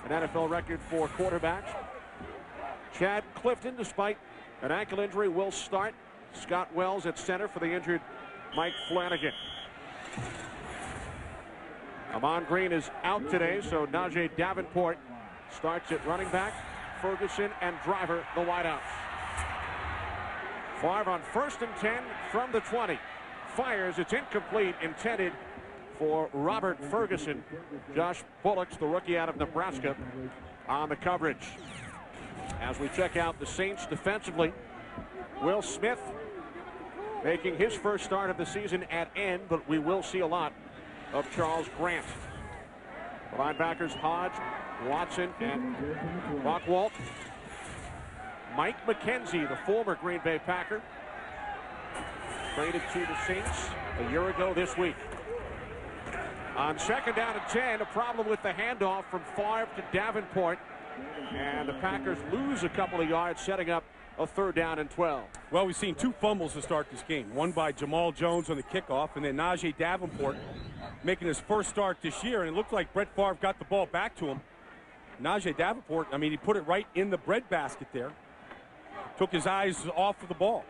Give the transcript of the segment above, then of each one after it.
an NFL record for quarterbacks. Chad Clifton, despite an ankle injury, will start. Scott Wells at center for the injured Mike Flanagan. Ahman Green is out today, so Najee Davenport starts at running back. Ferguson and Driver, the wideouts. Favre on 1st and 10 from the 20. Fires, it's incomplete, intended for Robert Ferguson. Josh Bullocks, the rookie out of Nebraska, on the coverage. As we check out the Saints defensively, Will Smith making his first start of the season at end, but we will see a lot of Charles Grant. The linebackers Hodge, Watson, and Bockwalt. Mike McKenzie, the former Green Bay Packer, traded to the Saints a year ago this week. On 2nd down and 10, a problem with the handoff from Favre to Davenport, and the Packers lose a couple of yards, setting up a 3rd down and 12. Well, we've seen 2 fumbles to start this game. One by Jamal Jones on the kickoff, and then Najee Davenport making his first start this year, and it looked like Brett Favre got the ball back to him. Najee Davenport, I mean, he put it right in the breadbasket there. Took his eyes off of the ball.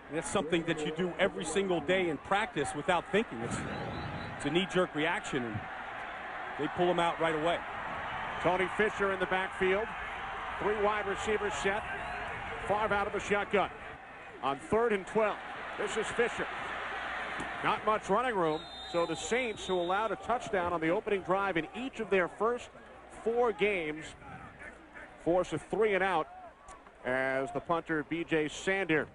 And that's something that you do every single day in practice without thinking. It's a knee-jerk reaction, and they pull him out right away. Tony Fisher in the backfield. 3 wide receivers set. Favre out of the shotgun. On 3rd and 12, this is Fisher. Not much running room, so the Saints, who allowed a touchdown on the opening drive in each of their first 4 games, force a 3 and out as the punter B.J. Sander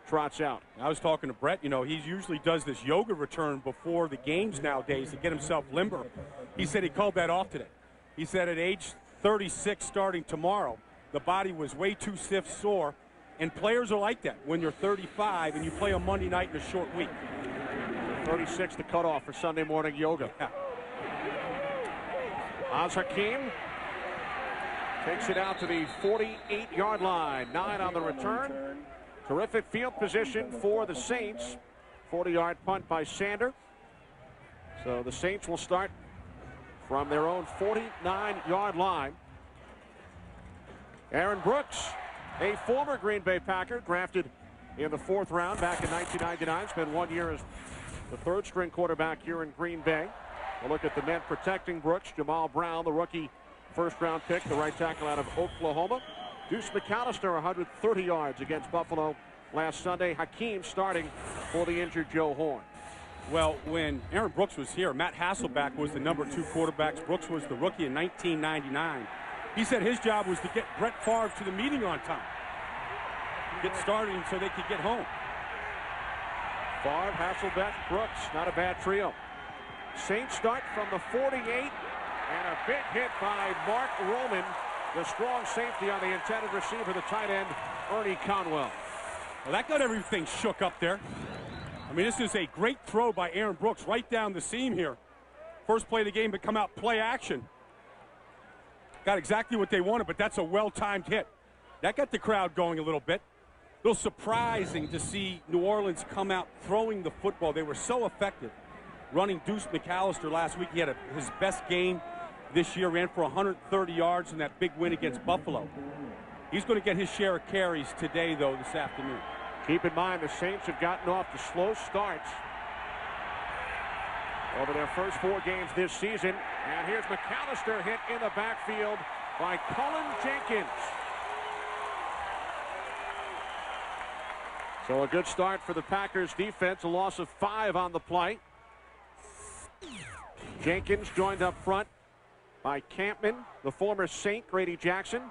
trots out. I was talking to Brett. You know, he usually does this yoga return before the games nowadays to get himself limber. He said he called that off today. He said at age 36 starting tomorrow, the body was way too stiff, sore, and players are like that when you're 35 and you play on Monday night in a short week. 36 the cutoff for Sunday morning yoga. Yeah. Az Hakim takes it out to the 48-yard line. 9 on the return. Terrific field position for the Saints. 40-yard punt by Sander. So the Saints will start from their own 49-yard line. Aaron Brooks, a former Green Bay Packer, drafted in the 4th round back in 1999. Spent 1 year as the 3rd-string quarterback here in Green Bay. We'll look at the men protecting Brooks. Jamal Brown, the rookie 1st-round pick, the right tackle out of Oklahoma. Deuce McAllister, 130 yards against Buffalo last Sunday. Hakeem starting for the injured Joe Horn. Well, when Aaron Brooks was here, Matt Hasselbeck was the number 2 quarterback. Brooks was the rookie in 1999. He said his job was to get Brett Favre to the meeting on time. Get started so they could get home. Favre, Hasselbeck, Brooks, not a bad trio. Saints start from the 48, and a big hit by Mark Roman, the strong safety on the intended receiver, the tight end, Ernie Conwell. Well, that got everything shook up there. I mean, this is a great throw by Aaron Brooks right down the seam here. First play of the game to come out play action. Got exactly what they wanted, but that's a well-timed hit. That got the crowd going a little bit. A little surprising to see New Orleans come out throwing the football. They were so effective running Deuce McAllister last week. He had his best game this year, ran for 130 yards in that big win against Buffalo. He's going to get his share of carries today, though, this afternoon. Keep in mind, the Saints have gotten off to slow starts over their first 4 games this season. And here's McAllister hit in the backfield by Cullen Jenkins. So a good start for the Packers defense, a loss of 5 on the play. Jenkins joined up front by Campman, the former Saint Grady Jackson,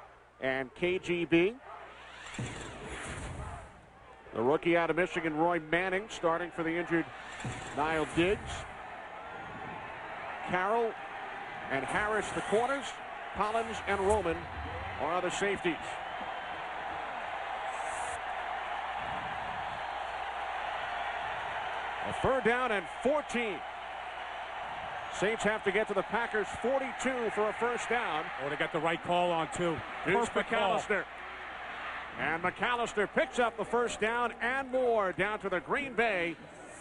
and KGB. The rookie out of Michigan, Roy Manning, starting for the injured Niall Diggs. Carroll and Harris, the corners. Collins and Roman are other safeties. A 3rd down and 14. Saints have to get to the Packers' 42 for a first down. Oh, they got the right call on, too. Here's McAllister. And McAllister picks up the first down and more down to the Green Bay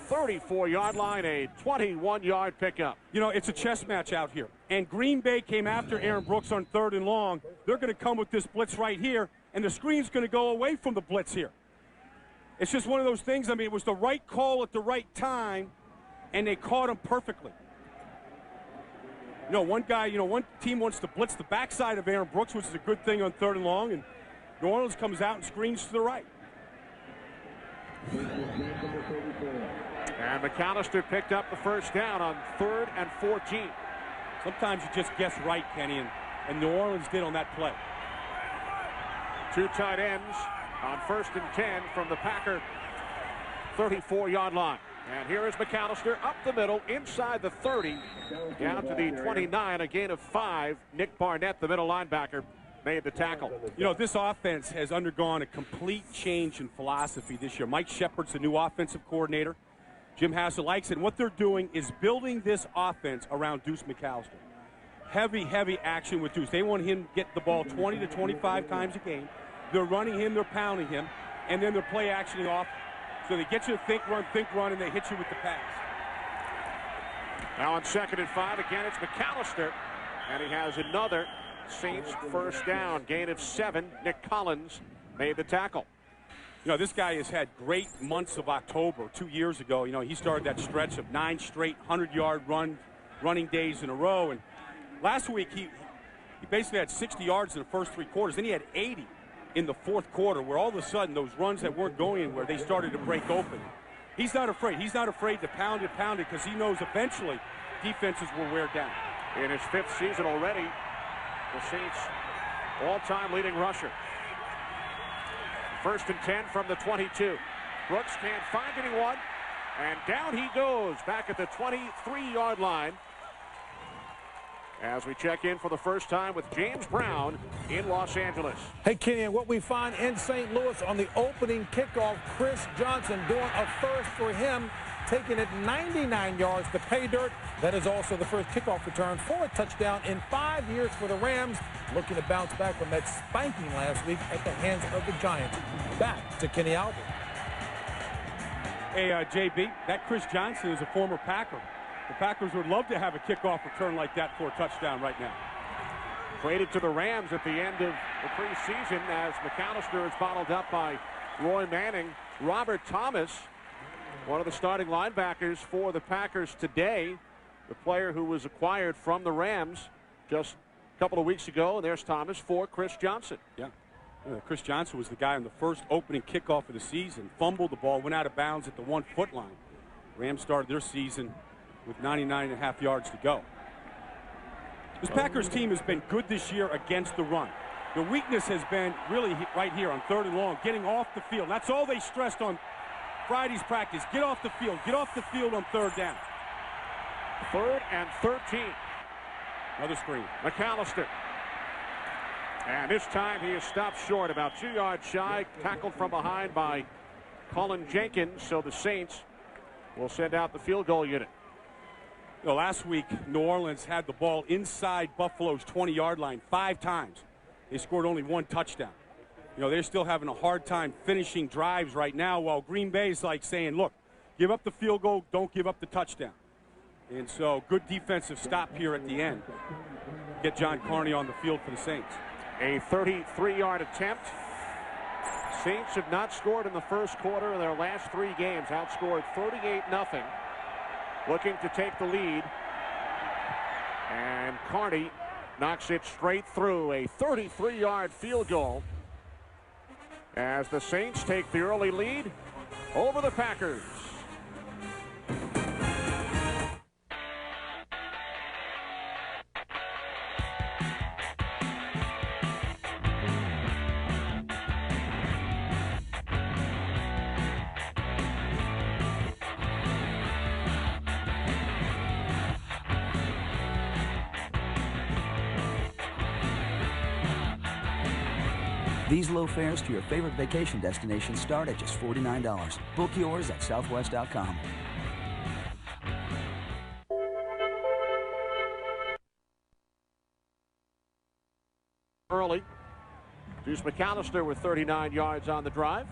34-yard line, a 21-yard pickup. You know, it's a chess match out here. And Green Bay came after Aaron Brooks on 3rd and long. They're going to come with this blitz right here, and the screen's going to go away from the blitz here. It's just one of those things. I mean, it was the right call at the right time, and they caught him perfectly. You know, one team wants to blitz the backside of Aaron Brooks, which is a good thing on 3rd and long, and New Orleans comes out and screens to the right. And McAllister picked up the first down on 3rd and 14. Sometimes you just guess right, Kenny, and New Orleans did on that play. 2 tight ends on 1st and 10 from the Packer 34-yard line. And here is McAllister up the middle, inside the 30, down to the 29, a gain of 5. Nick Barnett, the middle linebacker, made the tackle. You know, this offense has undergone a complete change in philosophy this year. Mike Shepard's the new offensive coordinator. Jim Hassel likes it. And what they're doing is building this offense around Deuce McAllister. Heavy, heavy action with Deuce. They want him to get the ball 20 to 25 times a game. They're running him, they're pounding him, and then they're play actioning off. So they get you to think, run, and they hit you with the pass. Now on 2nd and 5, again it's McAllister, and he has another Saints first down, gain of 7. Nick Collins made the tackle. You know, this guy has had great months of October. 2 years ago, you know, he started that stretch of 9 straight 100-yard running days in a row. And last week, he basically had 60 yards in the first 3 quarters. Then he had 80 in the 4th quarter, where all of a sudden those runs that weren't going anywhere, they started to break open. He's not afraid. He's not afraid to pound it, because he knows eventually defenses will wear down. In his 5th season already, the Saints all-time leading rusher. 1st and 10 from the 22. Brooks can't find anyone, and down he goes back at the 23-yard line as we check in for the first time with James Brown in Los Angeles. Hey, Kenny, and what we find in St. Louis on the opening kickoff, Chris Johnson doing a first for him, taking it 99 yards to pay dirt. That is also the first kickoff return for a touchdown in 5 years for the Rams, looking to bounce back from that spanking last week at the hands of the Giants. Back to Kenny Albert. Hey, JB, that Chris Johnson is a former Packer. The Packers would love to have a kickoff return like that for a touchdown right now. Traded to the Rams at the end of the preseason as McAllister is bottled up by Roy Manning. Robert Thomas, one of the starting linebackers for the Packers today, the player who was acquired from the Rams just a couple of weeks ago. And there's Thomas for Chris Johnson. Yeah. Chris Johnson was the guy on the first opening kickoff of the season. Fumbled the ball, went out of bounds at the 1-foot line. Rams started their season with 99.5 yards to go. This Packers team has been good this year against the run. The weakness has been really right here on 3rd and long, getting off the field. And that's all they stressed on Friday's practice. Get off the field. Get off the field on 3rd down. 3rd and 13. Another screen. McAllister. And this time he is stopped short, about 2 yards shy, tackled from behind by Colin Jenkins. So the Saints will send out the field goal unit. You know, last week, New Orleans had the ball inside Buffalo's 20-yard line 5 times. They scored only 1 touchdown. You know, they're still having a hard time finishing drives right now, while Green Bay's like saying, look, give up the field goal, don't give up the touchdown. And so, good defensive stop here at the end. Get John Carney on the field for the Saints. A 33-yard attempt. Saints have not scored in the first quarter in their last 3 games. Outscored 38-0. Looking to take the lead. And Carney knocks it straight through. A 33-yard field goal as the Saints take the early lead over the Packers. These low fares to your favorite vacation destination start at just $49. Book yours at Southwest.com. Early. Deuce McAllister with 39 yards on the drive.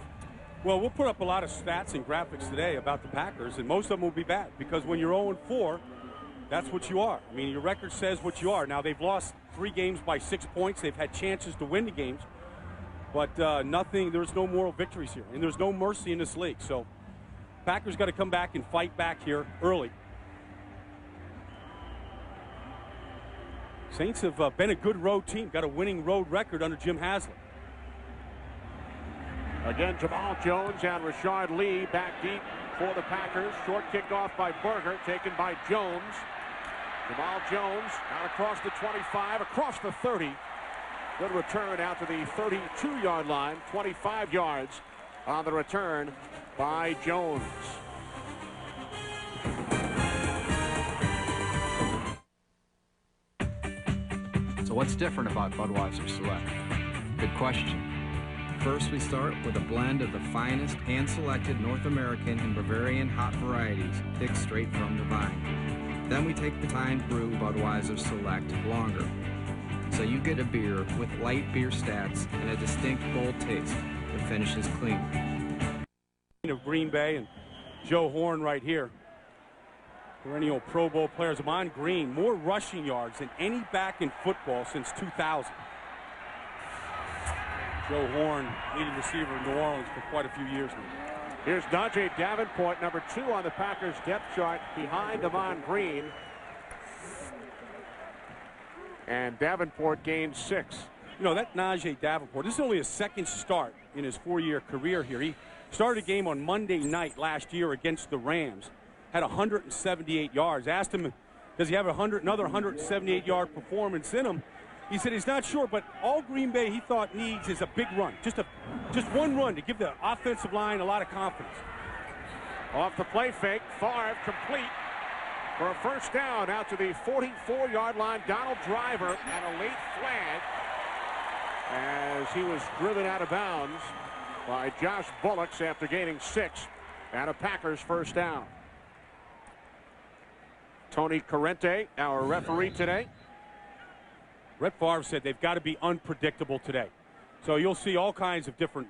Well, we'll put up a lot of stats and graphics today about the Packers, and most of them will be bad because when you're 0-4, that's what you are. I mean, your record says what you are. Now, they've lost 3 games by 6 points. They've had chances to win the games, but there's no moral victories here, and there's no mercy in this league. So Packers got to come back and fight back here early. Saints have been a good road team, got a winning road record under Jim Haslett. Again, Jamal Jones and Rashard Lee back deep for the Packers. Short kickoff by Berger, taken by Jones. Jamal Jones out across the 25, across the 30. Good return out to the 32-yard line, 25 yards on the return by Jones. So what's different about Budweiser Select? Good question. First, we start with a blend of the finest hand-selected North American and Bavarian hop varieties picked straight from the vine. Then we take the time to brew Budweiser Select longer, so you get a beer with light beer stats and a distinct bold taste that finishes clean. Of Green Bay and Joe Horn right here. Perennial Pro Bowl players. Ahman Green, more rushing yards than any back in football since 2000. Joe Horn, leading receiver in New Orleans for quite a few years now. Here's Najee Davenport, number 2 on the Packers depth chart, behind Ahman Green. And Davenport gained 6. You know, that Najee Davenport, this is only his second start in his 4-year career here. He started a game on Monday night last year against the Rams, had 178 yards. Asked him, does he have another 178-yard performance in him? He said he's not sure, but all Green Bay he thought needs is a big run, just one run to give the offensive line a lot of confidence. Off the play fake, Favre complete for a first down out to the 44-yard line. Donald Driver and a late flag as he was driven out of bounds by Josh Bullocks after gaining 6 and a Packers first down. Tony Corrente, our referee today. Brett Favre said they've got to be unpredictable today. So you'll see all kinds of different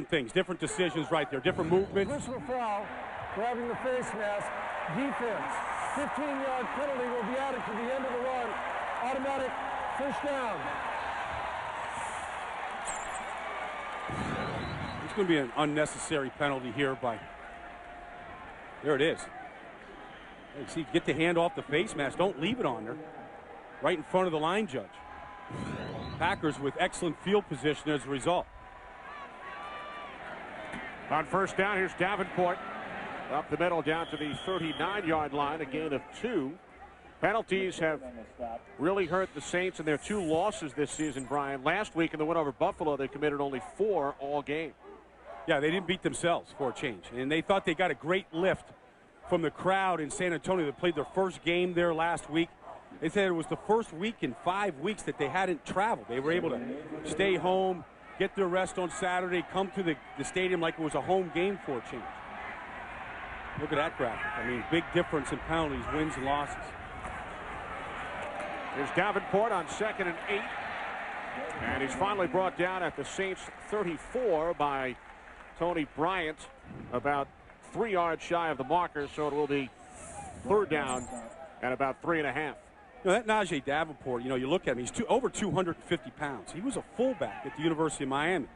things, different decisions right there, different movements. Personal foul, grabbing the face mask, defense. 15-yard penalty will be added to the end of the run. Automatic first down. It's going to be an unnecessary penalty here by, there it is. You see, get the hand off the face mask. Don't leave it on there. Right in front of the line judge. Packers with excellent field position as a result. On first down, here's Davenport. Up the middle down to the 39-yard line, a gain of 2. Penalties have really hurt the Saints in their 2 losses this season, Brian. Last week in the win over Buffalo, they committed only 4 all game. Yeah, they didn't beat themselves for a change. And they thought they got a great lift from the crowd in San Antonio that played their first game there last week. They said it was the first week in 5 weeks that they hadn't traveled. They were able to stay home, get their rest on Saturday, come to the stadium like it was a home game for a change. Look at that graphic. I mean, big difference in penalties, wins and losses. Here's Davenport on 2nd and 8. And he's finally brought down at the Saints 34 by Tony Bryant, about 3 yards shy of the marker, so it will be 3rd down and about 3.5. You know, that Najee Davenport, you know, you look at him, he's over 250 pounds. He was a fullback at the University of Miami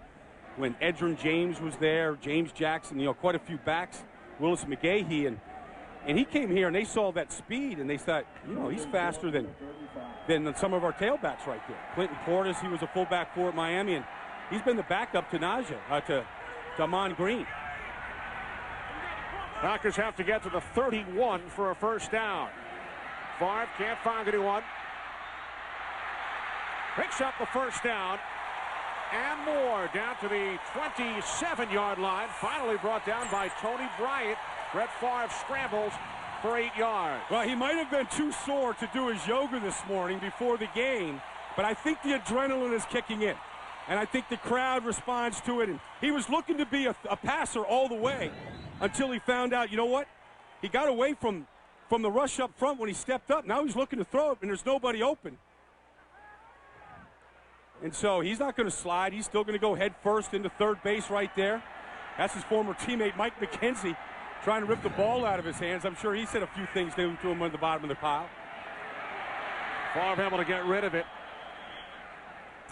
when Edgerrin James was there, James Jackson, you know, quite a few backs, Willis McGahee, and he came here and they saw that speed and they thought, you know, he's faster than some of our tailbacks right there. Clinton Portis, he was a fullback for at Miami, and he's been the backup to Najee, to Ahman Green. Packers have to get to the 31 for a first down. Favre can't find anyone. Picks up the first down and more down to the 27-yard line. Finally brought down by Tony Bryant. Brett Favre scrambles for 8 yards. Well, he might have been too sore to do his yoga this morning before the game, but I think the adrenaline is kicking in. And I think the crowd responds to it. And he was looking to be a passer all the way until he found out, you know what? He got away from the rush up front when he stepped up. Now he's looking to throw it, and there's nobody open. And so he's not going to slide. He's still going to go head first into third base right there. That's his former teammate, Mike McKenzie, trying to rip the ball out of his hands. I'm sure he said a few things to him at the bottom of the pile. Favre able to get rid of it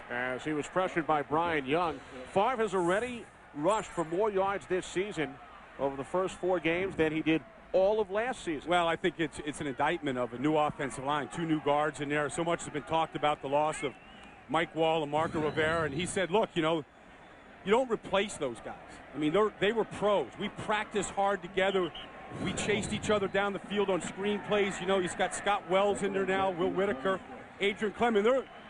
as he was pressured by Brian Young. Favre has already rushed for more yards this season over the first 4 games than he did all of last season. Well, I think it's an indictment of a new offensive line, 2 new guards in there. So much has been talked about the loss of Mike Wall and Marco Rivera, and he said, look, you know, you don't replace those guys. I mean, they were pros. We practiced hard together. We chased each other down the field on screen plays. You know, he's got Scott Wells in there now, Will Whitaker, Adrian Clement.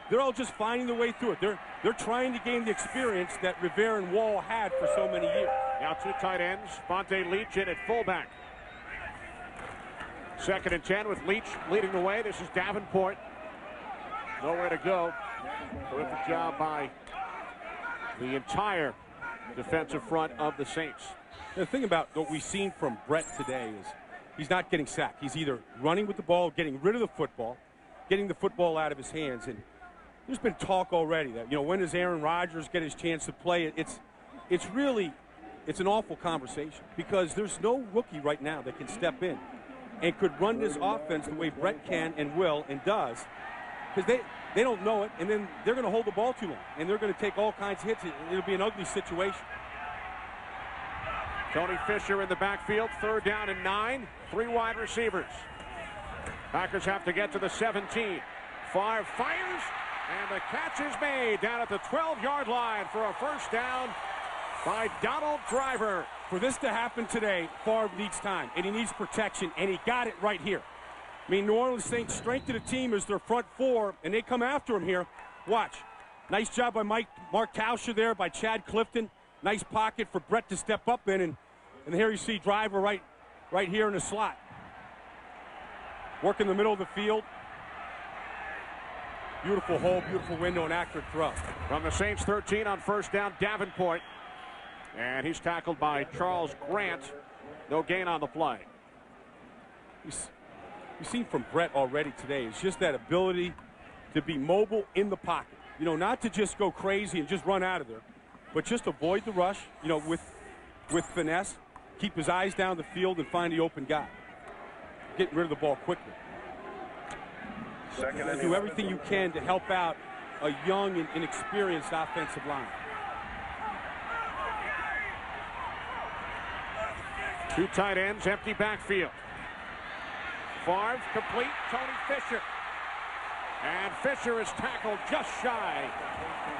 They're all just finding their way through it. They're trying to gain the experience that Rivera and Wall had for so many years. Now 2 tight ends. Vontae Leach in at fullback. 2nd and 10 with Leach leading the way. This is Davenport. Nowhere to go. Terrific job by the entire defensive front of the Saints. The thing about what we've seen from Brett today is he's not getting sacked. He's either running with the ball, getting rid of the football, getting the football out of his hands. And there's been talk already that, you know, when does Aaron Rodgers get his chance to play? It's really an awful conversation because there's no rookie right now that can step in and could run this offense the way Brett can and will and does, because they don't know it, and then they're going to hold the ball too long, and they're going to take all kinds of hits. It'll be an ugly situation. Tony Fisher in the backfield, 3rd down and 9, 3 wide receivers. Packers have to get to the 17. Favre fires, and the catch is made down at the 12-yard line for a first down by Donald Driver. For this to happen today, Favre needs time, and he needs protection, and he got it right here. I mean, New Orleans Saints' strength of the team is their front 4, and they come after him here. Watch. Nice job by Mark Tauscher there, by Chad Clifton. Nice pocket for Brett to step up in, and here you see Driver right here in the slot. Work in the middle of the field. Beautiful hole, beautiful window, and accurate throw. From the Saints 13 on first down, Davenport. And he's tackled by Charles Grant. No gain on the play. We've seen from Brett already today is just that ability to be mobile in the pocket. You know, not to just go crazy and just run out of there, but just avoid the rush, you know, with finesse, keep his eyes down the field and find the open guy. Getting rid of the ball quickly. Do everything you can to help out a young and inexperienced offensive line. 2 tight ends, empty backfield. Favre complete, Tony Fisher. And Fisher is tackled just shy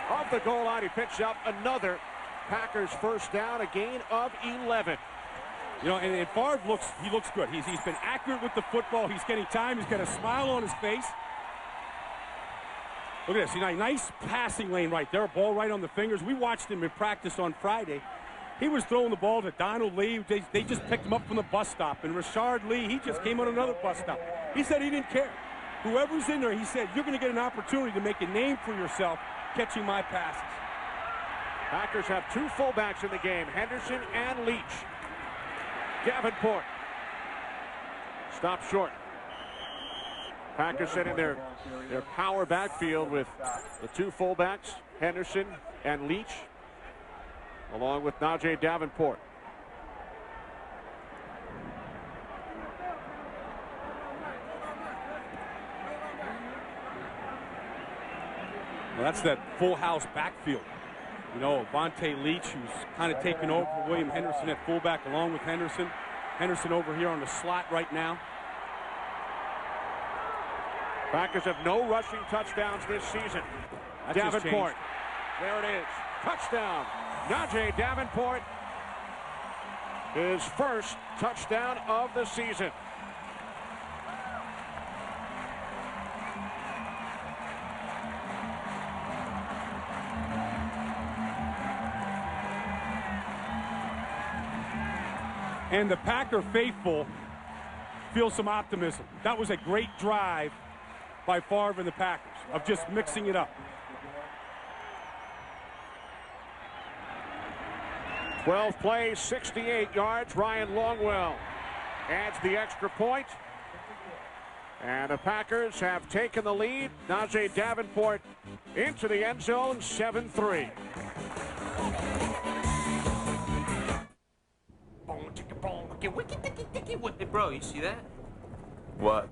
of the goal line. He picks up another Packers first down, a gain of 11. You know, and Favre looks good. He's been accurate with the football. He's getting time. He's got a smile on his face. Look at this. You know, nice passing lane right there. Ball right on the fingers. We watched him in practice on Friday. He was throwing the ball to Donald Lee. They just picked him up from the bus stop. And Rashard Lee, he just came on another bus stop. He said he didn't care. Whoever's in there, he said, you're going to get an opportunity to make a name for yourself catching my passes. Packers have 2 fullbacks in the game, Henderson and Leach. Davenport stopped short. Packers set in their power backfield with the 2 fullbacks, Henderson and Leach, along with Najee Davenport. Well, that's that full house backfield. You know, Vontae Leach, who's kind of taken over for William Henderson at fullback, along with Henderson. Henderson over here on the slot right now. Packers have no rushing touchdowns this season. Davenport. There it is. Touchdown. Najee Davenport. His first touchdown of the season. And the Packer faithful feel some optimism. That was a great drive by Favre and the Packers of just mixing it up. 12 plays, 68 yards. Ryan Longwell adds the extra point. And the Packers have taken the lead. Najee Davenport into the end zone, 7-3. Bro, you see that? What?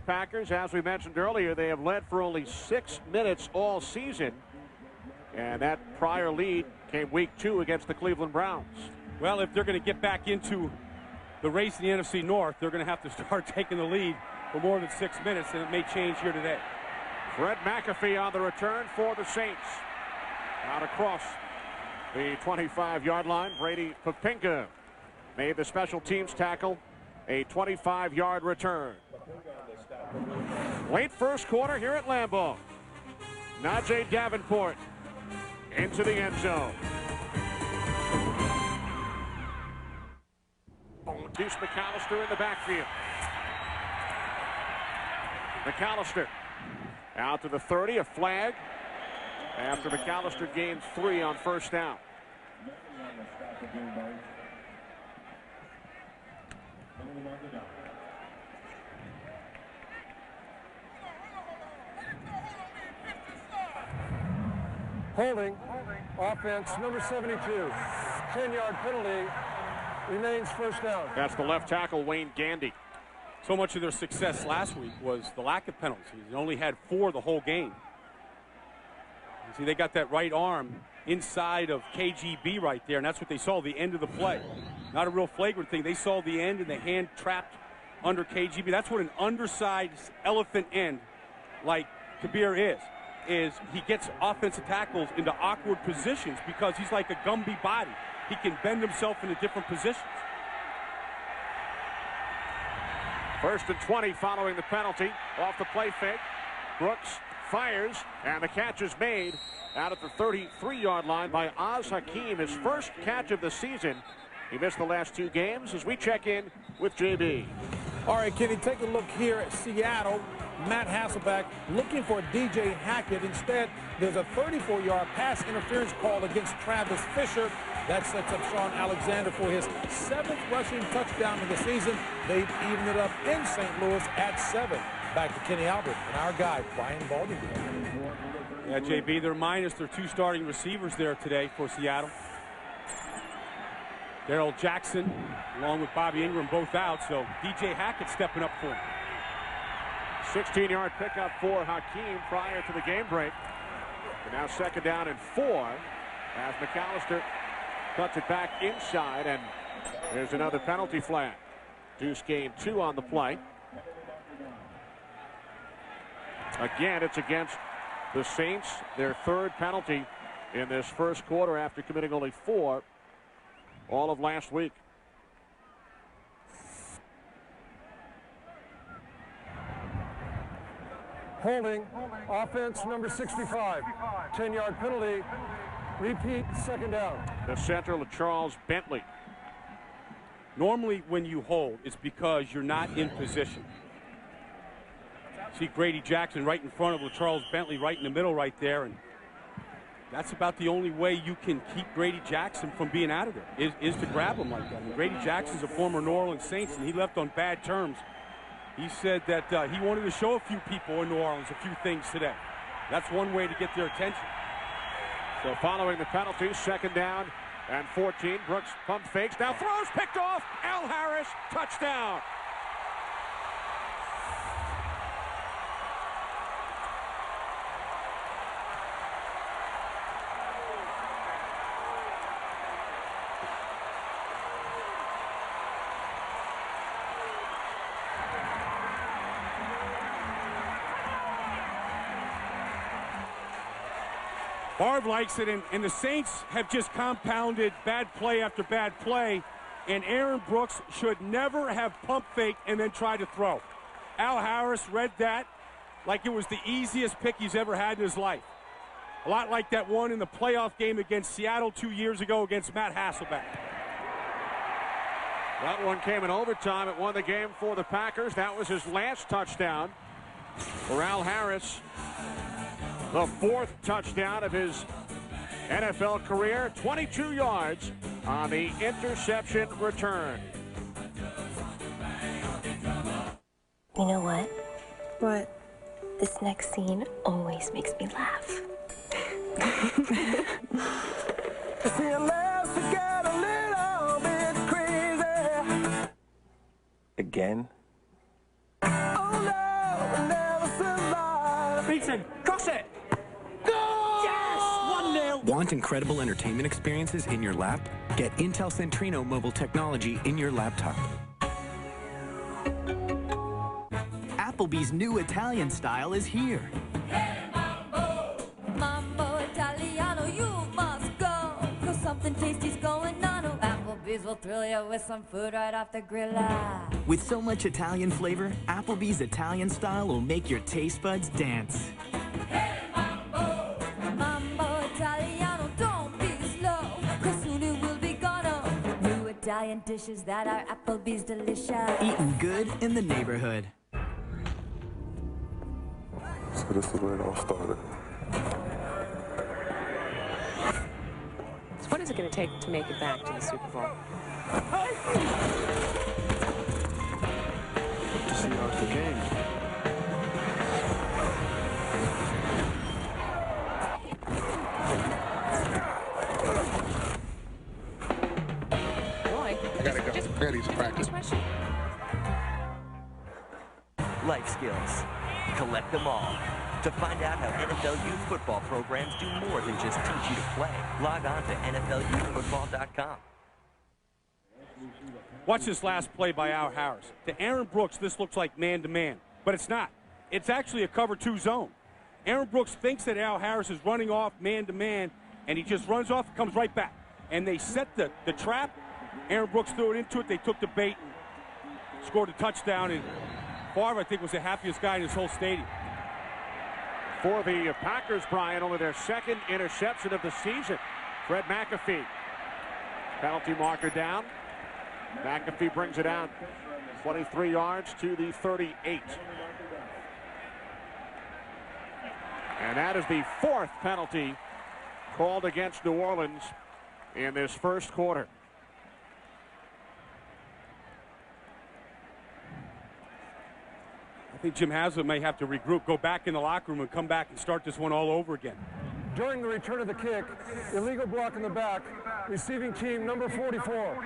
Packers, as we mentioned earlier, they have led for only 6 minutes all season. And that prior lead came week 2 against the Cleveland Browns. Well, if they're going to get back into the race in the NFC North, they're going to have to start taking the lead for more than 6 minutes, and it may change here today. Fred McAfee on the return for the Saints. Out across the 25-yard line. Brady Papinga made the special teams tackle. A 25-yard return. Late first quarter here at Lambeau. Najee Davenport into the end zone. Deuce McAllister in the backfield. McAllister out to the 30, a flag after McAllister gains 3 on first down. Holding. Offense, number 72. 10-yard penalty. Remains first down. That's the left tackle, Wayne Gandy. So much of their success last week was the lack of penalties. They only had 4 the whole game. You see, they got that right arm inside of KGB right there, and that's what they saw, the end of the play. Not a real flagrant thing. They saw the end, and the hand trapped under KGB. That's what an undersized elephant end like Kabir is he gets offensive tackles into awkward positions because he's like a Gumby body. He can bend himself into different positions. First and 20 following the penalty. Off the play fake. Brooks fires, and the catch is made out at the 33-yard line by Oz Hakeem. His first catch of the season. He missed the last 2 games as we check in with JB. All right, Kenny, take a look here at Seattle. Matt Hasselbeck looking for DJ Hackett. Instead, there's a 34-yard pass interference call against Travis Fisher. That sets up Sean Alexander for his 7th rushing touchdown of the season. They've evened it up in St. Louis at 7. Back to Kenny Albert and our guy, Brian Baldinger. Yeah, JB, they're minus their 2 starting receivers there today for Seattle. Darrell Jackson, along with Bobby Ingram, both out, so DJ Hackett stepping up for him. 16-yard pickup for Hakeem prior to the game break. And now second down and 4 as McAllister cuts it back inside, and there's another penalty flag. Deuce gained 2 on the play. Again, it's against the Saints, their 3rd penalty in this first quarter after committing only 4 all of last week. Holding. Offense, number 65. 10-yard penalty. Repeat, second down. The center, Charles Bentley. Normally when you hold, it's because you're not in position. See Grady Jackson right in front of Charles Bentley right in the middle right there, and that's about the only way you can keep Grady Jackson from being out of there, is to grab him like that. And Grady Jackson's a former New Orleans Saints, and he left on bad terms. He said that he wanted to show a few people in New Orleans a few things today. That's one way to get their attention. So following the penalty, second down and 14. Brooks pump fakes, now throws, picked off. Al Harris, touchdown. Barb likes it, and the Saints have just compounded bad play after bad play, and Aaron Brooks should never have pump faked and then tried to throw. Al Harris read that like it was the easiest pick he's ever had in his life. A lot like that one in the playoff game against Seattle 2 years ago against Matt Hasselbeck. That one came in overtime. It won the game for the Packers. That was his last touchdown for Al Harris. The 4th touchdown of his NFL career, 22 yards on the interception return. You know what? What? This next scene always makes me laugh. Again? Beaton, cross it! Yes! 1-0! Want incredible entertainment experiences in your lap? Get Intel Centrino mobile technology in your laptop. Applebee's new Italian style is here. Mambo Italiano, you must go, 'cause something tasty's going on. Oh, Applebee's will thrill you with some food right off the grill. With so much Italian flavor, Applebee's Italian style will make your taste buds dance. Mambo Italiano, don't be slow, 'cause soon it will be gone. Oh, new Italian dishes that are Applebee's delicious. Eating good in the neighborhood. So this is where it all started. So what is it going to take to make it back to the Super Bowl? To see out the game. Roy, I gotta go. I gotta use practice. Life skills. Collect them all. To find out how NFL youth football programs do more than just teach you to play, log on to NFLYouthFootball.com. Watch this last play by Al Harris. To Aaron Brooks, this looks like man-to-man, but it's not. It's actually a cover 2 zone. Aaron Brooks thinks that Al Harris is running off man-to-man, and he just runs off and comes right back. And they set the trap. Aaron Brooks threw it into it. They took the bait and scored a touchdown. And Favre, I think, was the happiest guy in his whole stadium. For the Packers, Brian, only their second interception of the season. Fred McAfee. Penalty marker down. McAfee brings it out 23 yards to the 38. And that is the 4th penalty called against New Orleans in this first quarter. I think Jim Haslett may have to regroup, go back in the locker room and come back and start this one all over again. During the return of the kick, illegal block in the back, receiving team number 44.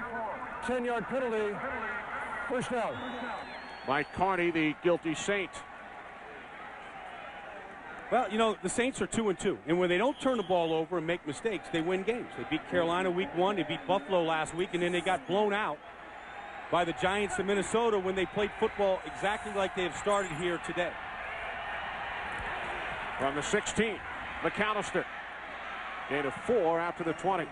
10-yard penalty, first down. Mike Carney, the guilty Saint. Well, you know, the Saints are 2-2, and when they don't turn the ball over and make mistakes, they win games. They beat Carolina week 1, they beat Buffalo last week, and then they got blown out by the Giants of Minnesota when they played football exactly like they have started here today. From the 16, McAllister. Gain of 4 after the 20.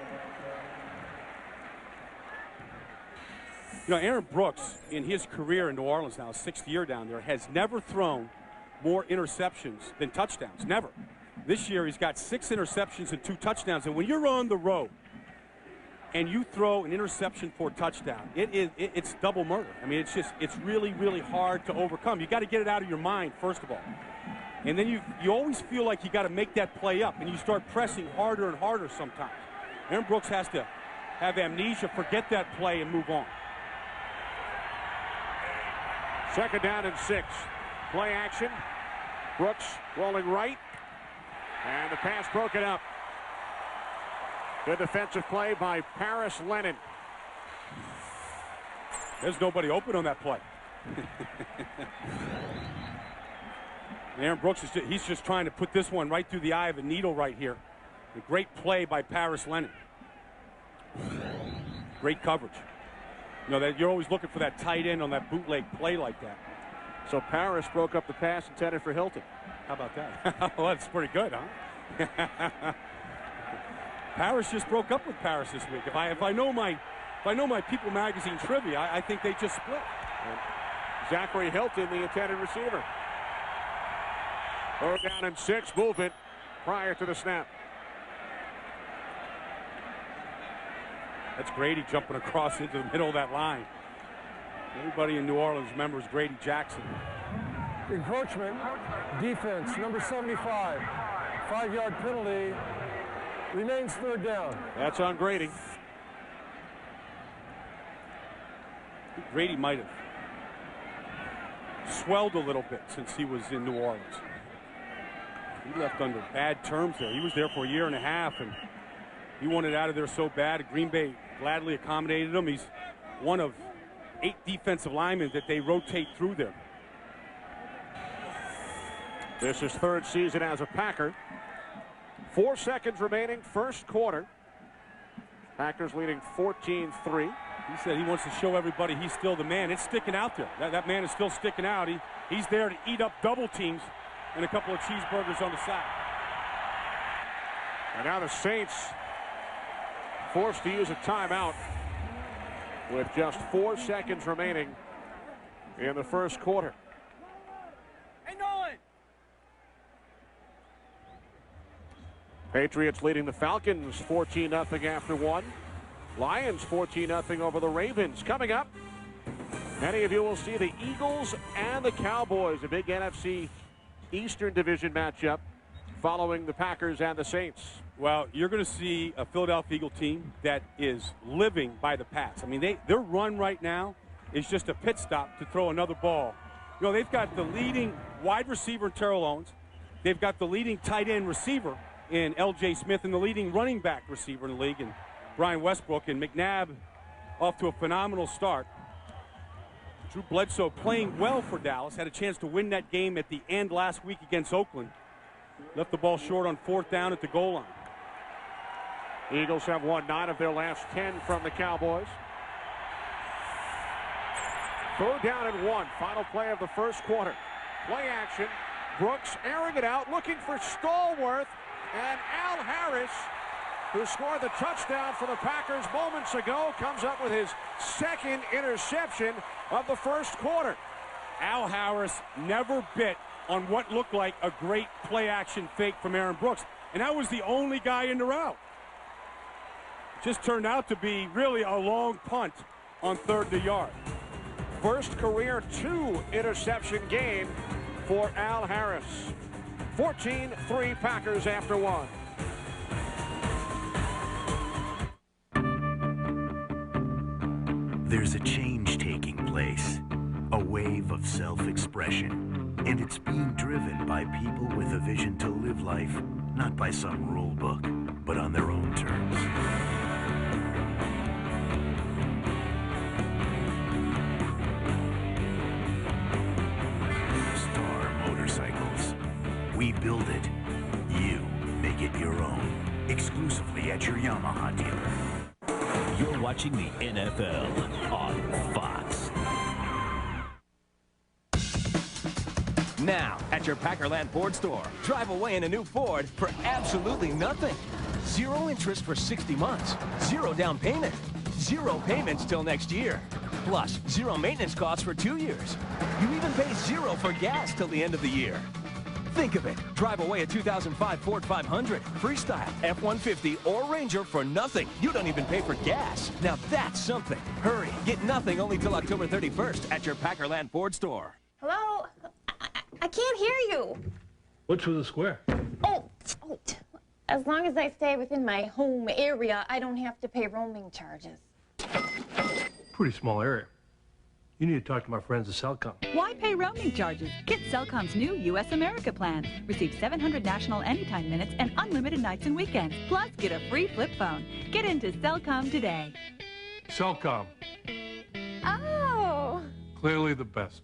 You know, Aaron Brooks, in his career in New Orleans now, 6th year down there, has never thrown more interceptions than touchdowns. Never. This year, he's got 6 interceptions and 2 touchdowns. And when you're on the road and you throw an interception for a touchdown, it's double murder. I mean, it's really, really hard to overcome. You got to get it out of your mind, first of all. And then you always feel like you got to make that play up, and you start pressing harder and harder sometimes. Aaron Brooks has to have amnesia, forget that play, and move on. 2nd down and 6. Play action. Brooks rolling right. And the pass broken up. Good defensive play by Paris Lennon. There's nobody open on that play. Aaron Brooks, he's just trying to put this one right through the eye of a needle right here. A great play by Paris Lennon. Great coverage. You know, that you're always looking for that tight end on that bootleg play like that. So Paris broke up the pass intended for Hilton. How about that? Well, that's pretty good, huh? Paris just broke up with Paris this week. If I know my People Magazine trivia, I think they just split. And Zachary Hilton, the intended receiver. 3rd down and 6. Movement prior to the snap. That's Grady jumping across into the middle of that line. Everybody in New Orleans remembers Grady Jackson. Encroachment, defense, number 75. 5-yard penalty, remains 3rd down. That's on Grady. Grady might have swelled a little bit since he was in New Orleans. He left under bad terms there. He was there for a year and a half, and He wanted out of there so bad. Green Bay gladly accommodated him. He's one of 8 defensive linemen that they rotate through there. This is third season as a Packer. 4 seconds remaining, first quarter. Packers leading 14-3. He said he wants to show everybody he's still the man. It's sticking out there. That man is still sticking out. He's there to eat up double teams and a couple of cheeseburgers on the side. And now the Saints forced to use a timeout with just 4 seconds remaining in the first quarter. Hey, Nolan! Patriots leading the Falcons 14-0 after 1. Lions 14-0 over the Ravens. Coming up, many of you will see the Eagles and the Cowboys, a big NFC Eastern Division matchup following the Packers and the Saints. Well, you're going to see a Philadelphia Eagle team that is living by the pass. I mean, their run right now is just a pit stop to throw another ball. You know, they've got the leading wide receiver in Terrell Owens. They've got the leading tight end receiver in L.J. Smith and the leading running back receiver in the league, and Brian Westbrook. And McNabb off to a phenomenal start. Drew Bledsoe playing well for Dallas. Had a chance to win that game at the end last week against Oakland. Left the ball short on 4th down at the goal line. Eagles have won 9 of their last 10 from the Cowboys. 3rd down and 1. Final play of the first quarter. Play action. Brooks airing it out, looking for Stallworth. And Al Harris, who scored the touchdown for the Packers moments ago, comes up with his 2nd interception of the first quarter. Al Harris never bit on what looked like a great play-action fake from Aaron Brooks. And that was the only guy in the route. Just turned out to be really a long punt on 3rd to yard. First career 2 interception game for Al Harris. 14-3 Packers after 1. There's a change taking place, a wave of self-expression, and it's being driven by people with a vision to live life, not by some rule book, but on their own terms. Star Motorcycles. We build it. You make it your own. Exclusively at your Yamaha dealer. You're watching the NFL on Fox. Now, at your Packerland Ford store, drive away in a new Ford for absolutely nothing. 0 interest for 60 months. 0 down payment. 0 payments till next year. Plus, 0 maintenance costs for 2 years. You even pay 0 for gas till the end of the year. Think of it. Drive away a 2005 Ford 500, Freestyle, F-150, or Ranger for nothing. You don't even pay for gas. Now that's something. Hurry. Get nothing only till October 31st at your Packerland Ford store. Hello? I can't hear you. What's with the square? Oh, as long as I stay within my home area, I don't have to pay roaming charges. Pretty small area. You need to talk to my friends at Cellcom. Why pay roaming charges? Get Cellcom's new U.S. America plan. Receive 700 national anytime minutes and unlimited nights and weekends. Plus, get a free flip phone. Get into Cellcom today. Cellcom. Oh. Clearly the best.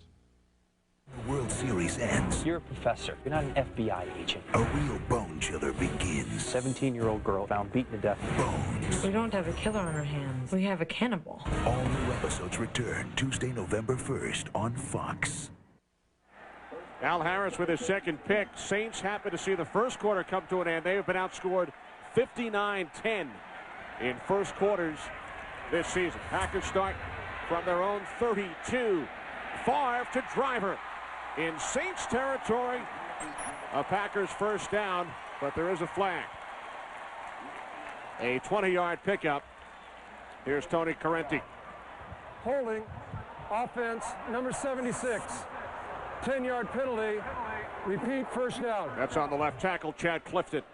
The World Series ends. You're a professor. You're not an FBI agent. A real bone chiller begins. 17-year-old girl found beaten to death. Bones. We don't have a killer on our hands. We have a cannibal. All new episodes return Tuesday, November 1st on Fox. Al Harris with his 2nd pick. Saints happy to see the first quarter come to an end. They have been outscored 59-10 in first quarters this season. Packers start from their own 32. Favre to Driver. In Saints territory, a Packers first down, but there is a flag. A 20-yard pickup. Here's Tony Correnti. Holding, offense, number 76. 10-yard penalty. Repeat, first down. That's on the left tackle, Chad Clifton.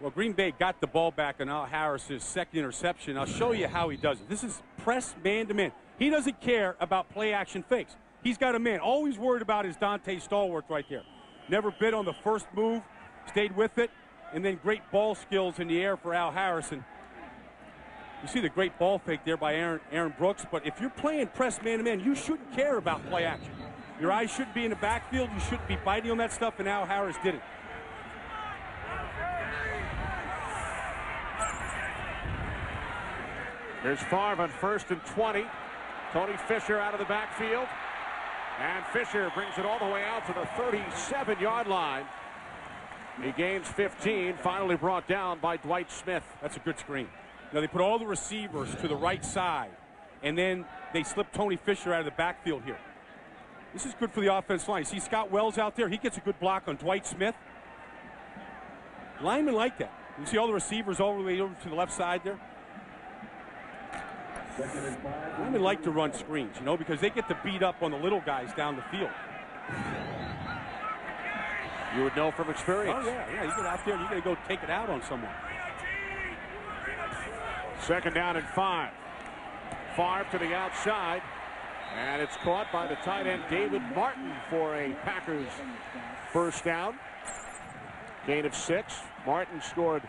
Well, Green Bay got the ball back on Al Harris's 2nd interception. I'll show you how he does it. This is press man-to-man. He doesn't care about play-action fakes. He's got a man. All he's worried about is Dante Stallworth right there. Never bit on the first move, stayed with it, and then great ball skills in the air for Al Harrison. You see the great ball fake there by Aaron Brooks, but if you're playing press man-to-man, you shouldn't care about play action. Your eyes shouldn't be in the backfield. You shouldn't be biting on that stuff, and Al Harris did it. Here's Favre on 1st and 20. Tony Fisher out of the backfield. And Fisher brings it all the way out to the 37-yard line. He gains 15, finally brought down by Dwight Smith. That's a good screen. Now they put all the receivers to the right side, and then they slip Tony Fisher out of the backfield here. This is good for the offensive line. You see Scott Wells out there? He gets a good block on Dwight Smith. Linemen like that. You see all the receivers all the way over to the left side there? Linemen like to run screens, you know, because they get to beat up on the little guys down the field. You would know from experience. Oh, yeah. You get out there and you got to go take it out on someone. 2nd down and 5. Favre to the outside. And it's caught by the tight end David Martin for a Packers first down. Gain of 6. Martin scored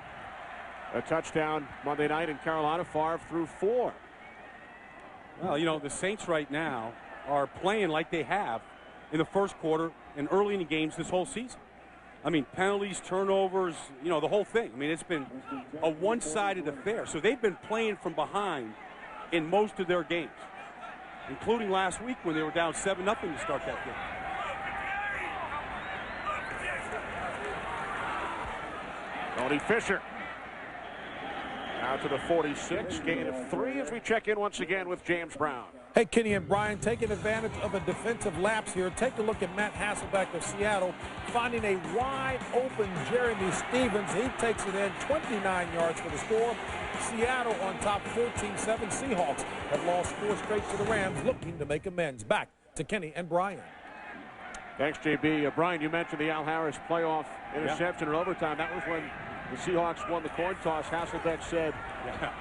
a touchdown Monday night in Carolina. Favre threw 4. Well, you know, the Saints right now are playing like they have in the first quarter and early in the games this whole season. I mean, penalties, turnovers, you know, the whole thing. I mean, it's been a one-sided affair. So they've been playing from behind in most of their games, including last week when they were down 7-0 to start that game. Tony Fisher out to the 46, gain of 3 as we check in once again with James Brown. Hey, Kenny and Brian, taking advantage of a defensive lapse here. Take a look at Matt Hasselbeck of Seattle, finding a wide-open Jeremy Stevens. He takes it in 29 yards for the score. Seattle on top 14-7. Seahawks have lost 4 straight to the Rams, looking to make amends. Back to Kenny and Brian. Thanks, JB. Brian, you mentioned the Al Harris playoff interception in overtime. That was when the Seahawks won the coin toss. Hasselbeck said,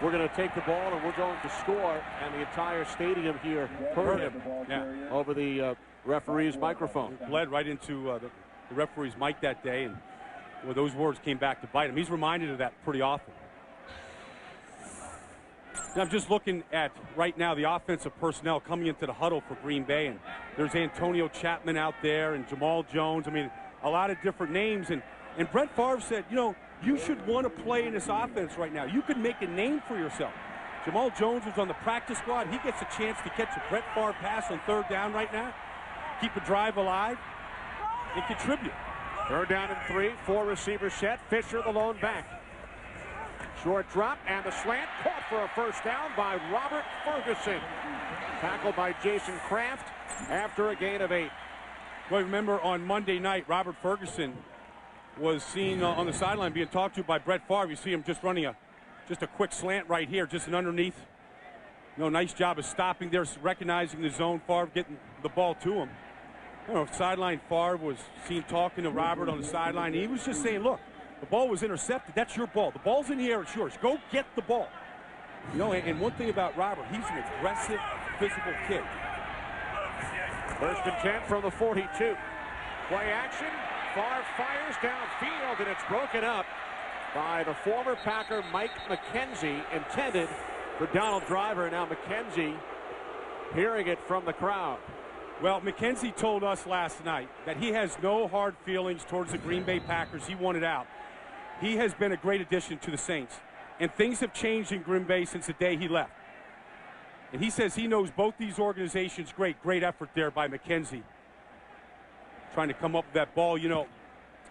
we're going to take the ball and we're going to score, and the entire stadium here heard him over the referee's microphone. Bled right into the referee's mic that day, and well, those words came back to bite him. He's reminded of that pretty often. Now, I'm just looking at right now the offensive personnel coming into the huddle for Green Bay, and there's Antonio Chapman out there and Jamal Jones. I mean, a lot of different names, and Brett Favre said, you know, you should want to play in this offense right now. You could make a name for yourself. Jamal Jones was on the practice squad. He gets a chance to catch a Brett Favre pass on 3rd down right now, keep a drive alive, and contribute. 3rd down and 3, 4 receiver set. Fisher the lone back. Short drop and the slant, caught for a first down by Robert Ferguson. Tackled by Jason Kraft after a gain of 8. Well, remember on Monday night, Robert Ferguson was seen on the sideline being talked to by Brett Favre. You see him just running a quick slant right here, just an underneath. You know, nice job of stopping there, recognizing the zone. Favre getting the ball to him. You know, sideline Favre was seen talking to Robert on the sideline. He was just saying, look, the ball was intercepted. That's your ball. The ball's in the air. It's yours. Go get the ball. You know, and one thing about Robert, he's an aggressive, physical kid. 1st and 10 from the 42. Play action. Favre fires downfield, and it's broken up by the former Packer Mike McKenzie, intended for Donald Driver. Now McKenzie hearing it from the crowd. Well, McKenzie told us last night that he has no hard feelings towards the Green Bay Packers. He wanted out. He has been a great addition to the Saints, and things have changed in Green Bay since the day he left. And he says he knows both these organizations great effort there by McKenzie, trying to come up with that ball. You know,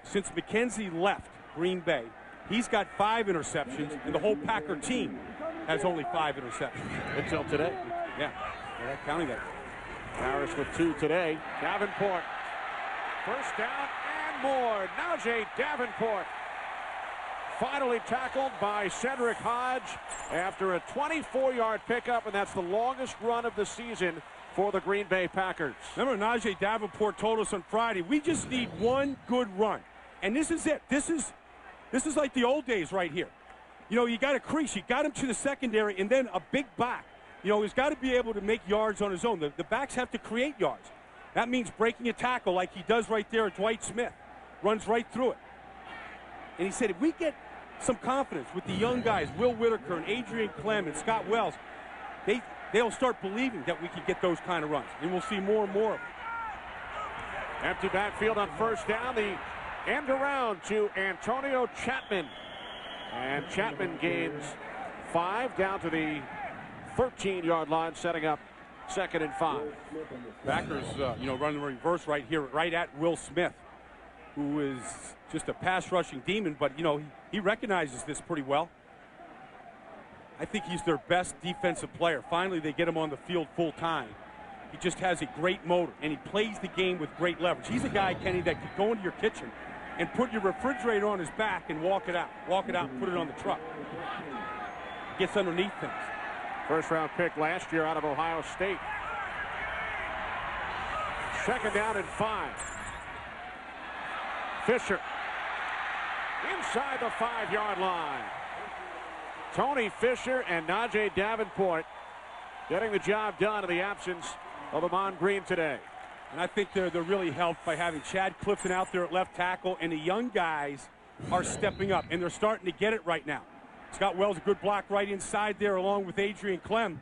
since McKenzie left Green Bay, he's got 5 interceptions, and the whole Packer team has only 5 interceptions. Until today. Yeah, they're not counting that. Harris with 2 today. Davenport. First down and more. Najee Davenport. Finally tackled by Cedric Hodge after a 24-yard pickup, and that's the longest run of the season for the Green Bay Packers. Remember, Najee Davenport told us on Friday, we just need one good run. And this is it. This is like the old days right here. You know, you got a crease. You got him to the secondary, and then a big back. You know, he's got to be able to make yards on his own. The backs have to create yards. That means breaking a tackle like he does right there at Dwight Smith. Runs right through it. And he said, if we get some confidence with the young guys, Will Whitaker and Adrian Clem and Scott Wells, they'll start believing that we can get those kind of runs. And we'll see more and more of them. Empty backfield on first down. The end around to Antonio Chapman. And Chapman gains 5 down to the 13-yard line, setting up 2nd and 5. Packers, running the reverse right here, right at Will Smith, who is just a pass-rushing demon, but, he recognizes this pretty well. I think he's their best defensive player. Finally, they get him on the field full time. He just has a great motor, and he plays the game with great leverage. He's a guy, Kenny, that could go into your kitchen and put your refrigerator on his back and walk it out and put it on the truck. Gets underneath things. First-round pick last year out of Ohio State. 2nd down and 5. Fisher inside the 5-yard line. Tony Fisher and Najee Davenport getting the job done in the absence of Ahman Green today. And I think they're really helped by having Chad Clifton out there at left tackle, and the young guys are stepping up, and they're starting to get it right now. Scott Wells, a good block right inside there along with Adrian Clem.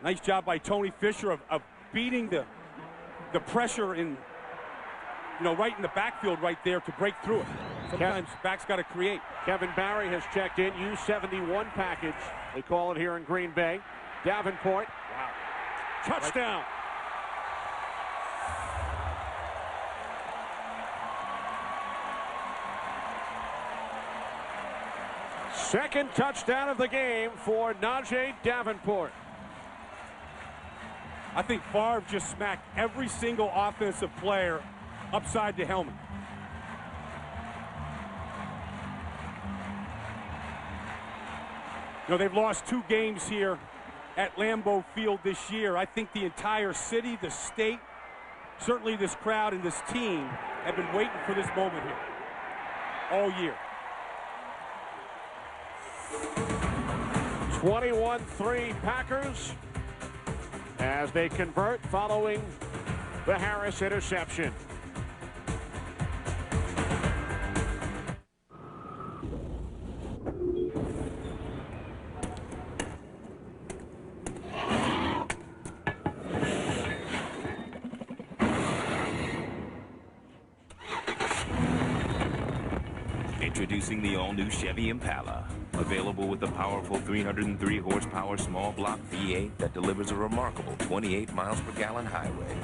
Nice job by Tony Fisher of beating the pressure in, right in the backfield right there to break through it. Sometimes backs got to create. Kevin Barry has checked in, U-71 package. They call it here in Green Bay. Davenport. Wow. Touchdown. Second touchdown of the game for Najee Davenport. I think Favre just smacked every single offensive player upside the helmet. They've lost 2 games here at Lambeau Field this year. I think the entire city, the state, certainly this crowd and this team have been waiting for this moment here all year. 21-3 Packers as they convert following the Harris interception. Introducing the all-new Chevy Impala. Available with the powerful 303 horsepower small block V8 that delivers a remarkable 28 miles per gallon highway.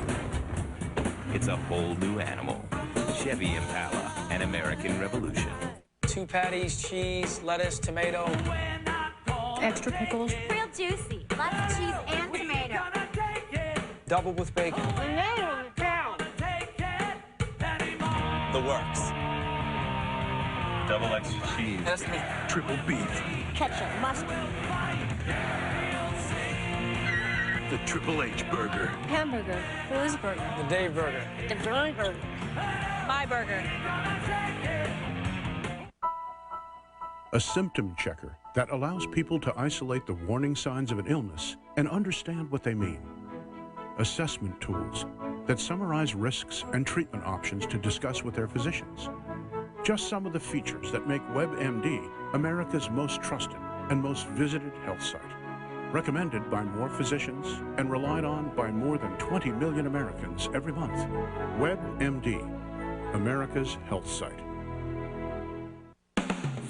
It's a whole new animal. Chevy Impala, an American revolution. 2 patties, cheese, lettuce, tomato. Extra pickles. Real juicy. Lots of cheese and tomato. Double with bacon. The works. Double extra cheese. That's me. Triple beef. Ketchup, mustard. The Triple H burger. Hamburger. Whose burger? The Dave burger. The burger. My burger. A symptom checker that allows people to isolate the warning signs of an illness and understand what they mean. Assessment tools that summarize risks and treatment options to discuss with their physicians. Just some of the features that make WebMD America's most trusted and most visited health site. Recommended by more physicians and relied on by more than 20 million Americans every month. WebMD, America's health site.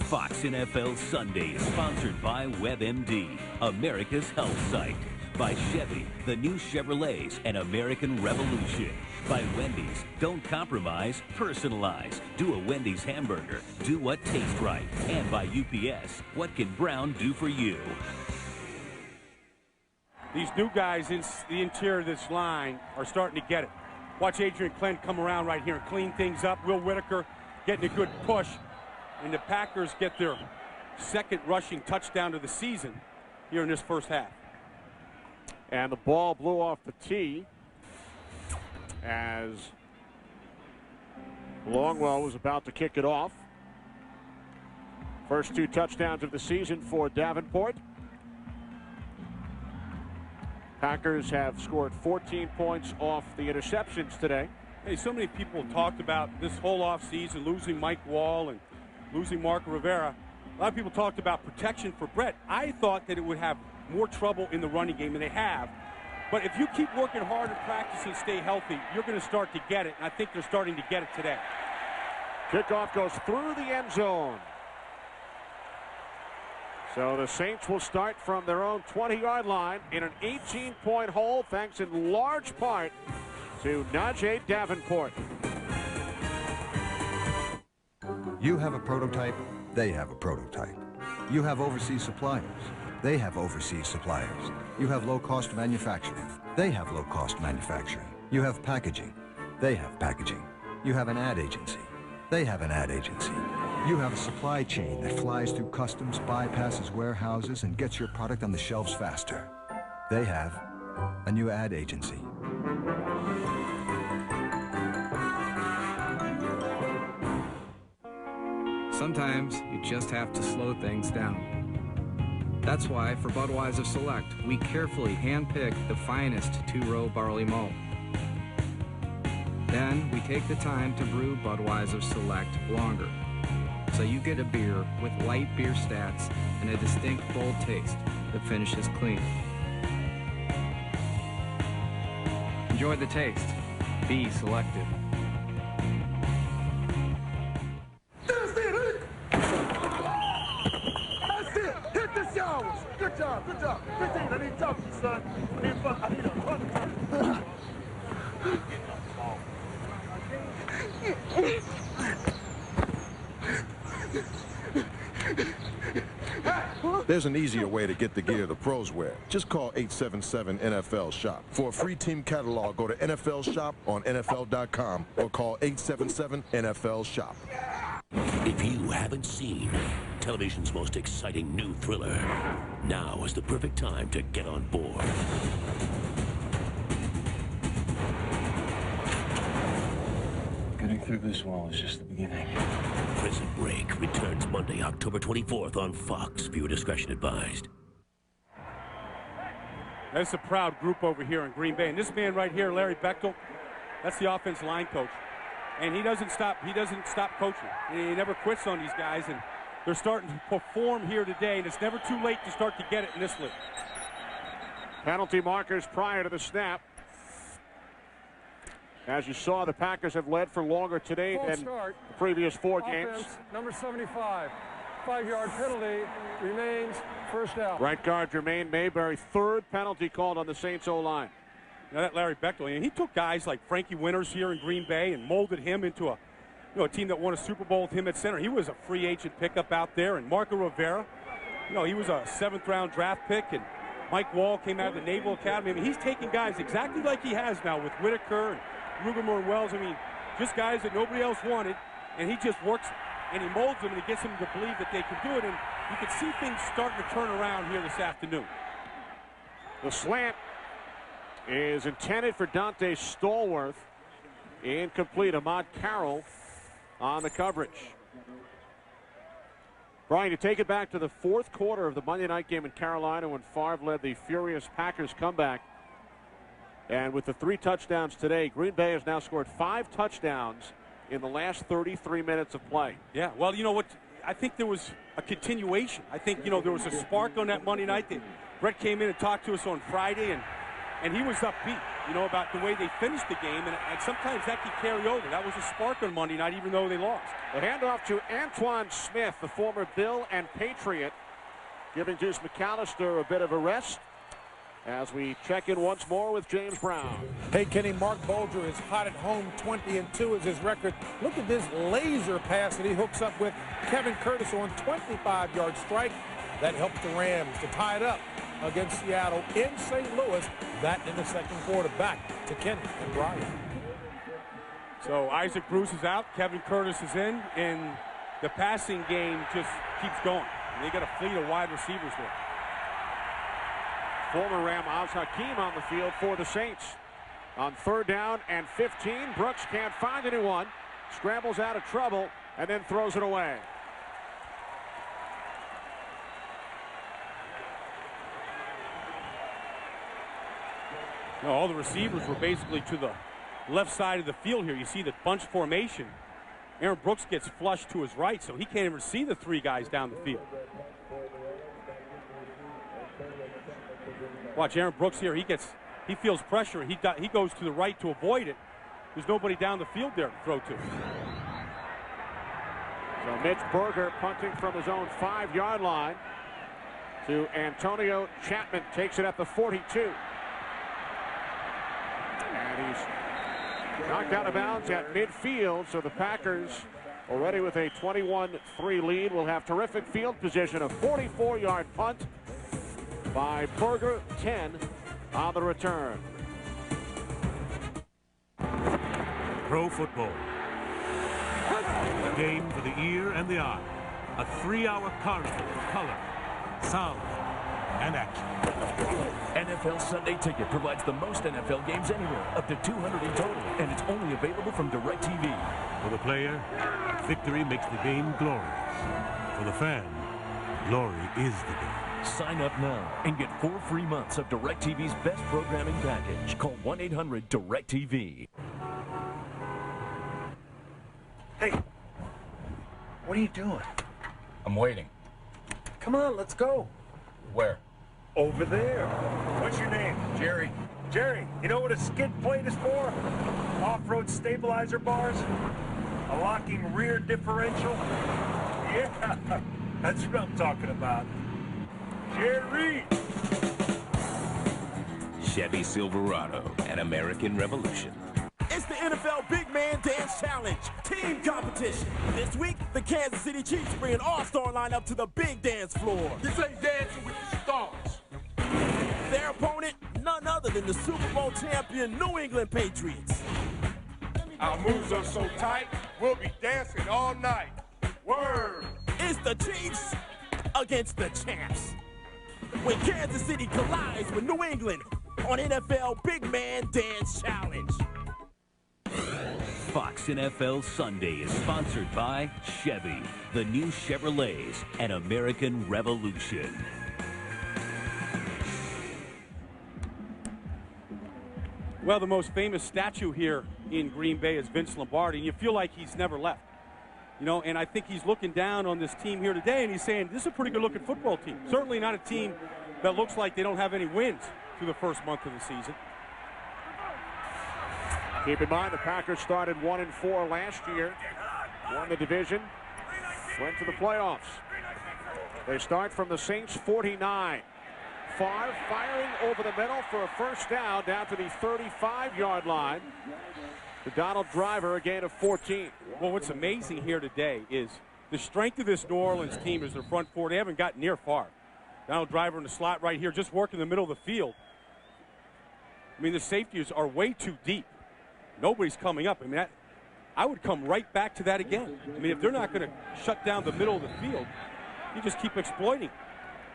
Fox NFL Sunday is sponsored by WebMD, America's health site. By Chevy, the new Chevrolets, an American revolution. By Wendy's, don't compromise, personalize. Do a Wendy's hamburger. Do what tastes right. And by UPS, what can Brown do for you? These new guys in the interior of this line are starting to get it. Watch Adrian Clem come around right here and clean things up. Will Whitaker getting a good push. And the Packers get their second rushing touchdown of the season here in this first half. And the ball blew off the tee as Longwell was about to kick it off. First 2 touchdowns of the season for Davenport. Packers have scored 14 points off the interceptions today. Hey, so many people talked about this whole offseason, losing Mike Wall and losing Marco Rivera. A lot of people talked about protection for Brett. I thought that it would have more trouble in the running game than they have. But if you keep working hard and practice and stay healthy, you're going to start to get it. And I think they're starting to get it today. Kickoff goes through the end zone. So the Saints will start from their own 20-yard line in an 18-point hole, thanks in large part to Najee Davenport. You have a prototype, they have a prototype. You have overseas suppliers, they have overseas suppliers. You have low-cost manufacturing, they have low-cost manufacturing. You have packaging, they have packaging. You have an ad agency, they have an ad agency. You have a supply chain that flies through customs, bypasses warehouses, and gets your product on the shelves faster. They have a new ad agency. Sometimes you just have to slow things down. That's why for Budweiser Select, we carefully handpick the finest two-row barley malt. Then we take the time to brew Budweiser Select longer. So you get a beer with light beer stats and a distinct bold taste that finishes clean. Enjoy the taste. Be selective. That's it. Hit the showers. Good job. Good job. 15. I need to talk to you, son. I need a run. There's an easier way to get the gear the pros wear. Just call 877-NFL-SHOP. For a free team catalog, go to NFL Shop on NFL.com or call 877-NFL-SHOP. If you haven't seen television's most exciting new thriller, now is the perfect time to get on board. Getting through this wall is just the beginning. Prison Break returns Monday, October 24th on Fox. Viewer discretion advised. That's a proud group over here in Green Bay. And this man right here, Larry Bechtel, that's the offensive line coach. And he doesn't stop coaching. He never quits on these guys, and they're starting to perform here today, and it's never too late to start to get it in this league. Penalty markers prior to the snap. As you saw, the Packers have led for longer today than the previous 4 games. Number 75, 5-yard penalty, remains first down. Right guard Jermaine Mayberry, 3rd penalty called on the Saints O-line. Now that Larry Bechtel, and he took guys like Frankie Winters here in Green Bay and molded him into a team that won a Super Bowl with him at center. He was a free agent pickup out there, and Marco Rivera, he was a 7th-round draft pick, and Mike Wall came out of the Naval Academy. I mean, he's taking guys exactly like he has now with Whitaker and Ruger and Wells. I mean, just guys that nobody else wanted, and he just works and he molds them and he gets them to believe that they can do it, and you can see things starting to turn around here this afternoon. The slant is intended for Dante Stallworth. Incomplete. Ahmad Carroll on the coverage. Brian, you take it back to the 4th quarter of the Monday night game in Carolina when Favre led the furious Packers comeback. And with the 3 touchdowns today, Green Bay has now scored 5 touchdowns in the last 33 minutes of play. Yeah, well, you know what? I think there was a continuation. I think, there was a spark on that Monday night. Brett came in and talked to us on Friday, and he was upbeat, about the way they finished the game, and sometimes that could carry over. That was a spark on Monday night, even though they lost. The handoff to Antoine Smith, the former Bill and Patriot, giving Deuce McAllister a bit of a rest as we check in once more with James Brown. Hey, Kenny, Mark Bulger is hot at home. 20-2 is his record. Look at this laser pass that he hooks up with Kevin Curtis on 25-yard strike. That helps the Rams to tie it up against Seattle in St. Louis. That in the 2nd quarter. Back to Kenny and Brian. So Isaac Bruce is out. Kevin Curtis is in. And the passing game just keeps going. They got a fleet of wide receivers there. Former Ram Oz Hakeem on the field for the Saints. On 3rd down and 15, Brooks can't find anyone. Scrambles out of trouble and then throws it away. All the receivers were basically to the left side of the field here. You see the bunch formation. Aaron Brooks gets flushed to his right, so he can't even see the three guys down the field. Watch Aaron Brooks here. He feels pressure. He goes to the right to avoid it. There's nobody down the field there to throw to. So Mitch Berger punting from his own 5-yard line to Antonio Chapman. Takes it at the 42. And he's knocked out of bounds at midfield, so the Packers, already with a 21-3 lead, will have terrific field position. A 44-yard punt by Berger, 10 on the return. Pro football. A game for the ear and the eye. A 3-hour carnival of color, sound, and action. NFL Sunday Ticket provides the most NFL games anywhere, up to 200 in total, and it's only available from DirecTV. For the player, victory makes the game glorious. For the fan, glory is the game. Sign up now and get 4 free months of DirecTV's best programming package. Call 1-800-DirecTV. Hey, what are you doing? I'm waiting. Come on, let's go. Where? Over there. What's your name? Jerry. Jerry, you know what a skid plate is for? Off-road stabilizer bars? A locking rear differential? Yeah, that's what I'm talking about. Jerry! Chevy Silverado, an American Revolution. It's the NFL Big Man Dance Challenge, team competition. This week, the Kansas City Chiefs bring an all-star lineup to the big dance floor. This ain't dancing with the stars. Their opponent, none other than the Super Bowl champion New England Patriots. Our moves are so tight, we'll be dancing all night. Word! It's the Chiefs against the champs. When Kansas City collides with New England on NFL Big Man Dance Challenge. Fox NFL Sunday is sponsored by Chevy, the new Chevrolets, and American Revolution. Well, the most famous statue here in Green Bay is Vince Lombardi, and you feel like he's never left. You know, and I think he's looking down on this team here today, and he's saying, this is a pretty good-looking football team. Certainly not a team that looks like they don't have any wins through the first month of the season. Keep in mind, the Packers started 1-4 last year, won the division, went to the playoffs. They start from the Saints' 49. Favre firing over the middle for a first down to the 35-yard line. The Donald Driver, a gain of 14. Well, what's amazing here today is the strength of this New Orleans team is their front four. They haven't gotten near far. Donald Driver in the slot right here, just working the middle of the field. I mean, the safeties are way too deep. Nobody's coming up. I mean, I would come right back to that again. I mean, if they're not going to shut down the middle of the field, you just keep exploiting.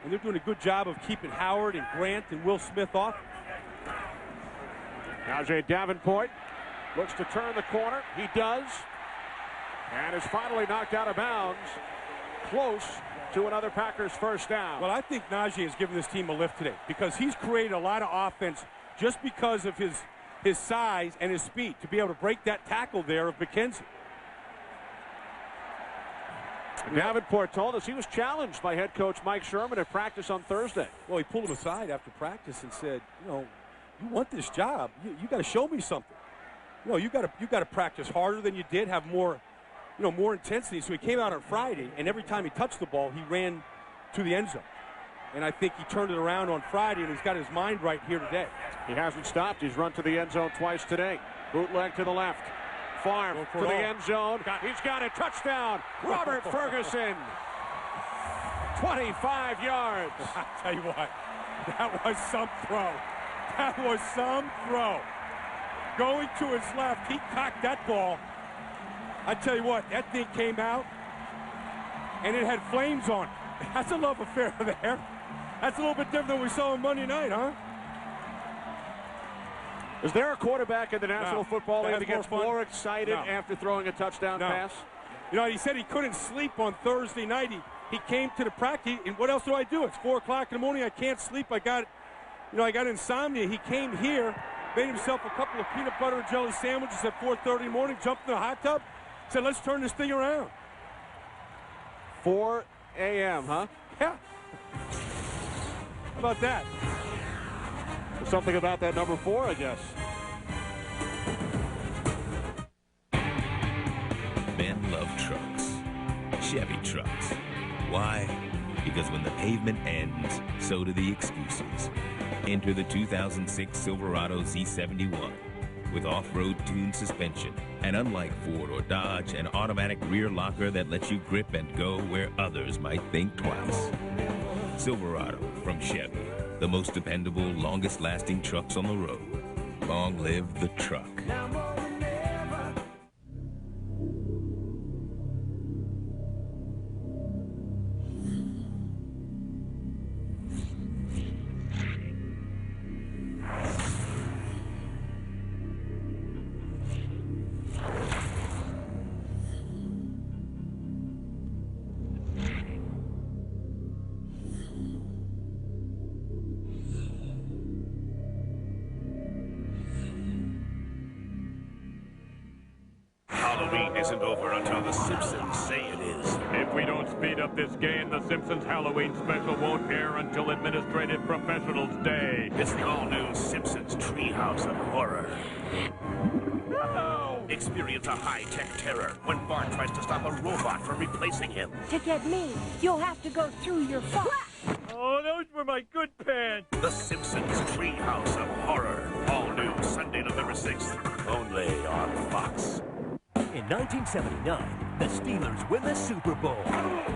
And they're doing a good job of keeping Howard and Grant and Will Smith off. Najee Davenport looks to turn the corner. He does. And is finally knocked out of bounds. Close to another Packers first down. Well, I think Najee has given this team a lift today because he's created a lot of offense just because of his size and his speed to be able to break that tackle there of McKenzie. Davenport told us he was challenged by head coach Mike Sherman at practice on Thursday. Well, he pulled him aside after practice and said, you know, you want this job. You got to show me something. You know, you got to practice harder than you did, have more, you know, more intensity. So he came out on Friday, and every time he touched the ball, he ran to the end zone. And I think he turned it around on Friday, and he's got his mind right here today. He hasn't stopped. He's run to the end zone twice today. Bootleg to the left. Favre to the end zone. He's got a touchdown. Robert Ferguson. 25 yards. I tell you what, that was some throw. That was some throw. Going to his left, he cocked that ball. I tell you what, that thing came out, and it had flames on it. That's a love affair there. That's a little bit different than we saw on Monday night, huh? Is there a quarterback in the National Football League that gets more excited after throwing a touchdown pass? You know, he said he couldn't sleep on Thursday night. He came to the practice, and what else do I do? It's 4 o'clock in the morning. I can't sleep. I got insomnia. He came here, made himself a couple of peanut butter and jelly sandwiches at 4:30 in the morning, jumped in the hot tub, Said, let's turn this thing around. 4 a.m., huh? Yeah. How about that? There's something about that number 4, I guess. Men love trucks. Chevy trucks. Why? Because when the pavement ends, so do the excuses. Enter the 2006 Silverado Z71 with off-road tuned suspension, and unlike Ford or Dodge, an automatic rear locker that lets you grip and go where others might think twice. Silverado from Chevy, the most dependable, longest-lasting trucks on the road. Long live the truck. Halloween isn't over until the Simpsons say it is. If we don't speed up this game, the Simpsons Halloween special won't air until Administrative Professionals Day. It's the all-new Simpsons Treehouse of Horror. No! Experience a high-tech terror when Bart tries to stop a robot from replacing him. To get me, you'll have to go through your fox. Oh, those were my good pants. The Simpsons Treehouse of Horror. All new Sunday, November 6th. Only on Fox. In 1979, the Steelers win the Super Bowl.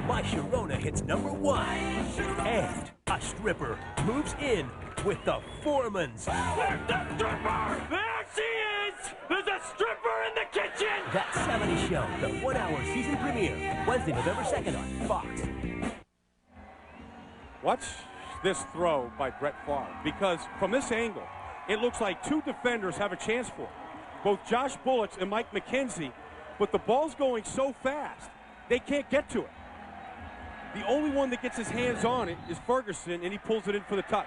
My Sharona hits #1. And a stripper moves in with the Foremans. Where's the stripper? There she is! There's a stripper in the kitchen! That 70 Show, the 1-hour season premiere, Wednesday, November 2nd on Fox. Watch this throw by Brett Favre, because from this angle, it looks like two defenders have a chance for it. Both Josh Bullocks and Mike McKenzie, but the ball's going so fast, they can't get to it. The only one that gets his hands on it is Ferguson, and he pulls it in for the touch.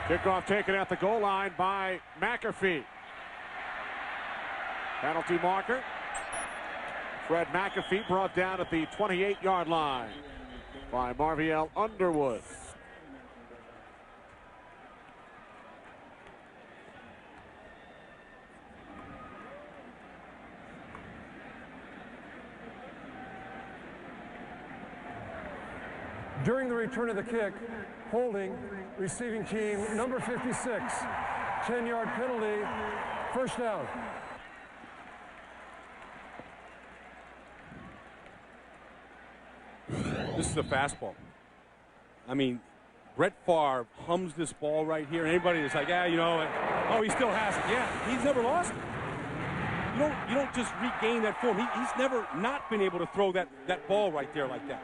Kickoff taken at the goal line by McAfee. Penalty marker. Fred McAfee brought down at the 28-yard line by Marviel Underwood. During the return of the kick, holding, receiving team number 56, 10-yard penalty, first down. This is a fastball. I mean, Brett Favre hums this ball right here. Anybody that's like, yeah, you know, oh, he still has it. Yeah, he's never lost it. You don't just regain that form. He's never not been able to throw that ball right there like that.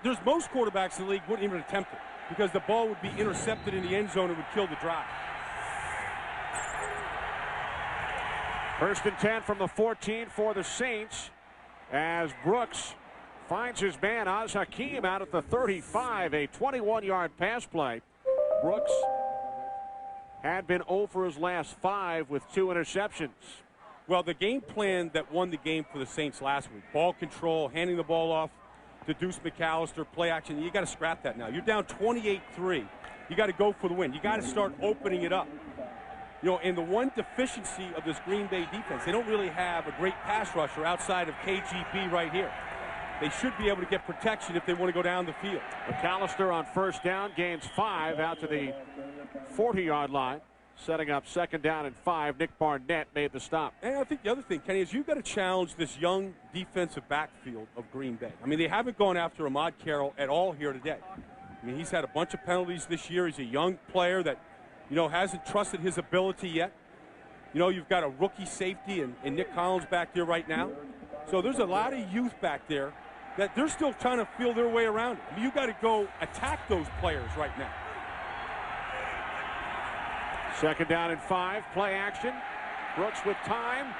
There's most quarterbacks in the league wouldn't even attempt it because the ball would be intercepted in the end zone and would kill the drive. First and 10 from the 14 for the Saints as Brooks finds his man Oz Hakeem out at the 35, a 21-yard pass play. Brooks had been 0 for his last 5 with 2 interceptions. Well, the game plan that won the game for the Saints last week, ball control, handing the ball off to Deuce McAllister, play action, you got to scrap that now. You're down 28-3. You got to go for the win. You got to start opening it up. You know, and the one deficiency of this Green Bay defense, they don't really have a great pass rusher outside of KGB right here. They should be able to get protection if they want to go down the field. McAllister on first down gains 5 out to the 40-yard line. Setting up second down and 5. Nick Barnett made the stop. And I think the other thing, Kenny, is you've got to challenge this young defensive backfield of Green Bay. I mean, they haven't gone after Ahmad Carroll at all here today. I mean, he's had a bunch of penalties this year. He's a young player that, you know, hasn't trusted his ability yet. You know, you've got a rookie safety and Nick Collins back there right now. So there's a lot of youth back there that they're still trying to feel their way around it. I mean, you've got to go attack those players right now. Second down and 5, play action. Brooks with time,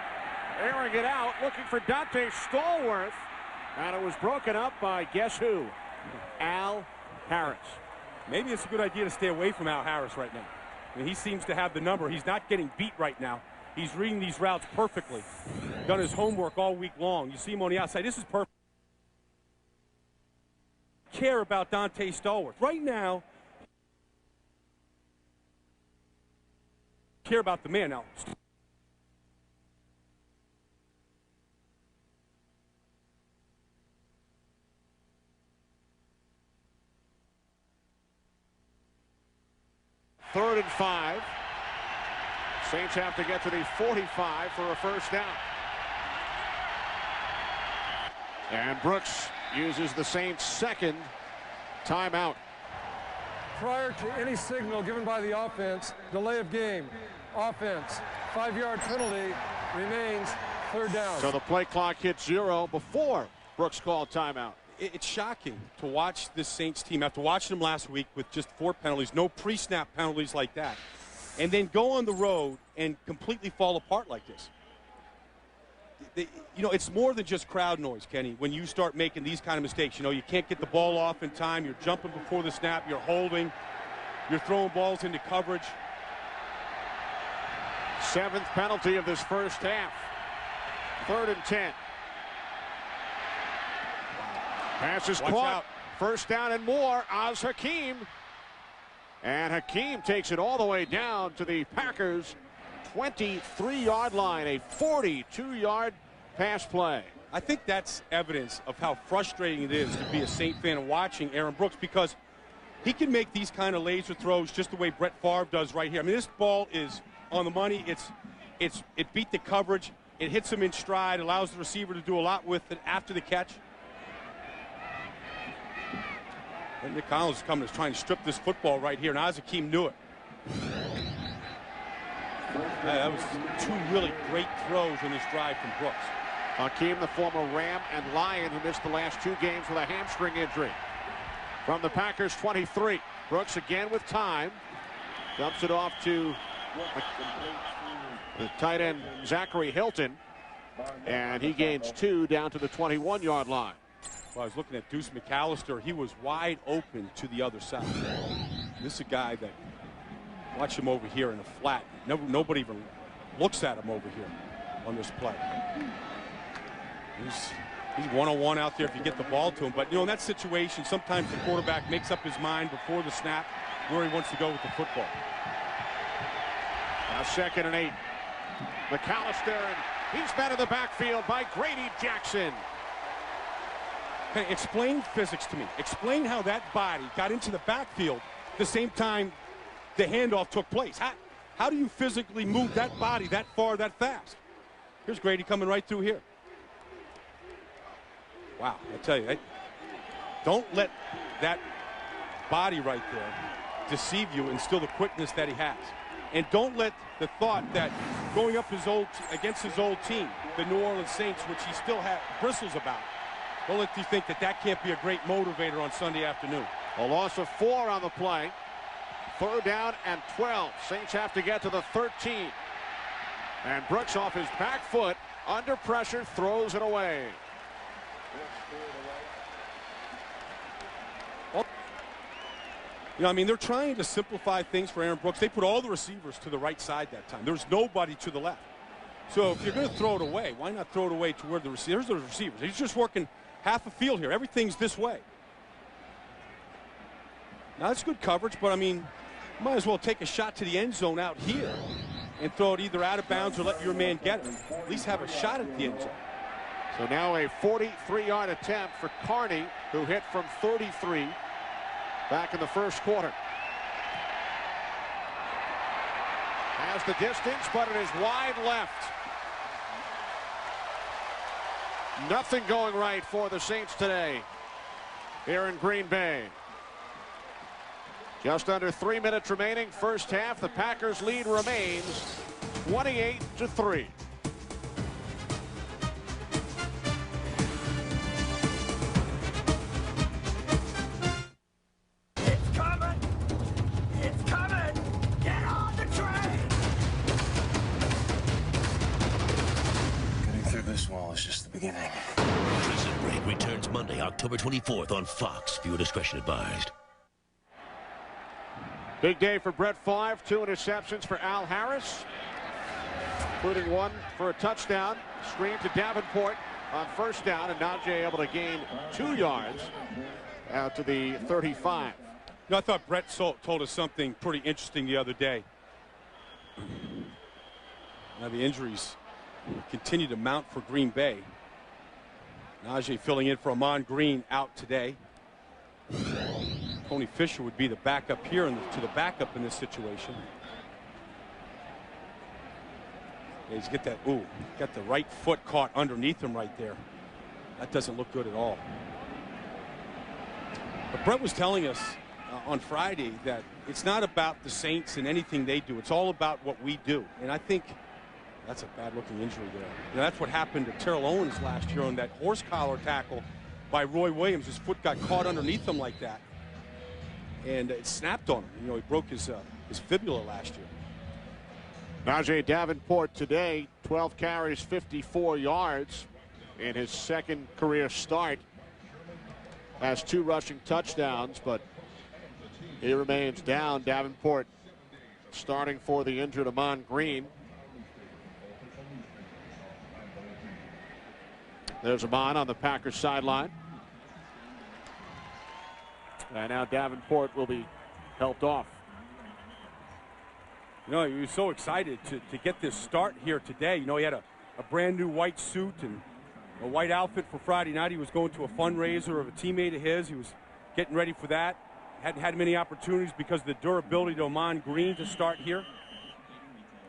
airing it out, looking for Dante Stallworth. And it was broken up by guess who? Al Harris. Maybe it's a good idea to stay away from Al Harris right now. I mean, he seems to have the number. He's not getting beat right now. He's reading these routes perfectly. Done his homework all week long. You see him on the outside. This is perfect. Care about Dante Stallworth. Right now, care about the man now. Third and 5. Saints have to get to the 45 for a first down. And Brooks uses the Saints' second timeout. Prior to any signal given by the offense, delay of game. Offense, 5-yard penalty, remains third down. So the play clock hits 0 before Brooks called timeout. It's shocking to watch this Saints team after watching them last week with just 4 penalties, no pre-snap penalties like that, and then go on the road and completely fall apart like this. You know, it's more than just crowd noise, Kenny, when you start making these kind of mistakes. You know, you can't get the ball off in time, you're jumping before the snap, you're holding, you're throwing balls into coverage. 7th penalty of this first half. 3rd and 10. Pass is caught. First down and more. Oz Hakeem. And Hakeem takes it all the way down to the Packers' 23-yard line. A 42-yard pass play. I think that's evidence of how frustrating it is to be a Saint fan and watching Aaron Brooks, because he can make these kind of laser throws just the way Brett Favre does right here. I mean, this ball is on the money. It beat the coverage. It hits him in stride, allows the receiver to do a lot with it after the catch. And Nick Collins is coming, is trying to strip this football right here, and Oz Hakeem knew it. That was 2 really great throws in this drive from Brooks. Hakeem, the former Ram and Lion, who missed the last 2 games with a hamstring injury. From the Packers' 23, Brooks again with time. Dumps it off to the tight end Zachary Hilton, and he gains 2 down to the 21-yard line. Well, I was looking at Deuce McAllister. He was wide open to the other side. This is a guy that, watch him over here in the flat. Nobody even looks at him over here on this play. He's one-on-one out there if you get the ball to him. But, you know, in that situation, sometimes the quarterback makes up his mind before the snap where he wants to go with the football. Now 2nd and 8. McAllister, and he's met in the backfield by Grady Jackson. Okay, explain physics to me. Explain how that body got into the backfield the same time the handoff took place. How do you physically move that body that far, that fast? Here's Grady coming right through here. Wow, I tell you, don't let that body right there deceive you and still the quickness that he has. And don't let the thought that going up against his old team, the New Orleans Saints, which he still bristles about, don't let you think that can't be a great motivator on Sunday afternoon. A loss of 4 on the play. 3rd down and 12. Saints have to get to the 13. And Brooks off his back foot, under pressure, throws it away. You know, I mean, they're trying to simplify things for Aaron Brooks. They put all the receivers to the right side that time. There's nobody to the left. So if you're going to throw it away, why not throw it away to where the receivers? There's the receivers. He's just working half a field here. Everything's this way. Now, that's good coverage, but, I mean, you might as well take a shot to the end zone out here and throw it either out of bounds or let your man get it. At least have a shot at the end zone. So now a 43-yard attempt for Carney, who hit from 33 back in the first quarter. Has the distance, but it is wide left. Nothing going right for the Saints today here in Green Bay. Just under 3 minutes remaining, first half. The Packers' lead remains 28-3. It's coming! It's coming! Get on the train! Getting through this wall is just the beginning. Prison Break returns Monday, October 24th on Fox. Viewer discretion advised. Big day for Brett Favre. 2 interceptions for Al Harris. including one for a touchdown. Screen to Davenport on first down, and Najee able to gain 2 yards out to the 35. You know, I thought Brett told us something pretty interesting the other day. Now the injuries continue to mount for Green Bay. Najee filling in for Ahman Green out today. Tony Fisher would be the backup here to the backup in this situation. Yeah, he's got the right foot caught underneath him right there. That doesn't look good at all. But Brett was telling us on Friday that it's not about the Saints and anything they do. It's all about what we do. And I think that's a bad-looking injury there. You know, that's what happened to Terrell Owens last year on that horse collar tackle by Roy Williams. His foot got caught underneath him like that, and it snapped on him. You know, he broke his fibula last year. Najee Davenport today, 12 carries, 54 yards in his second career start. Has 2 rushing touchdowns, but he remains down. Davenport starting for the injured Ahman Green. There's Ahman on the Packers sideline. And now Davenport will be helped off. You know, he was so excited to get this start here today. You know, he had a brand new white suit and a white outfit for Friday night. He was going to a fundraiser of a teammate of his. He was getting ready for that. Hadn't had many opportunities because of the durability to Ahman Green to start here,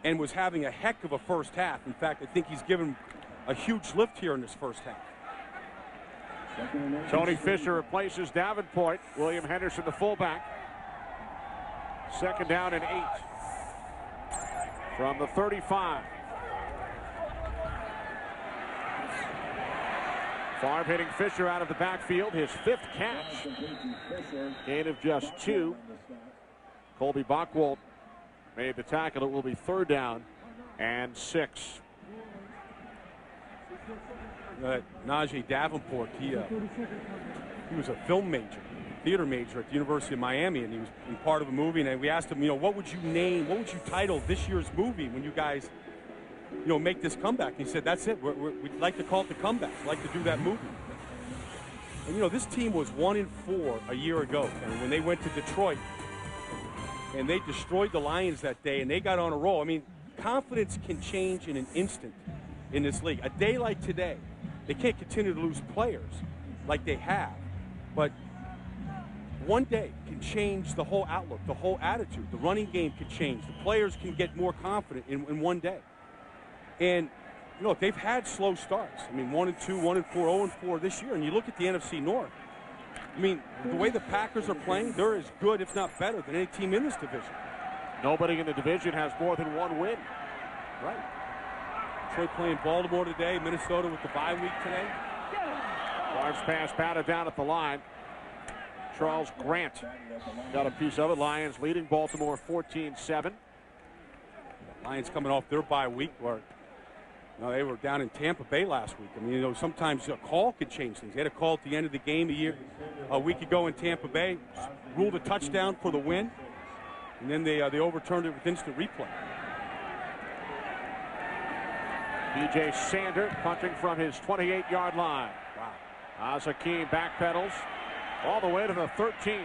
and was having a heck of a first half. In fact, I think he's given a huge lift here in this first half. Tony Fisher replaces Davenport. William Henderson, the fullback. 2nd down and 8 from the 35. Favre hitting Fisher out of the backfield. His 5th catch. Gain of just 2. Colby Bachwald made the tackle. It will be 3rd down and 6. Najee Davenport, he was a film major, theater major at the University of Miami, and he was part of a movie. And we asked him, you know, what would you title this year's movie when you guys, you know, make this comeback? And he said, that's it. We'd like to call it The Comeback. We'd like to do that movie. And, you know, this team was 1-4 a year ago, and when they went to Detroit, and they destroyed the Lions that day, and they got on a roll. I mean, confidence can change in an instant in this league. A day like today, they can't continue to lose players like they have, but one day can change the whole outlook, the whole attitude. The running game can change. The players can get more confident in one day. And, you know, they've had slow starts. I mean, 1-2, 1-4, 0-4 this year. And you look at the NFC North. I mean, the way the Packers are playing, they're as good, if not better, than any team in this division. Nobody in the division has more than 1 win. Right. Detroit playing Baltimore today, Minnesota with the bye week today. Large pass batted down at the line. Charles Grant got a piece of it. Lions leading Baltimore 14-7. Lions coming off their bye week where they were down in Tampa Bay last week. I mean, you know, sometimes a call could change things. They had a call at the end of the game a week ago in Tampa Bay, ruled a touchdown for the win, and then they overturned it with instant replay. DJ Sander punting from his 28-yard line. Wow. Hakeem backpedals all the way to the 13.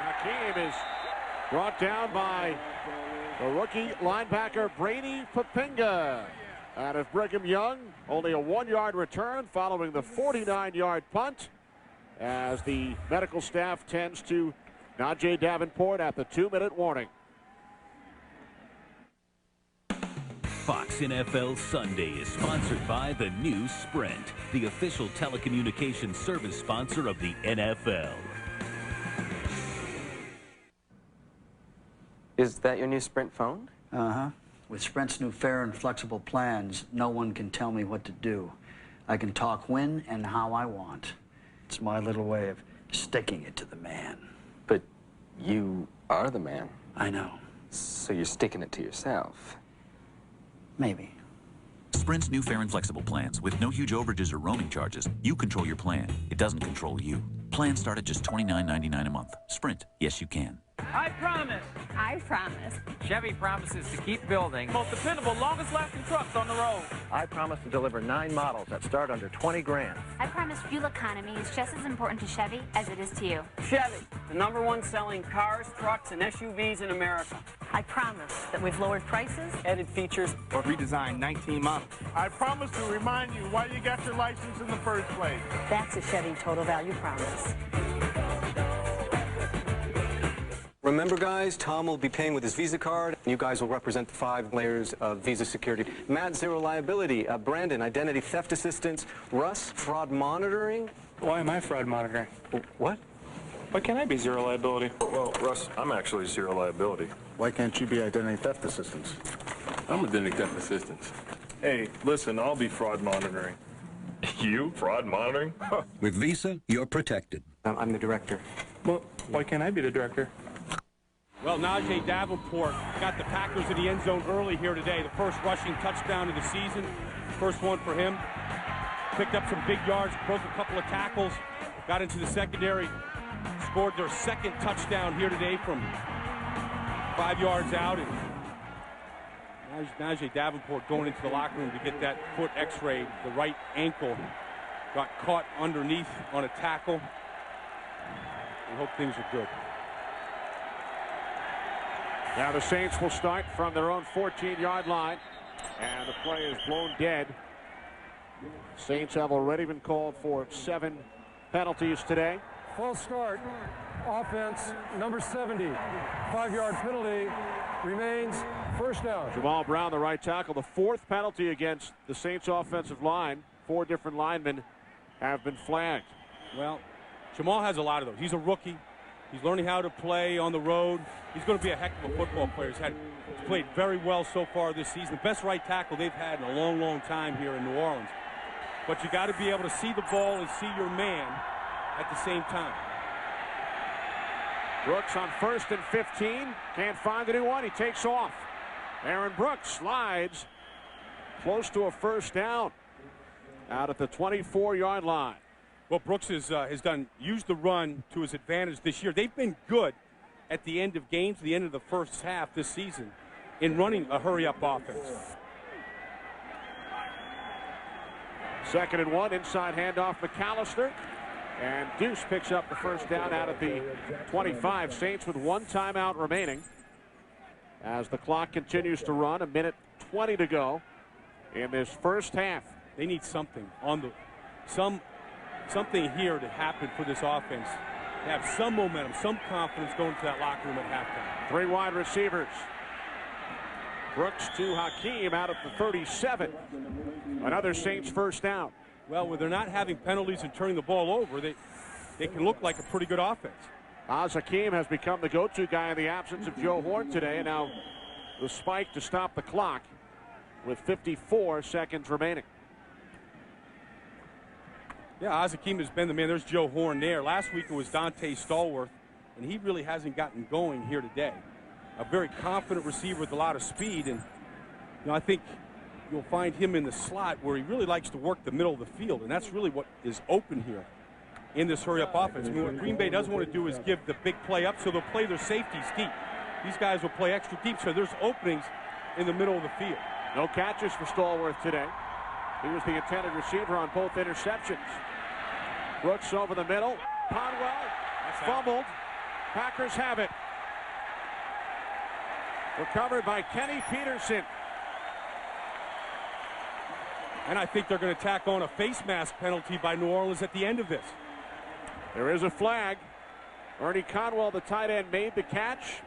Hakeem is brought down by the rookie linebacker Brady Papinga out of Brigham Young. Only a 1-yard return following the 49-yard punt as the medical staff tends to Najee Davenport at the 2-minute warning. Fox NFL Sunday is sponsored by the new Sprint, the official telecommunications service sponsor of the NFL. Is that your new Sprint phone? Uh-huh. With Sprint's new fair and flexible plans, no one can tell me what to do. I can talk when and how I want. It's my little way of sticking it to the man. But you are the man. I know. So you're sticking it to yourself. Maybe. Sprint's new fair and flexible plans with no huge overages or roaming charges. You control your plan. It doesn't control you. Plans start at just $29.99 a month. Sprint. Yes, you can. I promise. I I promise. Chevy promises to keep building most dependable, longest-lasting trucks on the road. I promise to deliver 9 models that start under 20 grand. I promise fuel economy is just as important to Chevy as it is to you. Chevy, the #1 selling cars, trucks, and SUVs in America. I promise that we've lowered prices, added features, or redesigned 19 models. I promise to remind you why you got your license in the first place. That's a Chevy total value promise. Remember, guys, Tom will be paying with his Visa card. You guys will represent the 5 layers of Visa security. Matt, zero liability. Brandon, identity theft assistance. Russ, fraud monitoring. Why am I fraud monitoring? What? Why can't I be zero liability? Well, Russ, I'm actually zero liability. Why can't you be identity theft assistance? I'm identity theft assistance. Hey, listen, I'll be fraud monitoring. You? Fraud monitoring? With Visa, you're protected. I'm the director. Well, why can't I be the director? Well, Najee Davenport got the Packers in the end zone early here today. The first rushing touchdown of the season. First one for him. Picked up some big yards, broke a couple of tackles, got into the secondary, scored their second touchdown here today from 5 yards out. And Najee Davenport going into the locker room to get that foot x-rayed. The right ankle got caught underneath on a tackle. We hope things are good. Now the Saints will start from their own 14-yard line, and the play is blown dead. Saints have already been called for 7 penalties today. False start. Offense, number 70. 5-yard penalty. Remains first down. Jamal Brown, the right tackle, the 4th penalty against the Saints offensive line. 4 different linemen have been flagged. Well, Jamal has a lot of those. He's a rookie. He's learning how to play on the road. He's going to be a heck of a football player. He's played very well so far this season. The best right tackle they've had in a long, long time here in New Orleans. But you got to be able to see the ball and see your man at the same time. Brooks on 1st and 15. Can't find anyone. He takes off. Aaron Brooks slides close to a first down out at the 24-yard line. Well, Brooks has used the run to his advantage this year. They've been good at the end of games, the end of the first half this season, in running a hurry-up offense. 2nd and 1, inside handoff McAllister. And Deuce picks up the first down out at the 25. Saints with 1 timeout remaining as the clock continues to run. 1:20 to go in this first half. They need something on the something here to happen for this offense. They have some momentum, some confidence going to that locker room at halftime. 3 wide receivers. Brooks to Hakeem out at the 37. Another Saints first down. Well, when they're not having penalties and turning the ball over, they can look like a pretty good offense. Oz Hakeem has become the go-to guy in the absence of Joe Horn today, and now the spike to stop the clock with 54 seconds remaining. Yeah, Oz Hakeem has been the man. There's Joe Horn there. Last week it was Dante Stallworth, and he really hasn't gotten going here today. A very confident receiver with a lot of speed, and I think you'll find him in the slot where he really likes to work the middle of the field, and that's really what is open here in this hurry-up offense. I mean, what Green Bay doesn't want to do is give the big play up, so they'll play their safeties deep. These guys will play extra deep, so there's openings in the middle of the field. No catches for Stallworth today. He was the intended receiver on both interceptions. Brooks over the middle. Conwell fumbled. Packers have it. Recovered by Kenny Peterson. And I think they're going to tack on a face mask penalty by New Orleans at the end of this. There is a flag. Ernie Conwell, the tight end, made the catch.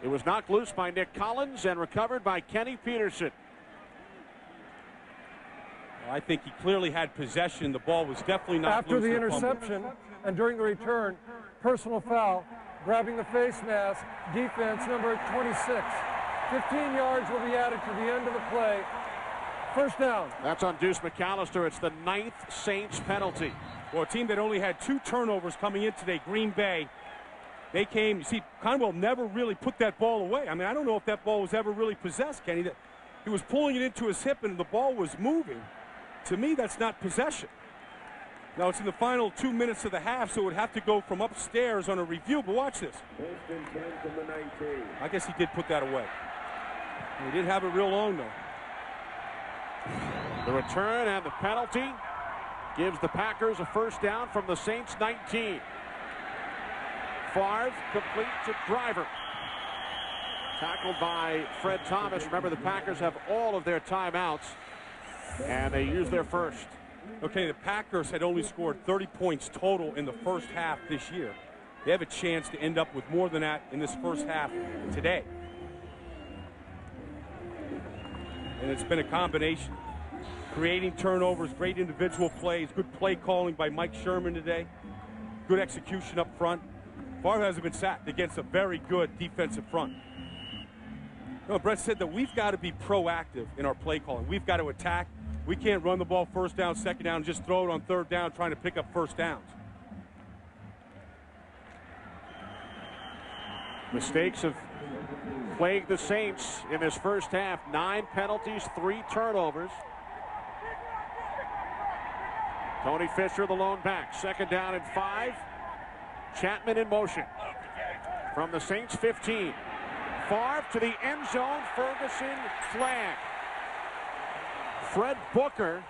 It was knocked loose by Nick Collins and recovered by Kenny Peterson. Well, I think he clearly had possession. The ball was definitely not after the interception and during the return. Personal foul, grabbing the face mask, defense number 26. 15 yards will be added to the end of the play. First down. That's on Deuce McAllister. It's the 9th Saints penalty. Well, a team that only had 2 turnovers coming in today, Green Bay. They came, you see, Conwell never really put that ball away. I mean, I don't know if that ball was ever really possessed, Kenny. He was pulling it into his hip and the ball was moving. To me, that's not possession. Now it's in the final 2 minutes of the half, so it would have to go from upstairs on a review, but watch this. I guess he did put that away. He didn't have it real long, though. The return and the penalty gives the Packers a first down from the Saints 19. Favre complete to Driver. Tackled by Fred Thomas. Remember, the Packers have all of their timeouts, and they use their first. Okay, the Packers had only scored 30 points total in the first half this year. They have a chance to end up with more than that in this first half today. And it's been a combination. Creating turnovers, great individual plays, good play calling by Mike Sherman today. Good execution up front. Favre hasn't been sacked against a very good defensive front. You know, Brett said that we've got to be proactive in our play calling. We've got to attack. We can't run the ball first down, second down, and just throw it on third down trying to pick up first downs. Mistakes have plagued the Saints in this first half. 9 penalties, 3 turnovers. Tony Fisher, the lone back. Second down and 5. Chapman in motion. From the Saints 15. Favre to the end zone. Ferguson flag. Fred Booker,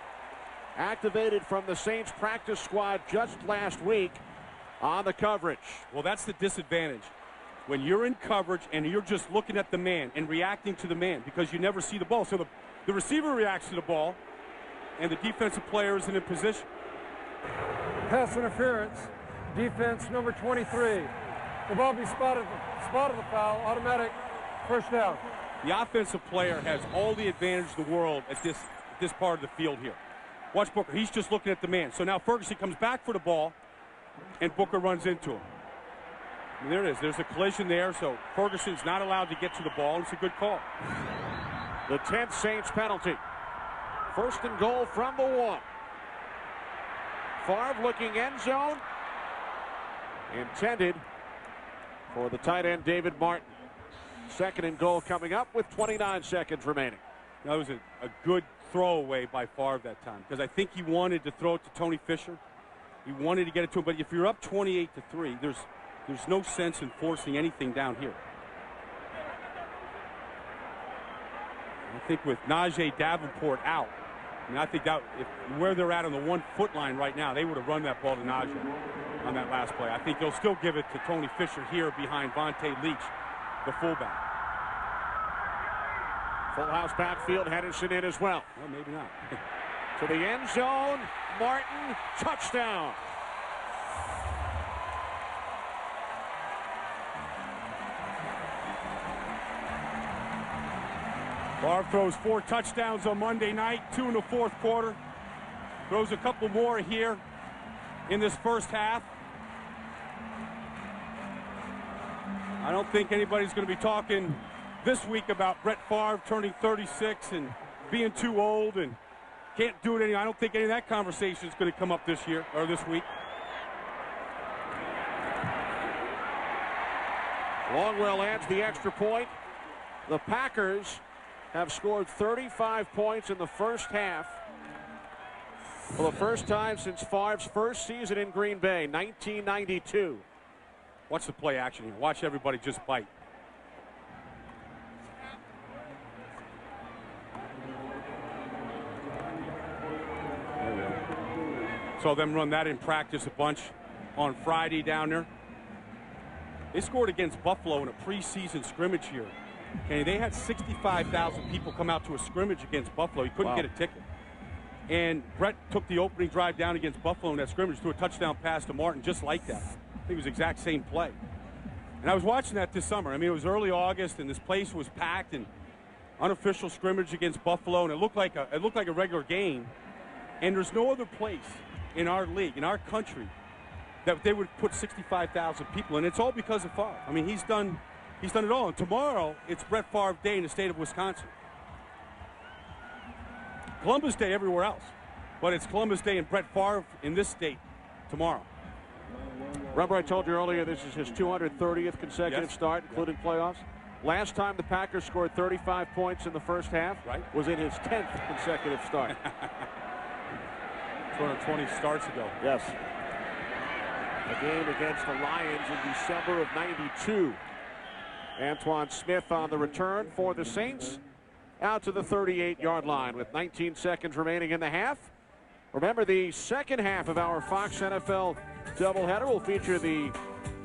activated from the Saints practice squad just last week on the coverage. Well, that's the disadvantage. When you're in coverage and you're just looking at the man and reacting to the man because you never see the ball. So the receiver reacts to the ball and the defensive player isn't in position. Pass interference, defense number 23. The ball be spotted the foul, automatic first down. The offensive player has all the advantage in the world at this part of the field here. Watch Booker. He's just looking at the man. So now Ferguson comes back for the ball, and Booker runs into him. And there it is. There's a collision there, so Ferguson's not allowed to get to the ball. It's a good call. The 10th Saints penalty. First and goal from the 1. Favre looking end zone. Intended for the tight end David Martin. Second and goal coming up with 29 seconds remaining. That was a good throwaway by Favre that time because I think he wanted to throw it to Tony Fisher. He wanted to get it to him, but if you're up 28-3, there's no sense in forcing anything down here. I think with Najee Davenport out, I think that where they're at on the 1 foot line right now, they would have run that ball to Najee on that last play. I think they'll still give it to Tony Fisher here behind Vontae Leach, the fullback. Full house backfield, Henderson in as well. Well, maybe not. To the end zone, Martin, touchdown. Favre throws 4 touchdowns on Monday night, 2 in the fourth quarter. Throws a couple more here in this first half. I don't think anybody's going to be talking this week about Brett Favre turning 36 and being too old and can't do it anymore. I don't think any of that conversation is going to come up this year or this week. Longwell adds the extra point. The Packers have scored 35 points in the first half for the first time since Favre's first season in Green Bay, 1992. Watch the play action here. Watch everybody just bite. Saw them run that in practice a bunch on Friday down there. They scored against Buffalo in a preseason scrimmage here. And they had 65,000 people come out to a scrimmage against Buffalo. He couldn't get a ticket. And Brett took the opening drive down against Buffalo in that scrimmage, threw a touchdown pass to Martin just like that. I think it was the exact same play. And I was watching that this summer. I mean, it was early August, and this place was packed, and unofficial scrimmage against Buffalo, and it looked like a regular game. And there's no other place in our league, in our country, that they would put 65,000 people in. It's all because of Favre. I mean, he's done it all. And tomorrow, it's Brett Favre Day in the state of Wisconsin. Columbus Day everywhere else, but it's Columbus Day and Brett Favre in this state tomorrow. Remember, I told you earlier this is his 230th consecutive start, including playoffs. Last time the Packers scored 35 points in the first half was in his 10th consecutive start. 220 starts ago. Yes. The game against the Lions in December of '92. Antoine Smith on the return for the Saints out to the 38-yard line with 19 seconds remaining in the half. Remember, the second half of our Fox NFL doubleheader will feature the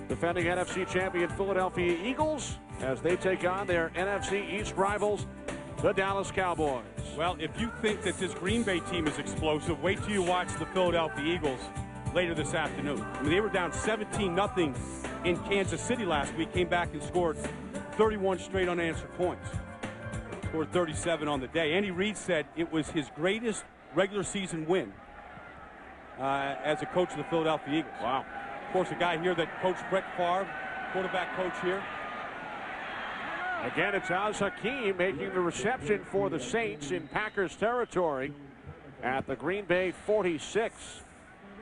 defending NFC champion Philadelphia Eagles as they take on their NFC East rivals, the Dallas Cowboys. Well, if you think that this Green Bay team is explosive, wait till you watch the Philadelphia Eagles later this afternoon. I mean, they were down 17-0 in Kansas City last week, came back and scored 31 straight unanswered points. Scored 37 on the day. Andy Reid said it was his greatest regular season win as a coach of the Philadelphia Eagles. Wow. Of course, a guy here that coached Brett Favre, quarterback coach here. Again, it's Az Hakim making the reception for the Saints in Packers territory at the Green Bay 46.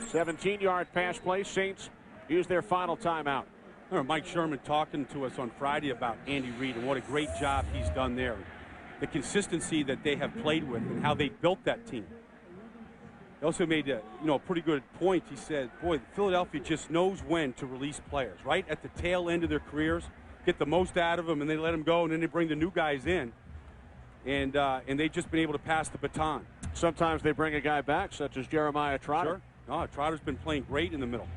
17-yard pass play. Saints use their final timeout. I remember Mike Sherman talking to us on Friday about Andy Reid and what a great job he's done there. The consistency that they have played with and how they built that team. He also made a pretty good point. He said, boy, Philadelphia just knows when to release players, right at the tail end of their careers, get the most out of them, and they let them go, and then they bring the new guys in. And they've just been able to pass the baton. Sometimes they bring a guy back, such as Jeremiah Trotter. Sure. No, Trotter's been playing great in the middle.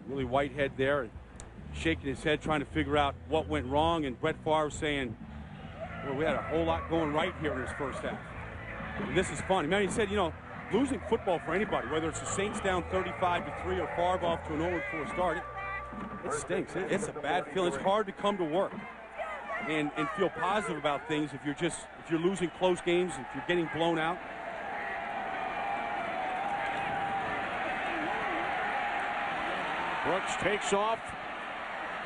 Willie Whitehead there, shaking his head, trying to figure out what went wrong, and Brett Favre saying, well, we had a whole lot going right here in this first half. And this is fun. Man, he said, losing football for anybody, whether it's the Saints down 35-3 or Favre off to an 0-4 start, it stinks. It's a bad feeling. It's hard to come to work and feel positive about things if you're losing close games, if you're getting blown out. Brooks takes off.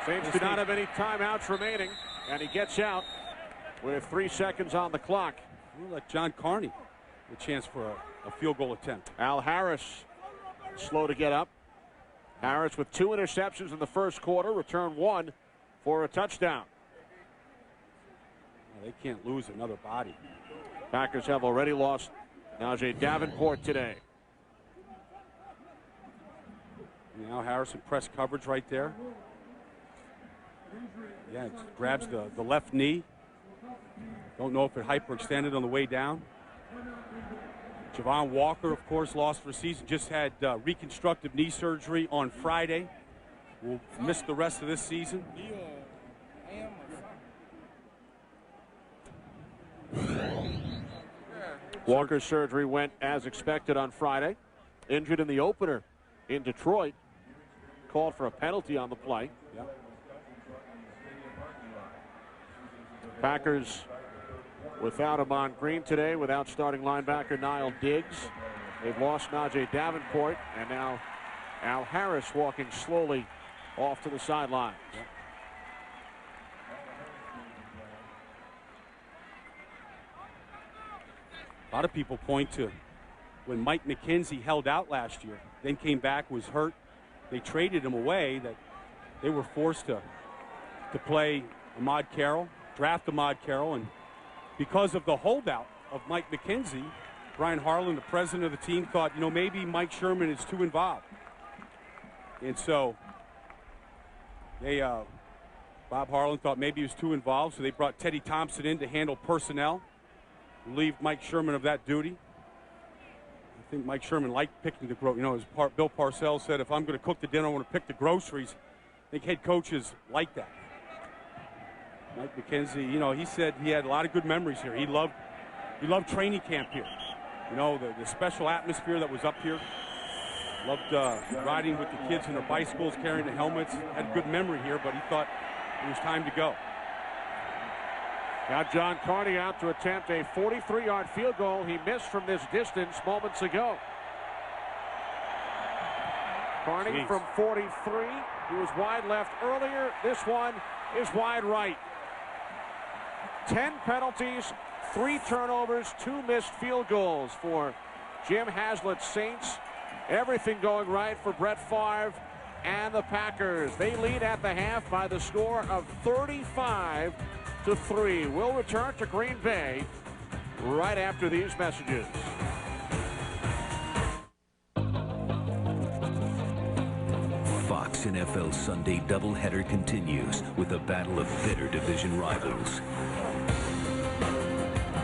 Saints do not have any timeouts remaining, and he gets out with 3 seconds on the clock. We'll let John Carney a chance for a field goal attempt. Al Harris slow to get up. Harris with 2 interceptions in the first quarter, return 1 for a touchdown. They can't lose another body. Packers have already lost Najee Davenport today. Now Harrison press coverage right there. Yeah, it grabs the left knee. Don't know if it hyperextended on the way down. Javon Walker, of course, lost for a season. Just had reconstructive knee surgery on Friday. Will miss the rest of this season. Walker's surgery went as expected on Friday. Injured in the opener in Detroit. Called for a penalty on the play. Yeah. Packers without Amon Green today, without starting linebacker Niall Diggs. They've lost Najee Davenport, and now Al Harris walking slowly off to the sideline. Yeah. A lot of people point to when Mike McKenzie held out last year, then came back, was hurt. They traded him away, that they were forced to play Ahmad Carroll, draft Ahmad Carroll, and because of the holdout of Mike McKenzie, Brian Harlan, the president of the team, thought, maybe Mike Sherman is too involved. And so Bob Harlan thought maybe he was too involved, so they brought Teddy Thompson in to handle personnel, relieve Mike Sherman of that duty. I think Mike Sherman liked picking the groceries. As Bill Parcells said, if I'm going to cook the dinner, I want to pick the groceries. I think head coaches like that. Mike McKenzie, he said he had a lot of good memories here. He loved training camp here. The special atmosphere that was up here. Loved riding with the kids in their bicycles, carrying the helmets. Had a good memory here, but he thought it was time to go. Got John Carney out to attempt a 43-yard field goal. He missed from this distance moments ago. Carney from 43. He was wide left earlier. This one is wide right. 10 penalties, 3 turnovers, 2 missed field goals for Jim Haslett's Saints. Everything going right for Brett Favre and the Packers. They lead at the half by the score of 35-3. We'll return to Green Bay right after these messages. NFL Sunday doubleheader continues with a battle of bitter division rivals.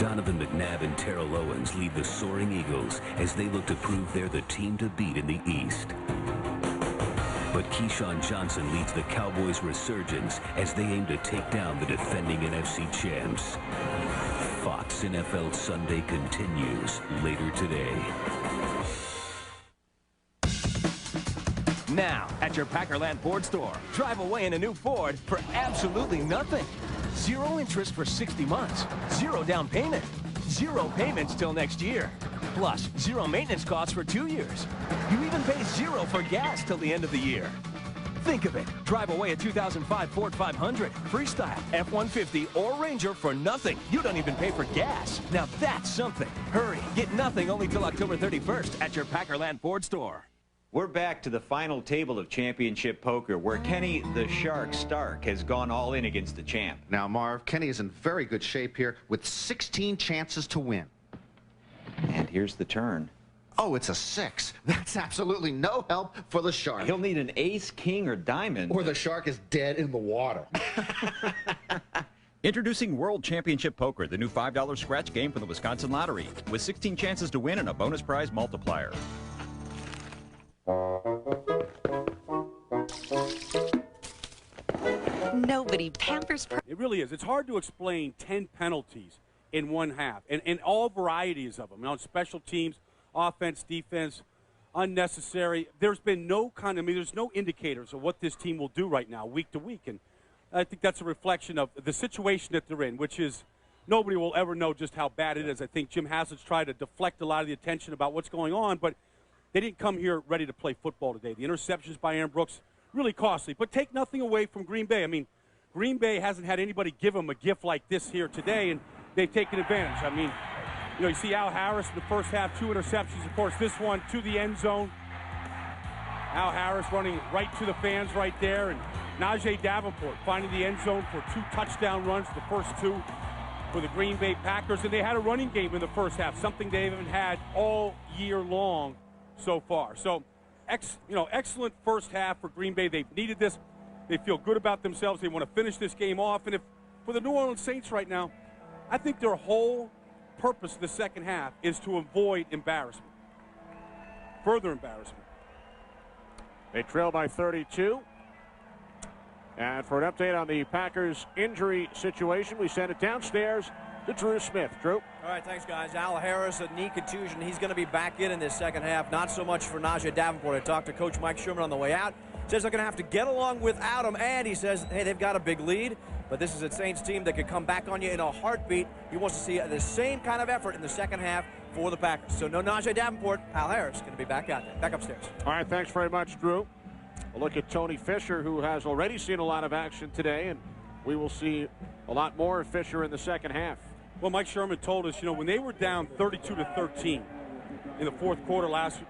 Donovan McNabb and Terrell Owens lead the soaring Eagles as they look to prove they're the team to beat in the East. But Keyshawn Johnson leads the Cowboys' resurgence as they aim to take down the defending NFC champs. Fox NFL Sunday continues later today. Now, at your Packerland Ford store, drive away in a new Ford for absolutely nothing. 0 interest for 60 months, 0 down payment, 0 payments till next year. Plus, 0 maintenance costs for 2 years. You even pay 0 for gas till the end of the year. Think of it. Drive away a 2005 Ford 500, Freestyle, F-150, or Ranger for nothing. You don't even pay for gas. Now that's something. Hurry. Get nothing only till October 31st at your Packerland Ford store. We're back to the final table of championship poker where Kenny the Shark Stark has gone all in against the champ. Now, Marv, Kenny is in very good shape here with 16 chances to win. And here's the turn. Oh, it's a 6. That's absolutely no help for the Shark. He'll need an ace, king, or diamond. Or the Shark is dead in the water. Introducing World Championship Poker, the new $5 scratch game from the Wisconsin Lottery, with 16 chances to win and a bonus prize multiplier. Nobody pampers. It really is. It's hard to explain 10 penalties in one half, and all varieties of them. You know, special teams, offense, defense, unnecessary. There's been no there's no indicators of what this team will do right now, week to week, and I think that's a reflection of the situation that they're in, which is nobody will ever know just how bad it is. I think Jim Haslett's tried to deflect a lot of the attention about what's going on, but they didn't come here ready to play football today. The interceptions by Aaron Brooks, really costly. But take nothing away from Green Bay. I mean, Green Bay hasn't had anybody give them a gift like this here today, and they've taken advantage. I mean, you know, you see Al Harris in the first half, 2 interceptions. Of course, this one to the end zone. Al Harris running right to the fans right there, and Najee Davenport finding the end zone for 2 touchdown runs, the first 2 for the Green Bay Packers. And they had a running game in the first half, something they haven't had all year long so far. So, excellent first half for Green Bay. They've needed this. They feel good about themselves. They want to finish this game off. And if for the New Orleans Saints right now, I think their whole purpose of the second half is to avoid embarrassment, further embarrassment. They trail by 32. And for an update on the Packers injury situation, we send it downstairs to Drew Smith. Drew. All right, thanks, guys. Al Harris, a knee contusion. He's going to be back in this second half. Not so much for Najee Davenport. I talked to Coach Mike Sherman on the way out. Says they're going to have to get along without him, and he says, hey, they've got a big lead, but this is a Saints team that could come back on you in a heartbeat. He wants to see the same kind of effort in the second half for the Packers. So no Najee Davenport. Al Harris going to be back out there, back upstairs. All right, thanks very much, Drew. A look at Tony Fisher, who has already seen a lot of action today, and we will see a lot more of Fisher in the second half. Well, Mike Sherman told us, when they were down 32-13 in the fourth quarter last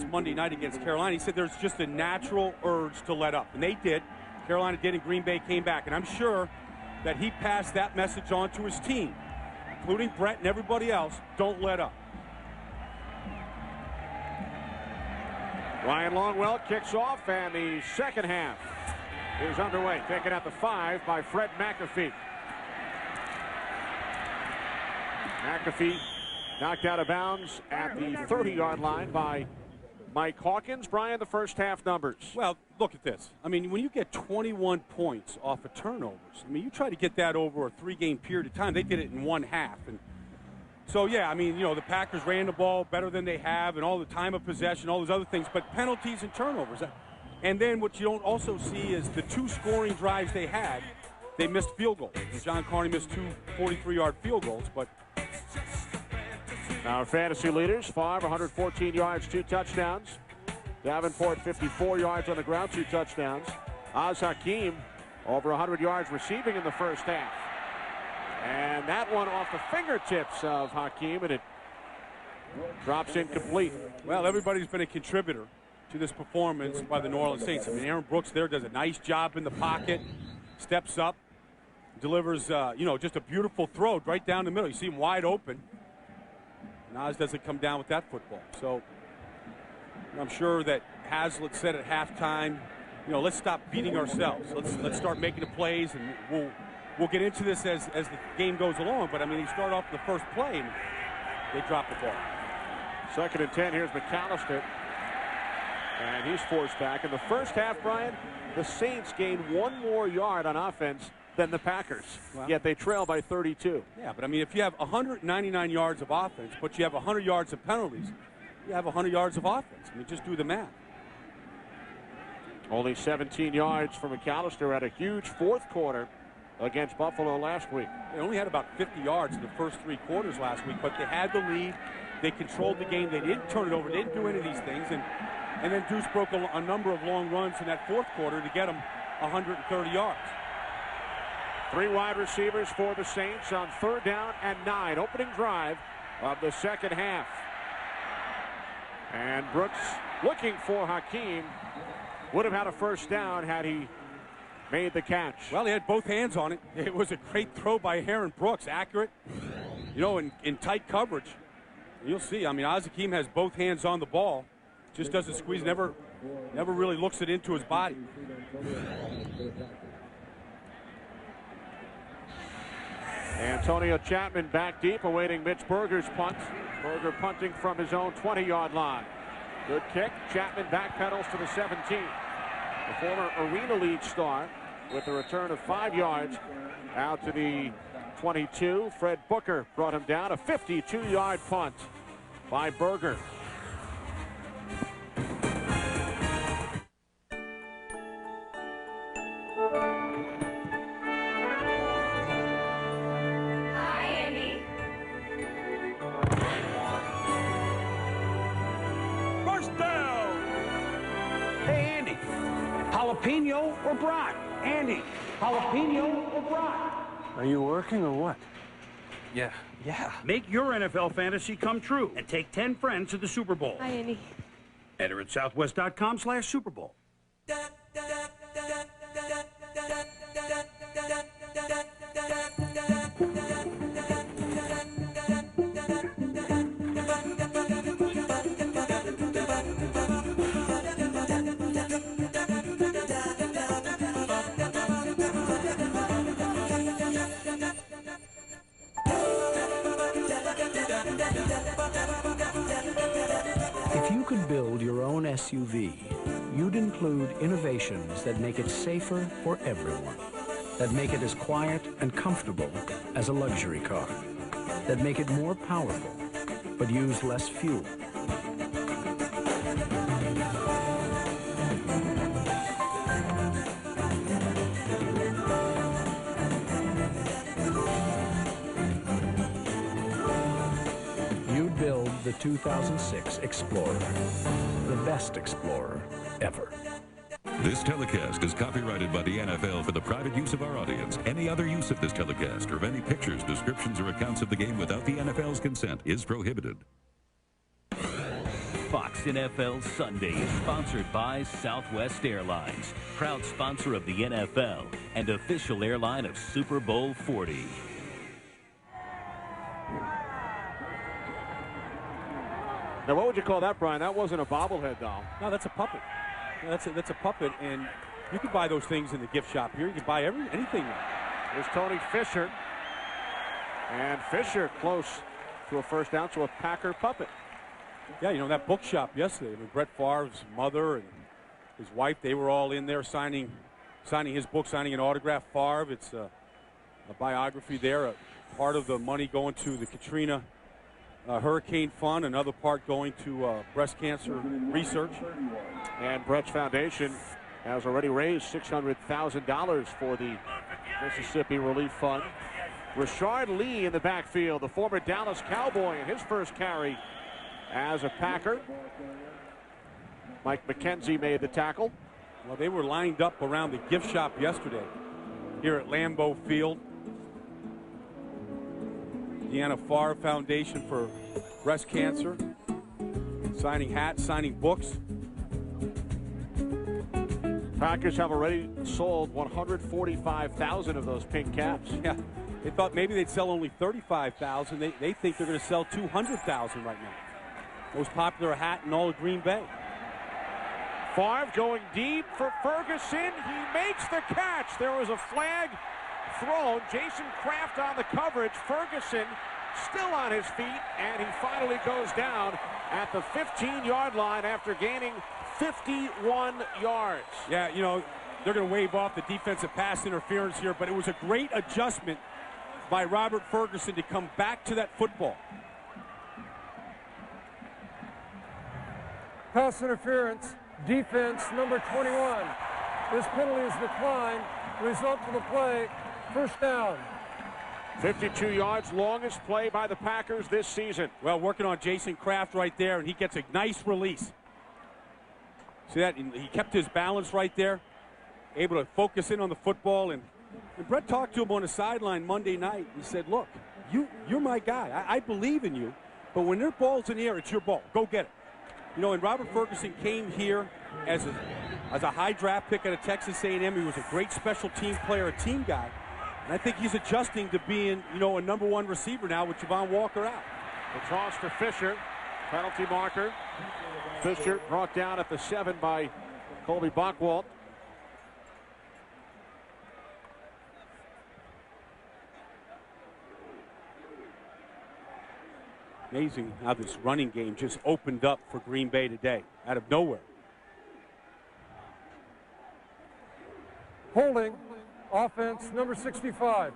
Monday night against Carolina, he said there's just a natural urge to let up. And they did. Carolina did, and Green Bay came back. And I'm sure that he passed that message on to his team, including Brett and everybody else. Don't let up. Ryan Longwell kicks off, and the second half is underway. Taken at the 5 by Fred McAfee. McAfee knocked out of bounds at the 30-yard line by Mike Hawkins. Brian, the first half numbers. Well, look at this. I mean, when you get 21 points off of turnovers, I mean, you try to get that over a 3-game period of time. They did it in one half. And so, yeah, I mean, the Packers ran the ball better than they have and all the time of possession, all those other things, but penalties and turnovers. And then what you don't also see is the 2 scoring drives they had, they missed field goals. And John Carney missed 2 43-yard field goals, but our fantasy leaders, Favre, 114 yards, 2 touchdowns. Davenport, 54 yards on the ground, 2 touchdowns. Az Hakim, over 100 yards receiving in the first half. And that one off the fingertips of Hakim, and it drops incomplete. Well, everybody's been a contributor to this performance by the New Orleans Saints. I mean, Aaron Brooks there does a nice job in the pocket, steps up, delivers, just a beautiful throw right down the middle. You see him wide open. Nas doesn't come down with that football. So I'm sure that Haslett said at halftime, you know, let's stop beating ourselves. Let's start making the plays, and we'll get into this as the game goes along. But I mean, he started off the first play, and they dropped the ball. 2nd and 10. Here's McAllister, and he's forced back. In the first half, Brian, the Saints gained 1 more yard on offense than the Packers, yet they trail by 32. Yeah, but I mean, if you have 199 yards of offense, but you have 100 yards of penalties, you have 100 yards of offense. I mean, just do the math. Only 17 yards for McAllister at a huge 4th quarter against Buffalo last week. They only had about 50 yards in the first 3 quarters last week, but they had the lead. They controlled the game. They didn't turn it over. They didn't do any of these things. And then Deuce broke a number of long runs in that 4th quarter to get them 130 yards. 3 wide receivers for the Saints on 3rd down and 9. Opening drive of the 2nd half. And Brooks looking for Hakeem. Would have had a first down had he made the catch. Well, he had both hands on it. It was a great throw by Aaron Brooks. Accurate, you know, in tight coverage. You'll see. I mean, Hakeem has both hands on the ball. Just doesn't squeeze. Never really looks it into his body. Antonio Chapman back deep, awaiting Mitch Berger's punt. Berger punting from his own 20-yard line. Good kick. Chapman backpedals to the 17. The former Arena League star with a return of 5 yards out to the 22. Fred Booker brought him down. A 52-yard punt by Berger. Jalapeno or brat? Andy, jalapeno or brat? Are you working or what? Yeah. Make your NFL fantasy come true and take 10 friends to the Super Bowl. Hi, Andy. Enter at southwest.com/Super Bowl. If you could build your own SUV, you'd include innovations that make it safer for everyone, that make it as quiet and comfortable as a luxury car, that make it more powerful, but use less fuel. The 2006 Explorer, the best Explorer ever. This telecast is copyrighted by the NFL for the private use of our audience. Any other use of this telecast or of any pictures, descriptions, or accounts of the game without the NFL's consent is prohibited. Fox NFL Sunday is sponsored by Southwest Airlines, proud sponsor of the NFL and official airline of Super Bowl 40. Now, what would you call that, Brian? That wasn't a bobblehead doll. No, that's a puppet. That's a puppet, and you can buy those things in the gift shop here. You can buy anything. There's Tony Fisher. And Fisher close to a first down to a Packer puppet. Yeah, you know, that bookshop yesterday, I mean, Brett Favre's mother and his wife, they were all in there signing his book, signing an autograph. Favre, it's a biography there. A part of the money going to the Katrina Hurricane Fund, another part going to breast cancer research. And Brett's Foundation has already raised $600,000 for the Mississippi Relief Fund. Rashard Lee in the backfield, the former Dallas Cowboy, in his first carry as a Packer. Mike McKenzie made the tackle. Well, they were lined up around the gift shop yesterday here at Lambeau Field. Deanna Favre Foundation for breast cancer, signing hats, signing books. Packers have already sold 145,000 of those pink caps. Yeah, they thought maybe they'd sell only 35,000. They think they're going to sell 200,000 right now. Most popular hat in all of Green Bay. Favre going deep for Ferguson. He makes the catch. There was a flag thrown. Jason Kraft on the coverage. Ferguson still on his feet, and he finally goes down at the 15-yard line after gaining 51 yards. Yeah, you know, they're going to wave off the defensive pass interference here, but it was a great adjustment by Robert Ferguson to come back to that football. Pass interference, defense number 21. This penalty is declined. Result of the play, first down. 52 yards, longest play by the Packers this season. Well, working on Jason Kraft right there, and he gets a nice release. See that? He kept his balance right there, able to focus in on the football. And Brett talked to him on the sideline Monday night. He said, look, you're my guy. I believe in you, but when their ball's in the air, it's your ball. Go get it. You know, and Robert Ferguson came here as a high draft pick out of Texas A&M. He was a great special team player, a team guy. And I think he's adjusting to being, you know, a #1 receiver now with Javon Walker out. The toss to Fisher. Penalty marker. Fisher brought down at the 7 by Colby Bachwalt. Amazing how this running game just opened up for Green Bay today, out of nowhere. Holding, offense number 65.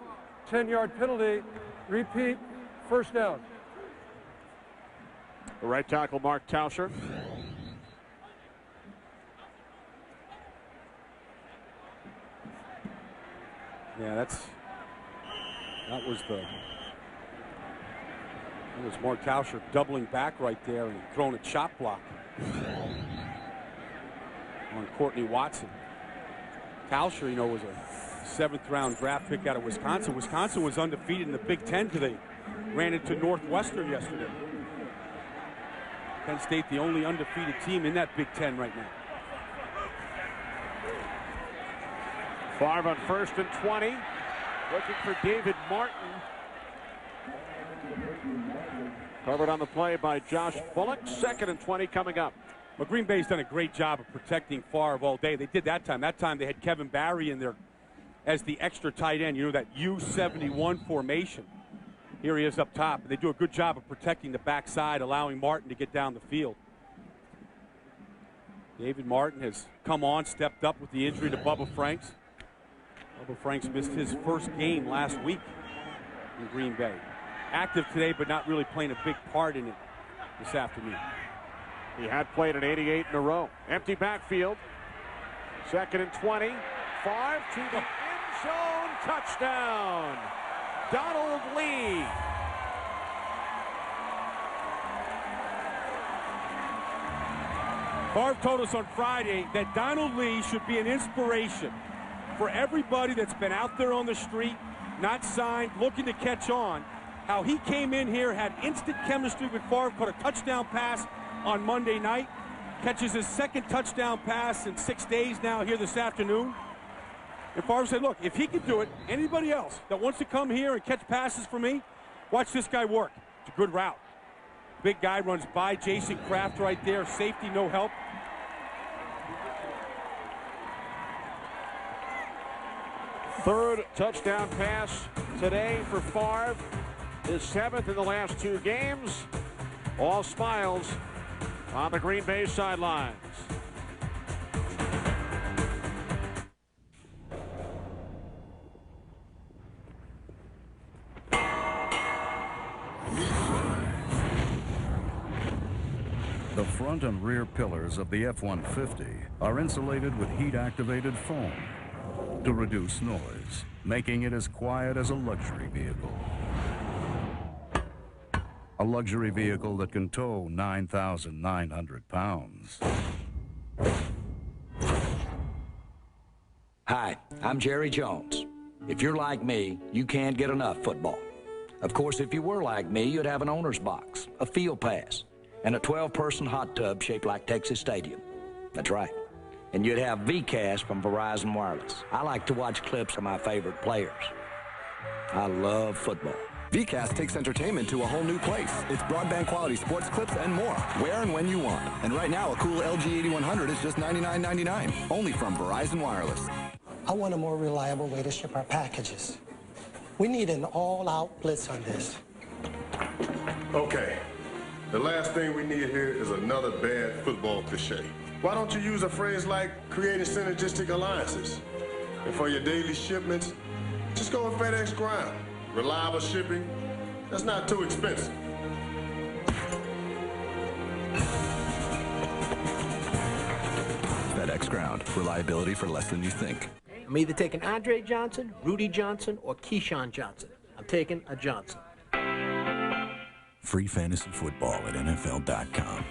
10-yard penalty, repeat, first down. The right tackle, Mark Tauscher. Yeah, that was Mark Tauscher doubling back right there and throwing a chop block on Courtney Watson. Tauscher, you know, was a 7th-round draft pick out of Wisconsin. Wisconsin was undefeated in the Big Ten till they ran into Northwestern yesterday. Penn State, the only undefeated team in that Big Ten right now. Favre on 1st and 20. Looking for David Martin. Covered on the play by Josh Bullock. 2nd and 20 coming up. Well, Green Bay's done a great job of protecting Favre all day. They did that time. That time they had Kevin Barry in there as the extra tight end. You know, that U71 formation. Here he is up top. They do a good job of protecting the backside, allowing Martin to get down the field. David Martin has come on, stepped up with the injury to Bubba Franks. Bubba Franks missed his first game last week in Green Bay. Active today, but not really playing a big part in it this afternoon. He had played an 88 in a row. Empty backfield. 2nd and 20. Favre to the end zone. Touchdown. Donald Lee. Favre told us on Friday that Donald Lee should be an inspiration for everybody that's been out there on the street, not signed, looking to catch on. How he came in here, had instant chemistry with Favre, caught a touchdown pass on Monday night, catches his 2nd touchdown pass in 6 days now here this afternoon. And Favre said, look, if he can do it, anybody else that wants to come here and catch passes for me, watch this guy work. It's a good route. Big guy runs by Jason Kraft right there. Safety, no help. Third touchdown pass today for Favre. His 7th in the last 2 games. All smiles on the Green Bay sidelines. The front and rear pillars of the F-150 are insulated with heat-activated foam to reduce noise, making it as quiet as a luxury vehicle. A luxury vehicle that can tow 9,900 pounds. Hi, I'm Jerry Jones. If you're like me, you can't get enough football. Of course, if you were like me, you'd have an owner's box, a field pass, and a 12-person hot tub shaped like Texas Stadium. That's right. And you'd have VCast from Verizon Wireless. I like to watch clips of my favorite players. I love football. VCast takes entertainment to a whole new place. It's broadband quality sports clips and more, where and when you want. And right now, a cool LG 8100 is just $99.99, only from Verizon Wireless. I want a more reliable way to ship our packages. We need an all-out blitz on this. Okay, the last thing we need here is another bad football cliche. Why don't you use a phrase like creating synergistic alliances? And for your daily shipments, just go with FedEx Ground. Reliable shipping, that's not too expensive. FedEx Ground, reliability for less than you think. I'm either taking Andre Johnson, Rudy Johnson, or Keyshawn Johnson. I'm taking a Johnson. Free fantasy football at NFL.com.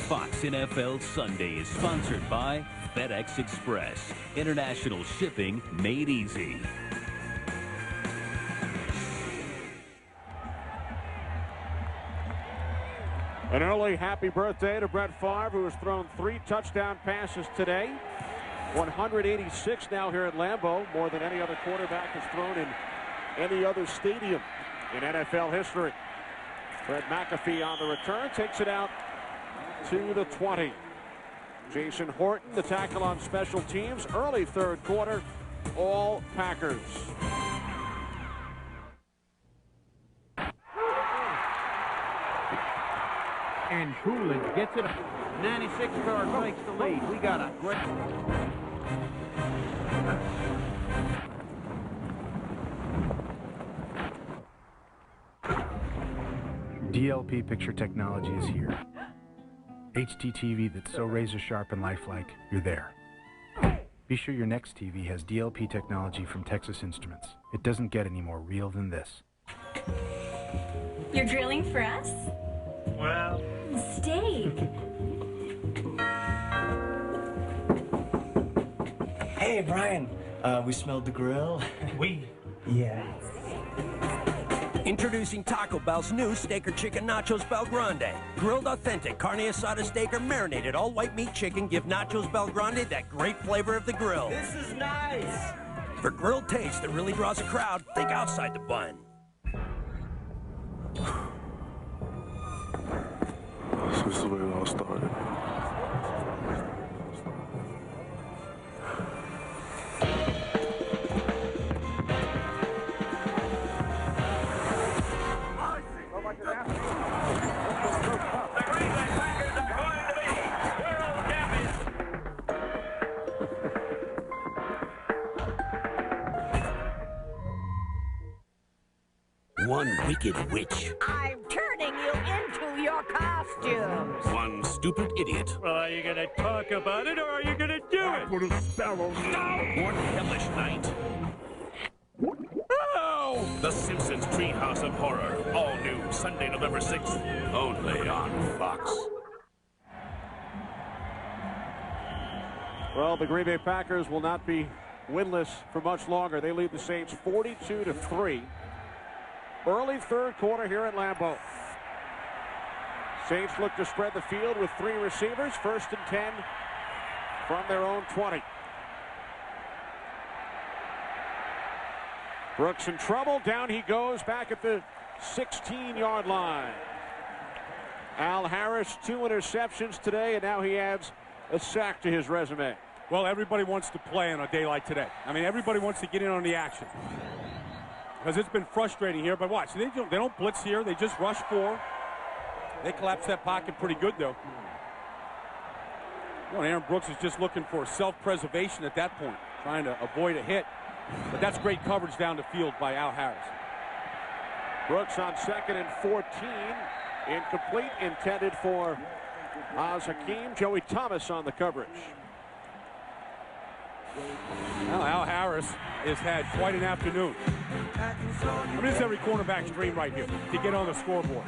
Fox NFL Sunday is sponsored by FedEx Express. International shipping made easy. An early happy birthday to Brett Favre, who has thrown 3 touchdown passes today. 186 now here at Lambeau, more than any other quarterback has thrown in any other stadium in NFL history. Fred McAfee on the return, takes it out to the 20. Jason Horton, the tackle on special teams. Early third quarter, all Packers. And Coolidge gets it. 96-yard takes the lead. We got a great... DLP picture technology is here. HD TV that's so razor sharp and lifelike, you're there. Be sure your next TV has DLP technology from Texas Instruments. It doesn't get any more real than this. You're drilling for us? Well... Steak. Hey, Brian. We smelled the grill. Yeah. Introducing Taco Bell's new Steak or Chicken Nachos Bel Grande. Grilled authentic carne asada steak or marinated all white meat chicken give Nachos Bel Grande that great flavor of the grill. This is nice. For grilled taste that really draws a crowd, think outside the bun. This is the way it all started. One wicked witch. I'm turning you into your costumes. One stupid idiot. Are you gonna talk about it, or are you gonna do it? Put a spell on you. One hellish night. Oh! The Simpsons Treehouse of Horror. All new Sunday, November 6th. Only on Fox. Well, the Green Bay Packers will not be winless for much longer. They lead the Saints 42-3. Early third quarter here at Lambeau. Saints look to spread the field with 3 receivers. 1st and 10 from their own 20. Brooks in trouble. Down he goes back at the 16-yard line. Al Harris, 2 interceptions today, and now he adds a sack to his resume. Well, everybody wants to play on a day like today. I mean, everybody wants to get in on the action. Because it's been frustrating here, but watch, they don't blitz here. They just rush 4. They collapse that pocket pretty good, though. You know, Aaron Brooks is just looking for self-preservation at that point, trying to avoid a hit. But that's great coverage down the field by Al Harris. Brooks on 2nd and 14. Incomplete, intended for Oz Hakeem. Joey Thomas on the coverage. Well, Al Harris has had quite an afternoon. I mean, it's every cornerback's dream right here, to get on the scoreboard.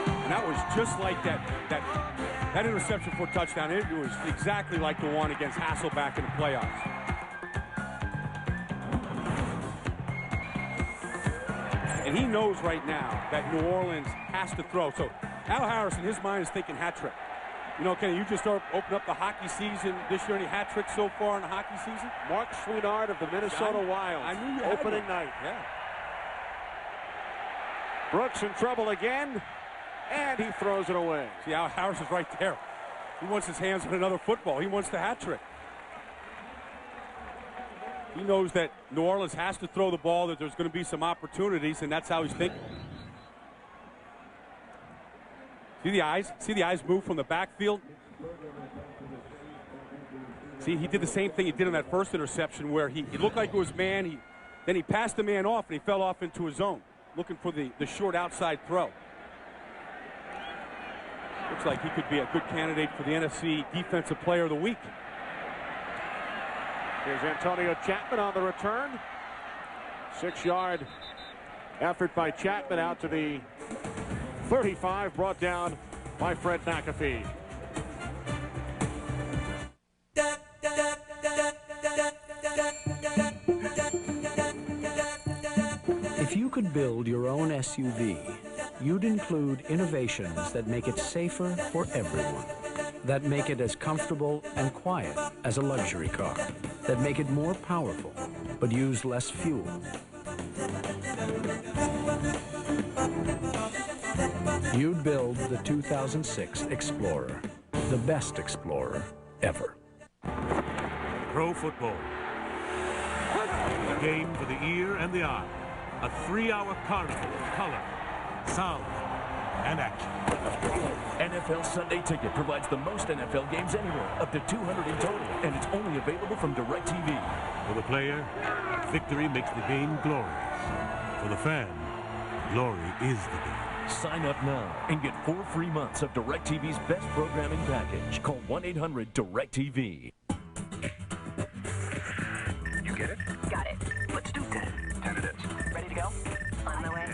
And that was just like that interception for a touchdown. It was exactly like the one against Hasselback in the playoffs. And he knows right now that New Orleans has to throw. So Al Harris, in his mind, is thinking hat trick. You know, Kenny, you just opened up the hockey season this year. Any hat tricks so far in the hockey season? Mark Sweenard of the Minnesota Wild. I knew you opening night. Yeah. Brooks in trouble again, and he throws it away. See, Al Harris is right there. He wants his hands on another football. He wants the hat trick. He knows that New Orleans has to throw the ball, that there's going to be some opportunities, and that's how he's thinking. See the eyes? See the eyes move from the backfield? See, he did the same thing he did in that first interception where he looked like it was man. Then he passed the man off, and he fell off into his zone, looking for the short outside throw. Looks like he could be a good candidate for the NFC Defensive Player of the Week. Here's Antonio Chapman on the return. 6-yard effort by Chapman out to the 35, brought down by Fred McAfee. If you could build your own SUV, you'd include innovations that make it safer for everyone, that make it as comfortable and quiet as a luxury car, that make it more powerful but use less fuel. You'd build the 2006 Explorer, the best Explorer ever. Pro football. A game for the ear and the eye. A 3-hour carnival of color, sound, and action. NFL Sunday Ticket provides the most NFL games anywhere, up to 200 in total, and it's only available from DirecTV. For the player, victory makes the game glorious. For the fan, glory is the game. Sign up now and get 4 free months of DirecTV's best programming package. Call 1-800-DirecTV. You get it? Got it. Let's do 10. 10 it is. Ready to go? On my way.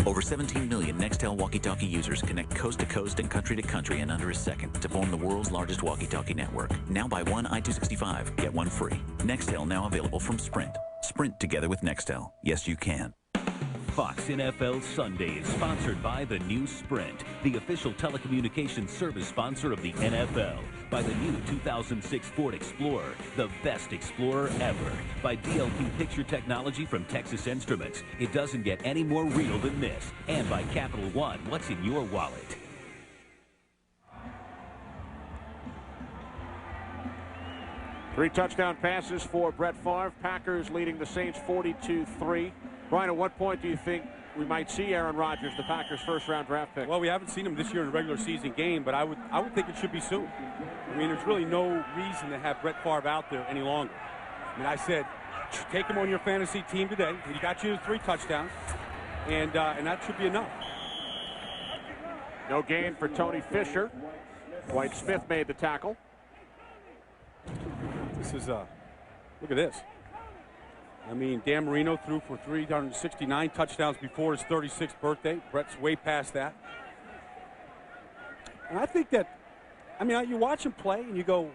Over 17 million Nextel walkie-talkie users connect coast to coast and country to country in under a second to form the world's largest walkie-talkie network. Now buy one I-265, get one free. Nextel now available from Sprint. Sprint together with Nextel. Yes, you can. Fox NFL Sunday is sponsored by the new Sprint, the official telecommunications service sponsor of the NFL. By the new 2006 Ford Explorer, the best Explorer ever. By DLP Picture Technology from Texas Instruments. It doesn't get any more real than this. And by Capital One, what's in your wallet? Three touchdown passes for Brett Favre. Packers leading the Saints 42-3. Brian, at what point do you think we might see Aaron Rodgers, the Packers' first-round draft pick? Well, we haven't seen him this year in a regular season game, but I would think it should be soon. I mean, there's really no reason to have Brett Favre out there any longer. I mean, I said, take him on your fantasy team today. He got you 3 touchdowns, and that should be enough. No gain for Tony Fisher. Dwight Smith made the tackle. This is, look at this. I mean, Dan Marino threw for 369 touchdowns before his 36th birthday. Brett's way past that. And I think that, I mean, you watch him play and you go,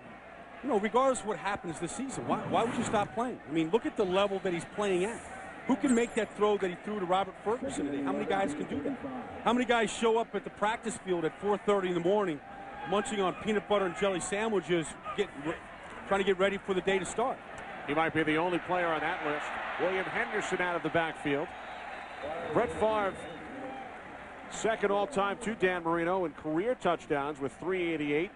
you know, regardless of what happens this season, why would you stop playing? I mean, look at the level that he's playing at. Who can make that throw that he threw to Robert Ferguson today? How many guys can do that? How many guys show up at the practice field at 4:30 in the morning, munching on peanut butter and jelly sandwiches, trying to get ready for the day to start? He might be the only player on that list. William Henderson out of the backfield. Brett Favre, second all-time to Dan Marino in career touchdowns with 388.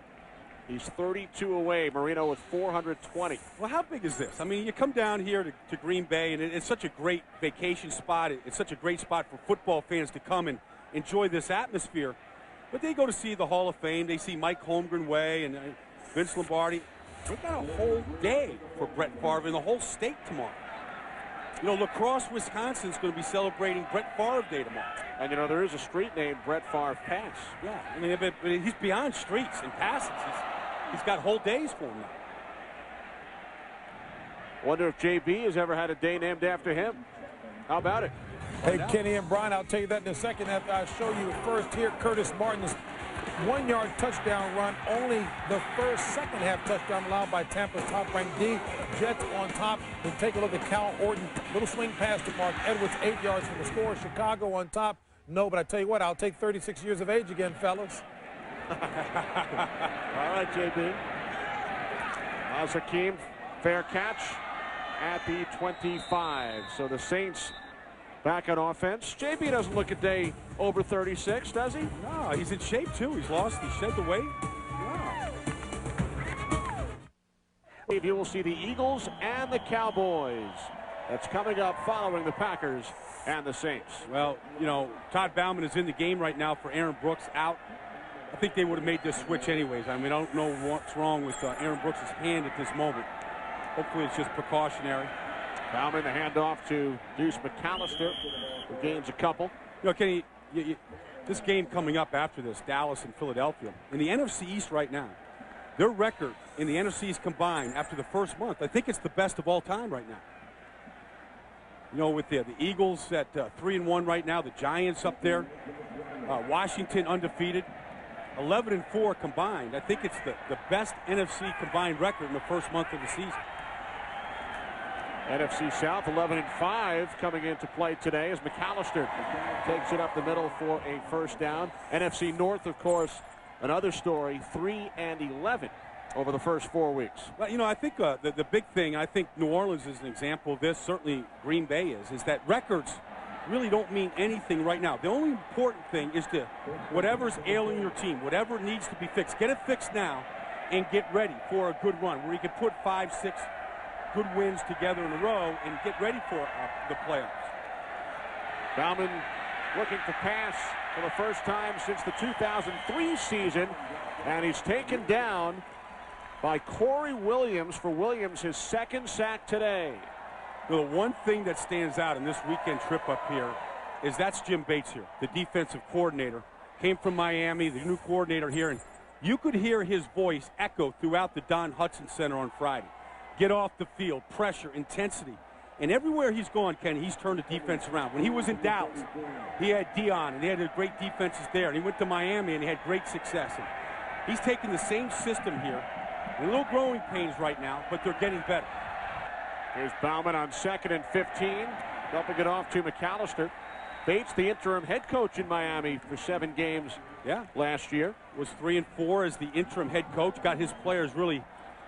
He's 32 away. Marino with 420. Well, how big is this? I mean, you come down here to Green Bay, and it's such a great vacation spot. It's such a great spot for football fans to come and enjoy this atmosphere. But they go to see the Hall of Fame. They see Mike Holmgren Way and Vince Lombardi. They got a whole day for Brett Favre in the whole state tomorrow. You know, La Crosse, Wisconsin is going to be celebrating Brett Favre Day tomorrow. And, you know, there is a street named Brett Favre Pass. Yeah, I mean, but he's beyond streets and passes. He's got whole days for him now. Wonder if JB has ever had a day named after him. How about it? Hey, Kenny and Brian, I'll tell you that in a second after I show you first here Curtis Martin's 1-yard touchdown run, only the second half touchdown allowed by Tampa's top-ranked D. Jets on top. Then take a look at Cal Orton. Little swing pass to Mark Edwards, 8 yards from the score. Chicago on top. No, but I tell you what, I'll take 36 years of age again, fellas. All right, JB. Hakeem, fair catch at the 25. So the Saints back on offense. JB doesn't look a day over 36, does he? No, he's in shape, too. He shed the weight. Yeah. You will see the Eagles and the Cowboys. That's coming up following the Packers and the Saints. Well, you know, Todd Bauman is in the game right now for Aaron Brooks out. I think they would have made this switch anyways. I mean, I don't know what's wrong with Aaron Brooks' hand at this moment. Hopefully it's just precautionary. Bauman, the handoff to Deuce McAllister, who gains a couple. You know, Kenny, this game coming up after this, Dallas and Philadelphia, in the NFC East right now, their record in the NFC East combined after the first month, I think it's the best of all time right now. You know, with the Eagles at 3-1 right now, the Giants up there, Washington undefeated, 11-4 combined. I think it's the best NFC combined record in the first month of the season. NFC South 11-5 coming into play today as McAllister takes it up the middle for a first down. NFC North, of course, another story, 3-11 over the first 4 weeks. Well, you know, I think the big thing, I think New Orleans is an example of this, certainly Green Bay is that records really don't mean anything right now. The only important thing is to, whatever's ailing your team, whatever needs to be fixed, get it fixed now and get ready for a good run where you can put 5, 6 good wins together in a row and get ready for the playoffs. Bauman looking to pass for the first time since the 2003 season, and he's taken down by Corey Williams. For Williams, his second sack today. Well, the one thing that stands out in this weekend trip up here is that's Jim Bates here, the defensive coordinator. Came from Miami, the new coordinator here, and you could hear his voice echo throughout the Don Hudson Center on Friday. Get off the field, pressure, intensity. And everywhere he's gone, Ken, he's turned the defense around. When he was in Dallas, he had Dion, and he had great defenses there. And he went to Miami, and he had great success. And he's taking the same system here. A little growing pains right now, but they're getting better. Here's Bauman on 2nd and 15, dumping it off to McAllister. Bates, the interim head coach in Miami for 7 games last year. Was 3-4 as the interim head coach. Got his players really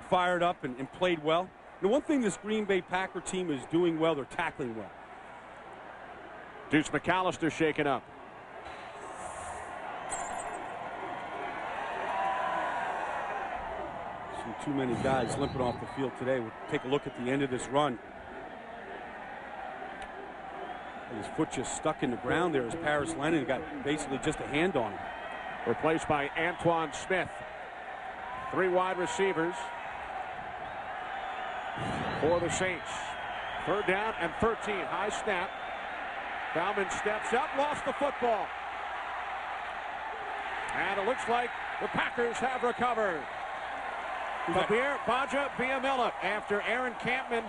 fired up and played well. The one thing this Green Bay Packer team is doing well, they're tackling well. Deuce McAllister shaken up. Too many guys limping off the field today. We'll take a look at the end of this run. His foot just stuck in the ground there as Paris Lennon got basically just a hand on him. Replaced by Antoine Smith. 3 wide receivers for the Saints. 3rd down and 13. High snap. Bauman steps up, lost the football. And it looks like the Packers have recovered. Kabir Badja-Biamila, after Aaron Campman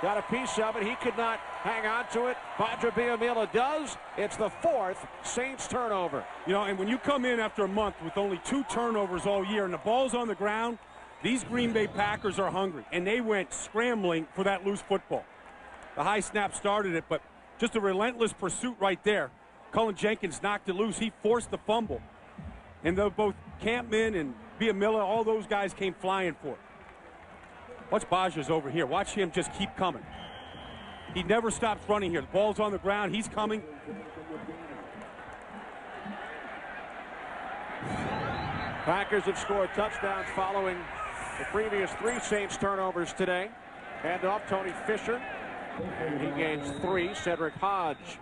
got a piece of it, he could not hang on to it. Badja-Biamila does. It's the 4th Saints turnover. You know, and when you come in after a month with only 2 turnovers all year and the ball's on the ground, these Green Bay Packers are hungry, and they went scrambling for that loose football. The high snap started it, but just a relentless pursuit right there. Cullen Jenkins knocked it loose. He forced the fumble. And though both Campman and Biamila, all those guys came flying for it. Watch Badja's over here. Watch him just keep coming. He never stops running here. The ball's on the ground. He's coming. Packers have scored touchdowns following the previous 3 Saints turnovers today. Hand off Tony Fisher. He gains 3. Cedric Hodge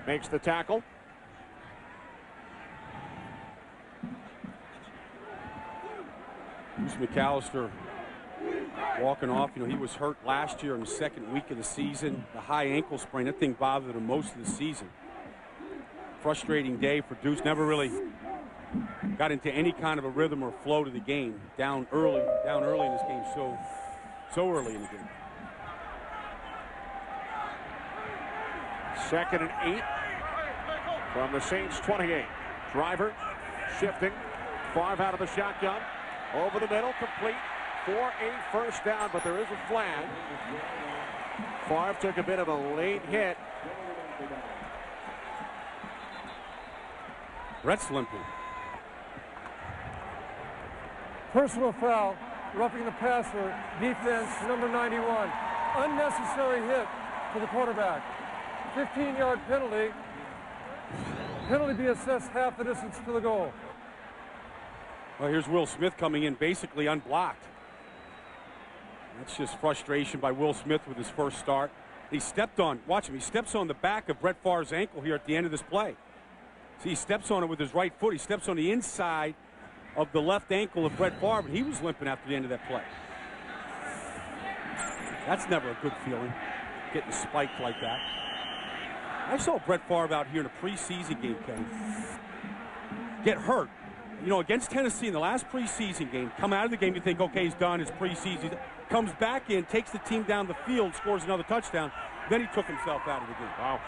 makes the tackle. Deuce McAllister walking off. You know, he was hurt last year in the 2nd week of the season. The high ankle sprain, that thing bothered him most of the season. Frustrating day for Deuce. Never really got into any kind of a rhythm or flow to the game. Down early in this game, so early in the game. 2nd and 8 from the Saints 28. Driver shifting, Favre out of the shotgun. Over the middle, complete for a first down, but there is a flag. Favre took a bit of a late hit. Brett's limping. Personal foul, roughing the passer, defense number 91. Unnecessary hit for the quarterback. 15-yard penalty. Penalty be assessed half the distance to the goal. Well, here's Will Smith coming in basically unblocked. That's just frustration by Will Smith with his first start. He stepped on, watch him, he steps on the back of Brett Favre's ankle here at the end of this play. See, he steps on it with his right foot. He steps on the inside of the left ankle of Brett Favre, and he was limping after the end of that play. That's never a good feeling, getting spiked like that. I saw Brett Favre out here in a preseason game, Kenny, get hurt. You know, against Tennessee in the last preseason game, come out of the game, you think, okay, he's done, it's preseason. Comes back in, takes the team down the field, scores another touchdown. Then he took himself out of the game. Wow.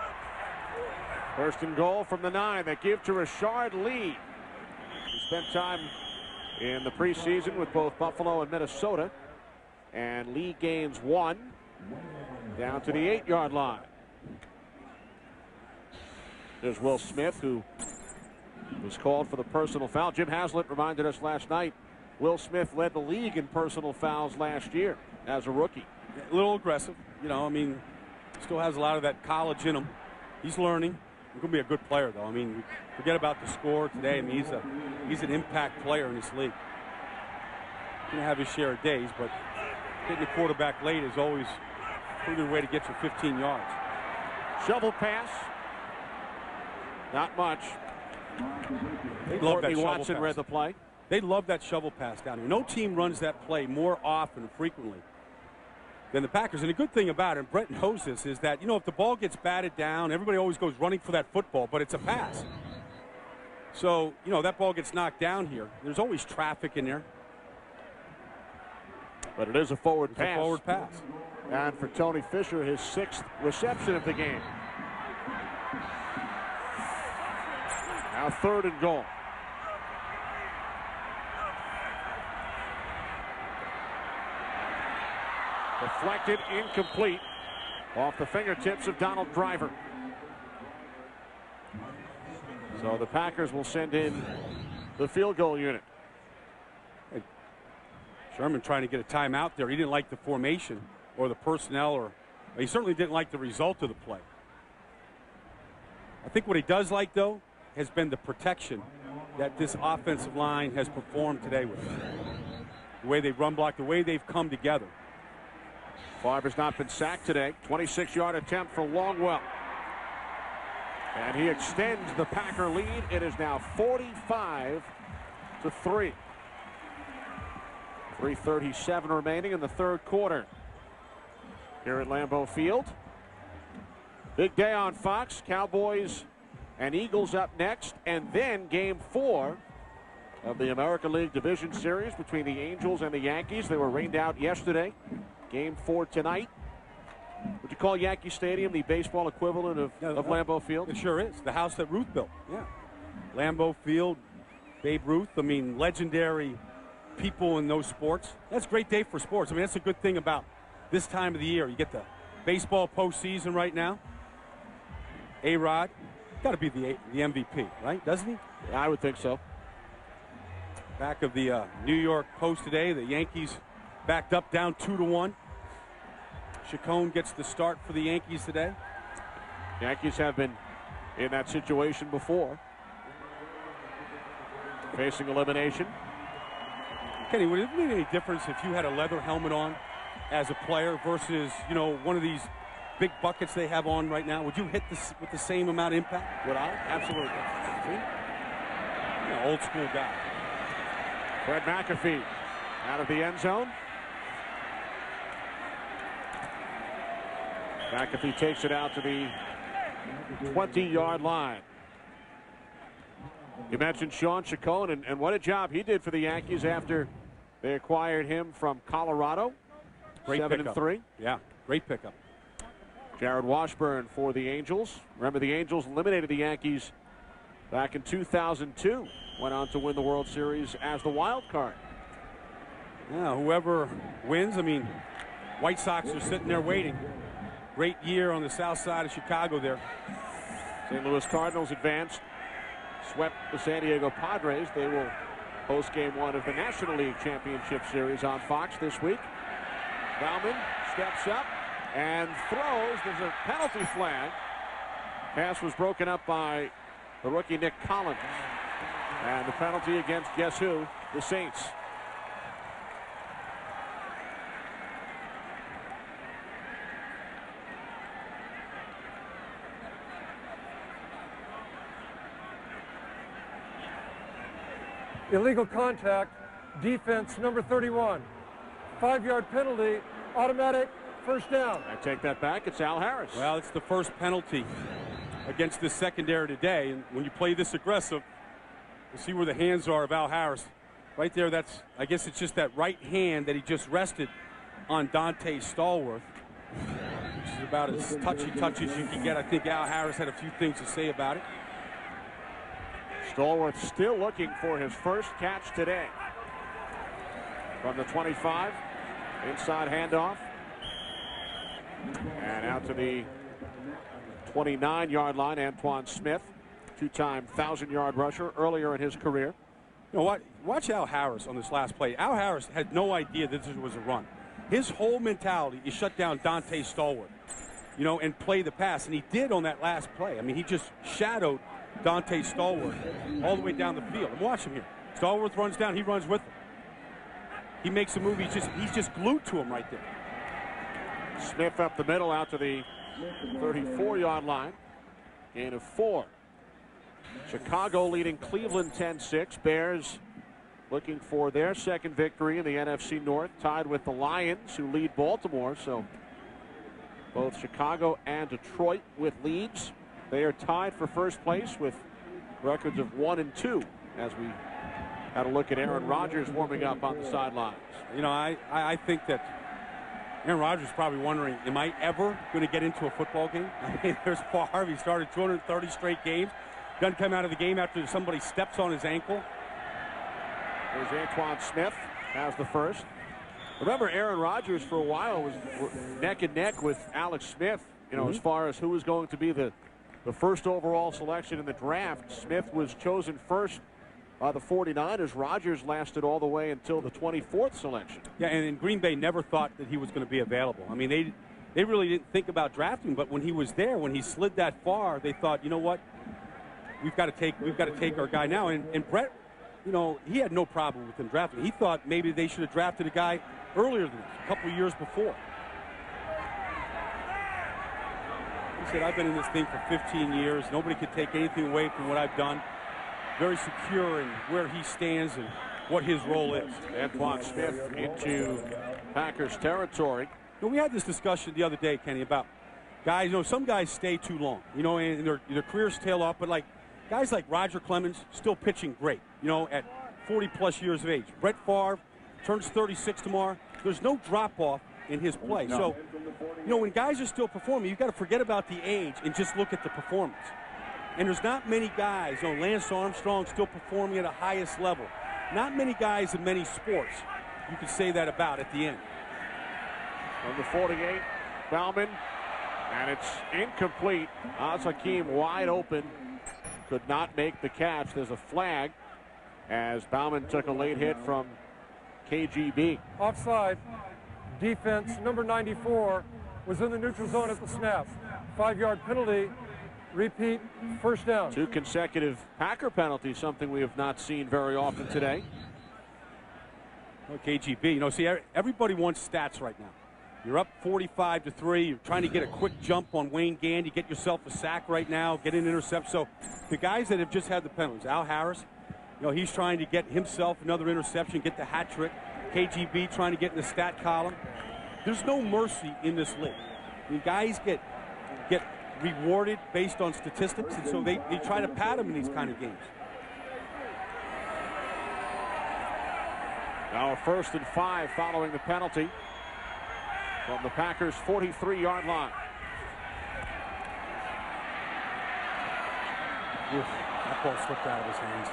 First and goal from the 9. They give to Rashard Lee. He spent time in the preseason with both Buffalo and Minnesota. And Lee gains 1 down to the 8-yard line. There's Will Smith, who was called for the personal foul. Jim Haslett reminded us last night, Will Smith led the league in personal fouls last year as a rookie. A little aggressive, you know, I mean, still has a lot of that college in him. He's learning. He's going to be a good player, though. I mean, forget about the score today. I mean, he's an impact player in this league. He's going to have his share of days, but getting the quarterback late is always a pretty good way to get you 15 yards. Shovel pass. Not much. They love that Courtney shovel Watson pass. read the play. They love that shovel pass down here. No team runs that play more often and frequently than the Packers. And the good thing about it, and Brett knows this, is that, you know, if the ball gets batted down, everybody always goes running for that football, but it's a pass. So, you know, that ball gets knocked down here. There's always traffic in there. But it is a forward pass. A forward pass. And for Tony Fisher, his 6th reception of the game. Now 3rd and goal. Deflected, incomplete, off the fingertips of Donald Driver. So the Packers will send in the field goal unit. Hey, Sherman trying to get a timeout there. He didn't like the formation or the personnel, or he certainly didn't like the result of the play. I think what he does like, though, has been the protection that this offensive line has performed today with. The way they run block, the way they've come together. Favre has not been sacked today. 26-yard attempt for Longwell. And he extends the Packer lead. It is now 45-3. 3:37 remaining in the 3rd quarter here at Lambeau Field. Big day on Fox. Cowboys and Eagles up next, and then game 4 of the American League Division Series between the Angels and the Yankees. They were rained out yesterday. Game 4 tonight. Would you call Yankee Stadium the baseball equivalent of Lambeau Field? It sure is. The house that Ruth built. Yeah. Lambeau Field, Babe Ruth. I mean, legendary people in those sports. That's a great day for sports. I mean, that's a good thing about this time of the year. You get the baseball postseason right now. A-Rod, got to be the MVP, right? Doesn't he? Yeah, I would think so. Back of the New York Post today, the Yankees backed up, down 2-1. Chacon gets the start for the Yankees today. Yankees have been in that situation before, facing elimination. Kenny, would it make any difference if you had a leather helmet on as a player versus, you know, one of these big buckets they have on right now? Would you hit this with the same amount of impact? Would I? Absolutely. You're an old school guy. Fred McAfee out of the end zone. McAfee takes it out to the 20-yard line. You mentioned Sean Chacon, and what a job he did for the Yankees after they acquired him from Colorado. Great 7-3. Yeah, great pickup. Jared Washburn for the Angels. Remember, the Angels eliminated the Yankees back in 2002. went on to win the World Series as the wild card. Yeah, whoever wins, I mean, White Sox are sitting there waiting. Great year on the south side of Chicago there. St. Louis Cardinals advanced, swept the San Diego Padres. They will host Game 1 of the National League Championship Series on Fox this week. Baumann steps up and throws. There's a penalty flag. Pass was broken up by the rookie Nick Collins. And the penalty against guess who? The Saints. Illegal contact, defense number 31. 5-yard penalty, automatic first down. I take that back. It's Al Harris. Well, it's the first penalty against this secondary today. And when you play this aggressive, you see where the hands are of Al Harris. Right there, I guess it's just that right hand that he just rested on Dante Stallworth, which is about as touchy as you can get. I think Al Harris had a few things to say about it. Stallworth still looking for his first catch today. From the 25, inside handoff. And out to the 29-yard line, Antoine Smith, two-time 1,000-yard rusher earlier in his career. You know what? Watch Al Harris on this last play. Al Harris had no idea that this was a run. His whole mentality is shut down Dante Stallworth, you know, and play the pass. And he did on that last play. I mean, he just shadowed Dante Stallworth all the way down the field. And watch him here. Stallworth runs down. He runs with him. He makes a move. He's just glued to him right there. Smith up the middle out to the 34-yard line. Gain of 4. Chicago leading Cleveland 10-6. Bears looking for their second victory in the NFC North, tied with the Lions, who lead Baltimore. So both Chicago and Detroit with leads. They are tied for first place with records of 1 and 2 as we had a look at Aaron Rodgers warming up on the sidelines. You know, I think that Aaron Rodgers is probably wondering, am I ever going to get into a football game? I mean, there's Favre. He started 230 straight games. Doesn't come out of the game after somebody steps on his ankle. There's Antoine Smith has the first. Remember, Aaron Rodgers for a while was neck and neck with Alex Smith, you know, as far as who was going to be the first overall selection in the draft. Smith was chosen first by the 49ers. Rodgers lasted all the way until the 24th selection. Yeah, and Green Bay never thought that he was going to be available. I mean, they really didn't think about drafting him, but when he was there, when he slid that far, they thought, you know what, we've got to take our guy now. And Brett, you know, he had no problem with him drafting. He thought maybe they should have drafted a guy earlier than this, a couple of years before. He said, I've been in this thing for 15 years. Nobody could take anything away from what I've done. Very secure in where he stands and what his role is. Antoine Smith into Packers territory. You know, we had this discussion the other day, Kenny, about guys, you know, some guys stay too long, you know, and their careers tail off, but like guys like Roger Clemens still pitching great, you know, at 40-plus years of age. Brett Favre turns 36 tomorrow. There's no drop-off in his play. No. So, you know, when guys are still performing, you've got to forget about the age and just look at the performance. And there's not many guys, you know, Lance Armstrong still performing at the highest level. Not many guys in many sports you could say that about at the end. From the 48, Baumann, and it's incomplete. Az Hakim wide open, could not make the catch. There's a flag as Baumann took a late hit from KGB. Offside. Defense number 94 was in the neutral zone at the snap. 5-yard penalty. Repeat, first down. 2 consecutive Packer penalties, something we have not seen very often today. Well, KGB, you know, see, everybody wants stats right now. You're up 45-3. You're trying to get a quick jump on Wayne Gandy, get yourself a sack right now, get an intercept. So the guys that have just had the penalties, Al Harris, you know, he's trying to get himself another interception, get the hat trick. KGB trying to get in the stat column. There's no mercy in this league. I mean, guys get rewarded based on statistics, and so they try to pad them in these kind of games. Now a 1st and 5 following the penalty from the Packers' 43-yard line. Oof, that ball slipped out of his hands.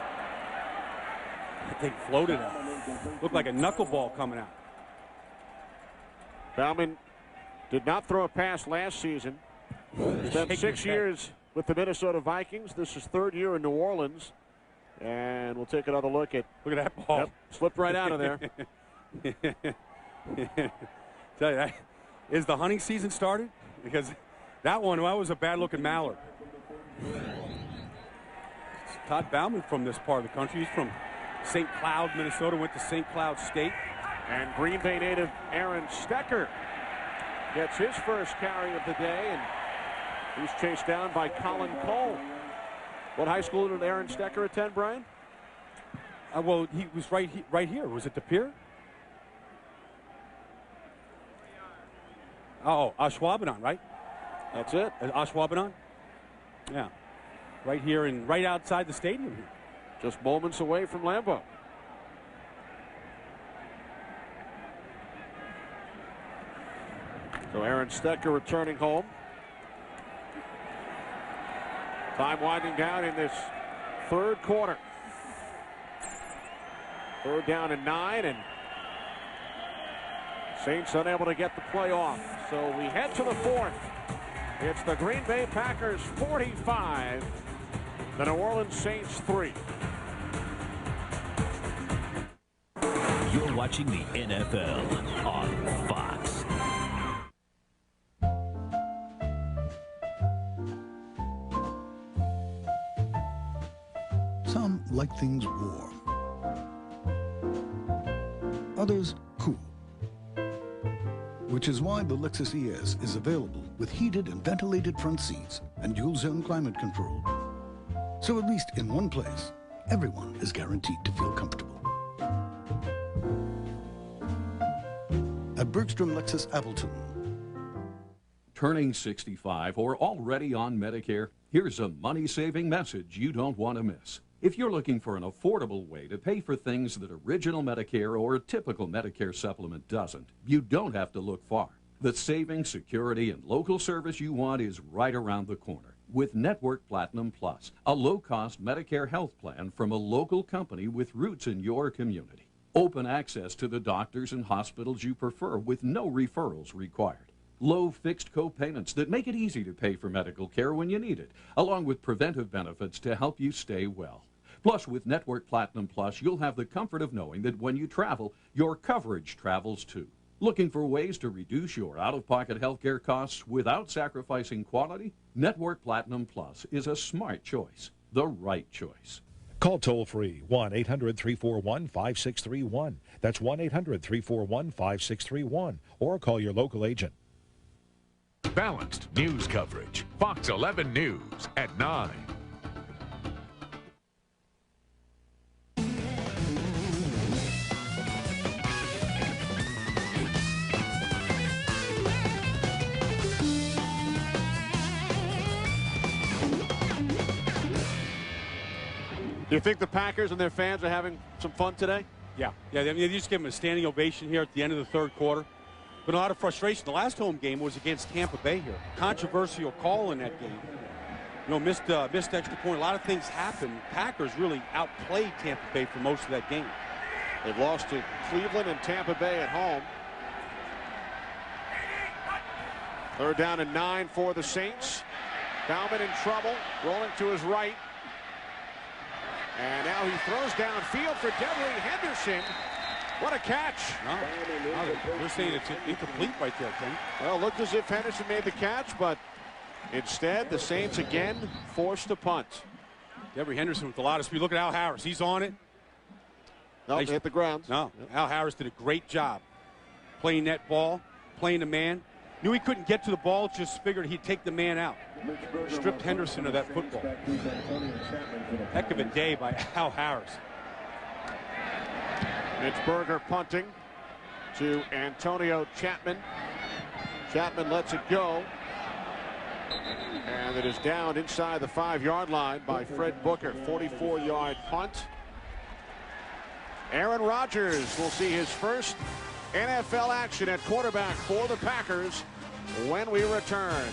That thing floated out. Looked like a knuckleball coming out. Bauman did not throw a pass last season. Spent 6 years with the Minnesota Vikings. This is third year in New Orleans. And we'll take another look at that ball. Yep, slipped right out of there. Tell you that, is the hunting season started? Because that was a bad-looking mallard. It's Todd Bauman from this part of the country. He's from St. Cloud, Minnesota. Went to St. Cloud State. And Green Bay native Aaron Stecker gets his first carry of the day, and he's chased down by Colin Cole. What high school did Aaron Stecker attend, Brian? Well, he was right here. Was it the Pier? Oh, Ashwaubenon, right? That's it. Ashwaubenon? Yeah. Right here and right outside the stadium here. Just moments away from Lambeau. So Aaron Stecker returning home. Time winding down in this third quarter. Third down and 9, and Saints unable to get the play off. So we head to the fourth. It's the Green Bay Packers 45, the New Orleans Saints 3. You're watching the NFL on Fox. Some like things warm. Others cool. Which is why the Lexus ES is available with heated and ventilated front seats and dual zone climate control. So at least in one place, everyone is guaranteed to feel comfortable. At Bergstrom Lexus Appleton. Turning 65 or already on Medicare? Here's a money-saving message you don't want to miss. If you're looking for an affordable way to pay for things that original Medicare or a typical Medicare supplement doesn't, you don't have to look far. The savings, security, and local service you want is right around the corner with Network Platinum Plus, a low-cost Medicare health plan from a local company with roots in your community. Open access to the doctors and hospitals you prefer with no referrals required. Low fixed co-payments that make it easy to pay for medical care when you need it, along with preventive benefits to help you stay well. Plus, with Network Platinum Plus, you'll have the comfort of knowing that when you travel, your coverage travels too. Looking for ways to reduce your out-of-pocket healthcare costs without sacrificing quality? Network Platinum Plus is a smart choice, the right choice. Call toll-free 1-800-341-5631. That's 1-800-341-5631. Or call your local agent. Balanced news coverage. Fox 11 News at 9. Do you think the Packers and their fans are having some fun today? Yeah. They just give them a standing ovation here at the end of the third quarter. But a lot of frustration. The last home game was against Tampa Bay here. Controversial call in that game. Missed extra point. A lot of things happened. Packers really outplayed Tampa Bay for most of that game. They've lost to Cleveland and Tampa Bay at home. Third down and 9 for the Saints. Bauman in trouble, rolling to his right. And now he throws downfield for Devery Henderson. What a catch. They're saying it's incomplete right there, Ken. Well, it looked as if Henderson made the catch, but instead the Saints again forced to punt. Devery Henderson with a lot of speed. Look at Al Harris. He's on it. No, they hit the ground. No, Al Harris did a great job playing that ball, playing the man. Knew he couldn't get to the ball, just figured he'd take the man out. Stripped Henderson of that football. Heck of a day by Al Harris. Mitch Berger punting to Antonio Chapman. Chapman lets it go. And it is down inside the 5-yard line by Fred Booker. 44-yard punt. Aaron Rodgers will see his first NFL action at quarterback for the Packers when we return.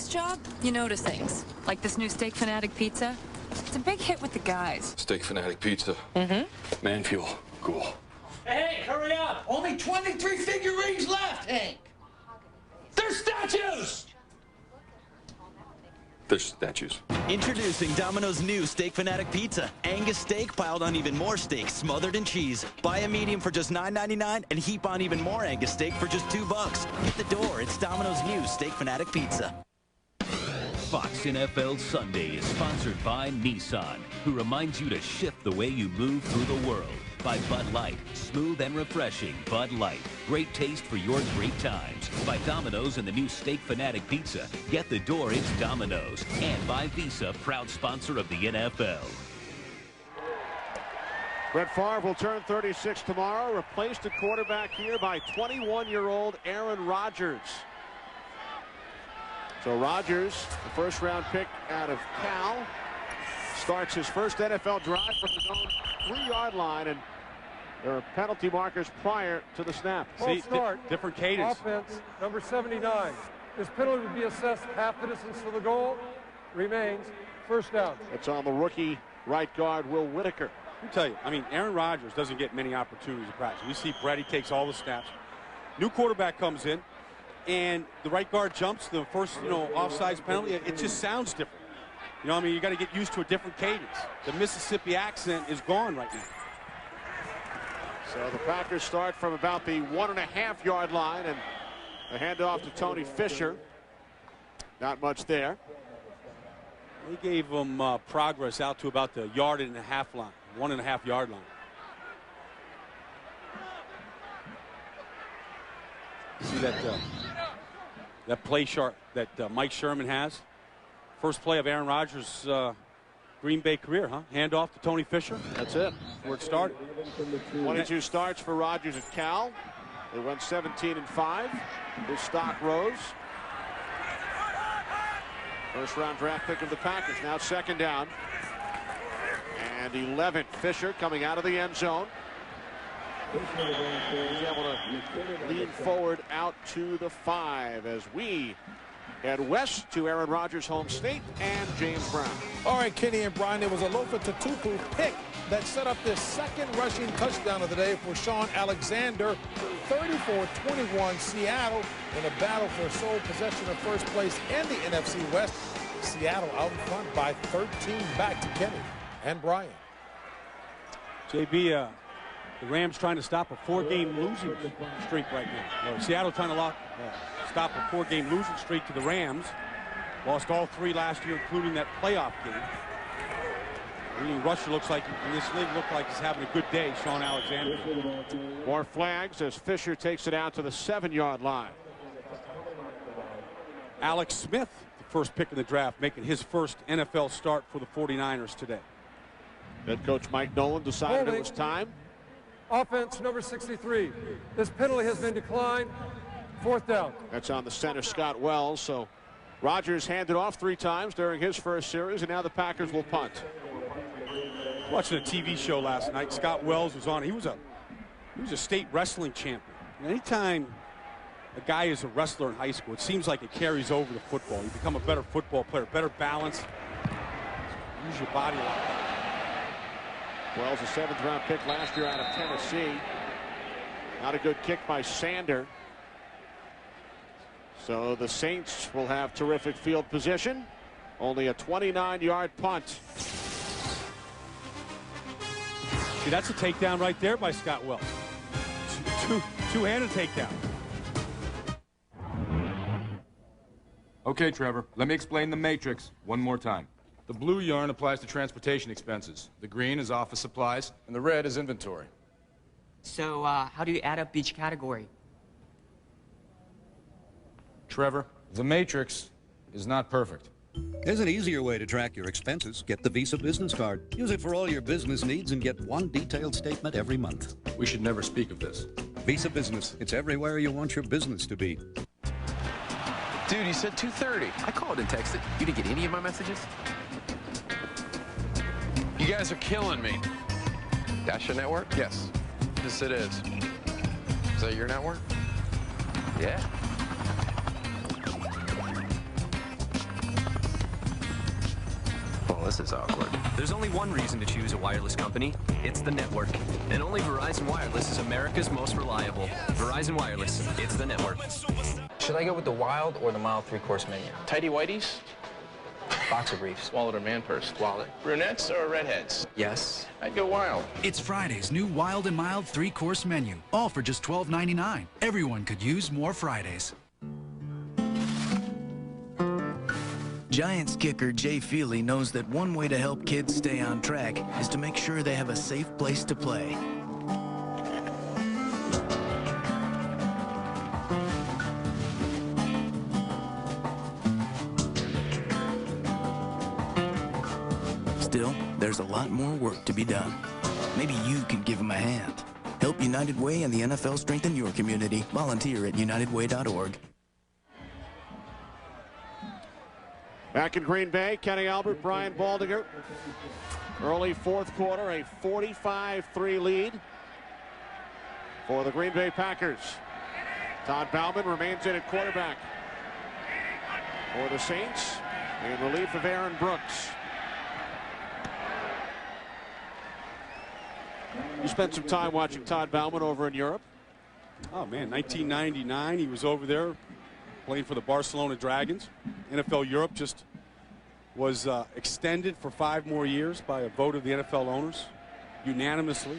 job, you notice things. Like this new Steak Fanatic pizza. It's a big hit with the guys. Steak Fanatic pizza. Mm-hmm. Man fuel. Cool. Hey, hurry up! Only 23 figurines left, Hank! They're statues! There's statues. Introducing Domino's new Steak Fanatic Pizza. Angus steak piled on even more steak, smothered in cheese. Buy a medium for just $9.99 and heap on even more Angus steak for just $2. Hit the door. It's Domino's new Steak Fanatic Pizza. Fox NFL Sunday is sponsored by Nissan, who reminds you to shift the way you move through the world. By Bud Light, smooth and refreshing Bud Light. Great taste for your great times. By Domino's and the new Steak Fanatic Pizza. Get the door, it's Domino's. And by Visa, proud sponsor of the NFL. Brett Favre will turn 36 tomorrow, replaced at quarterback here by 21-year-old Aaron Rodgers. So Rodgers, the first-round pick out of Cal, starts his first NFL drive from his own 3-yard line, and there are penalty markers prior to the snap. See, different cadence. Offense, number 79. This penalty would be assessed half the distance to the goal. Remains first down. It's on the rookie right guard, Will Whitaker. Let me tell you, I mean, Aaron Rodgers doesn't get many opportunities to practice. We see Brett, he takes all the snaps. New quarterback comes in, and the right guard jumps the first, offsides penalty. It just sounds different. I mean, you got to get used to a different cadence. The Mississippi accent is gone right now. So the Packers start from about the 1.5-yard line, and the handoff to Tony Fisher. Not much there. They gave him progress out to about the 1.5 line, 1.5-yard line. See that play chart that Mike Sherman has? First play of Aaron Rodgers' Green Bay career, huh? Handoff to Tony Fisher. That's it. Where it started. 22 starts for Rodgers at Cal. They went 17-5. His stock rose. First-round draft pick of the Packers. Now second down. And 11. Fisher coming out of the end zone. He's able to lean forward out to the 5 as we head west to Aaron Rodgers' home state and James Brown. All right, Kenny and Brian, there was a Lofa Tatupu pick that set up this second rushing touchdown of the day for Sean Alexander. 34-21 Seattle in a battle for sole possession of first place in the NFC West. Seattle out in front by 13 back to Kenny and Brian. JB, the Rams trying to stop a 4-game losing streak right now. Seattle trying to stop a 4-game losing streak to the Rams. Lost all 3 last year, including that playoff game. Really, Russia looks like, in this league, look like he's having a good day, Sean Alexander. More flags as Fisher takes it out to the 7-yard line. Alex Smith, the first pick in the draft, making his first NFL start for the 49ers today. Head coach Mike Nolan decided it was time. Offense number 63. This penalty has been declined. 4th down. That's on the center, Scott Wells. So Rodgers handed off 3 times during his first series, and now the Packers will punt. Watching a TV show last night, Scott Wells was on. He was a state wrestling champion. And anytime a guy is a wrestler in high school, it seems like it carries over to football. You become a better football player, better balance. Use your body a lot. Wells, a 7th-round pick last year out of Tennessee. Not a good kick by Sander. So the Saints will have terrific field position. Only a 29-yard punt. See, that's a takedown right there by Scott Wells. Two-handed takedown. Okay, Trevor, let me explain the matrix one more time. The blue yarn applies to transportation expenses. The green is office supplies, and the red is inventory. So, how do you add up each category? Trevor, the matrix is not perfect. There's an easier way to track your expenses. Get the Visa Business Card. Use it for all your business needs and get one detailed statement every month. We should never speak of this. Visa Business. It's everywhere you want your business to be. Dude, you said 2:30. I called and texted. You didn't get any of my messages? You guys are killing me. That's your network? Yes. Yes, it is. Is that your network? Yeah. this is awkward. There's only one reason to choose a wireless company. It's the network. And only Verizon Wireless is America's most reliable. Verizon Wireless, it's the network. Should I go with the wild or the mild 3-course menu? Tidy whities? Boxer briefs. Wallet or man purse? Wallet. Brunettes or redheads? Yes. I'd go wild. It's Friday's new Wild and Mild 3-course menu, all for just $12.99. Everyone could use more Fridays. Giants kicker Jay Feely knows that one way to help kids stay on track is to make sure they have a safe place to play. Still, there's a lot more work to be done. Maybe you can give them a hand. Help United Way and the NFL strengthen your community. Volunteer at unitedway.org. Back in Green Bay, Kenny Albert, Brian Baldinger. Early fourth quarter, a 45-3 lead for the Green Bay Packers. Todd Bauman remains in at quarterback for the Saints in relief of Aaron Brooks. You spent some time watching Todd Bauman over in Europe. Oh, man, 1999, he was over there playing for the Barcelona Dragons. NFL Europe just was extended for 5 more years by a vote of the NFL owners, unanimously.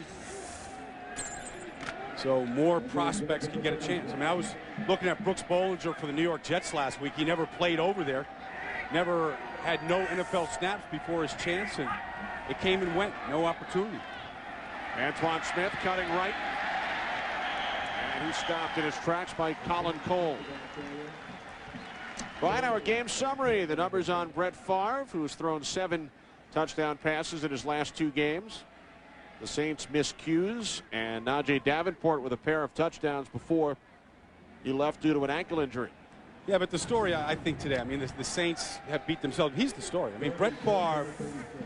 So more prospects can get a chance. I mean, I was looking at Brooks Bollinger for the New York Jets last week. He never played over there, never had no NFL snaps before his chance, and it came and went, no opportunity. Antoine Smith cutting right. And he's stopped in his tracks by Colin Cole. Right, our game summary. The numbers on Brett Favre, who's thrown 7 touchdown passes in his last 2 games. The Saints miscues, and Najee Davenport with a pair of touchdowns before he left due to an ankle injury. Yeah, but the story, I think, today, I mean, the Saints have beat themselves. He's the story. I mean, Brett Favre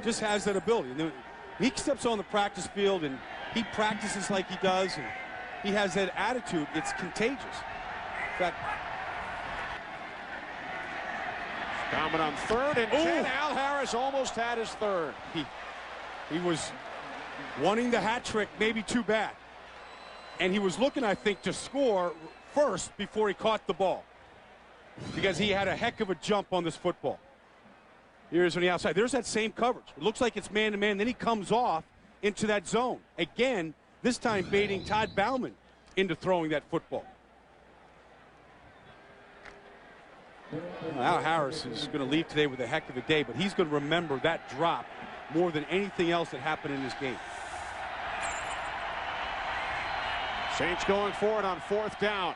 just has that ability. He steps on the practice field, and he practices like he does, and he has that attitude. It's contagious. In fact, Bauman on third, and Al Harris almost had his third. He was wanting the hat trick, maybe too bad. And he was looking, I think, to score first before he caught the ball, because he had a heck of a jump on this football. Here's on the outside. There's that same coverage. It looks like it's man-to-man. Then he comes off into that zone. Again, this time baiting Todd Bauman into throwing that football. Al Harris is going to leave today with a heck of a day, but he's going to remember that drop more than anything else that happened in this game. Saints going for it on 4th down.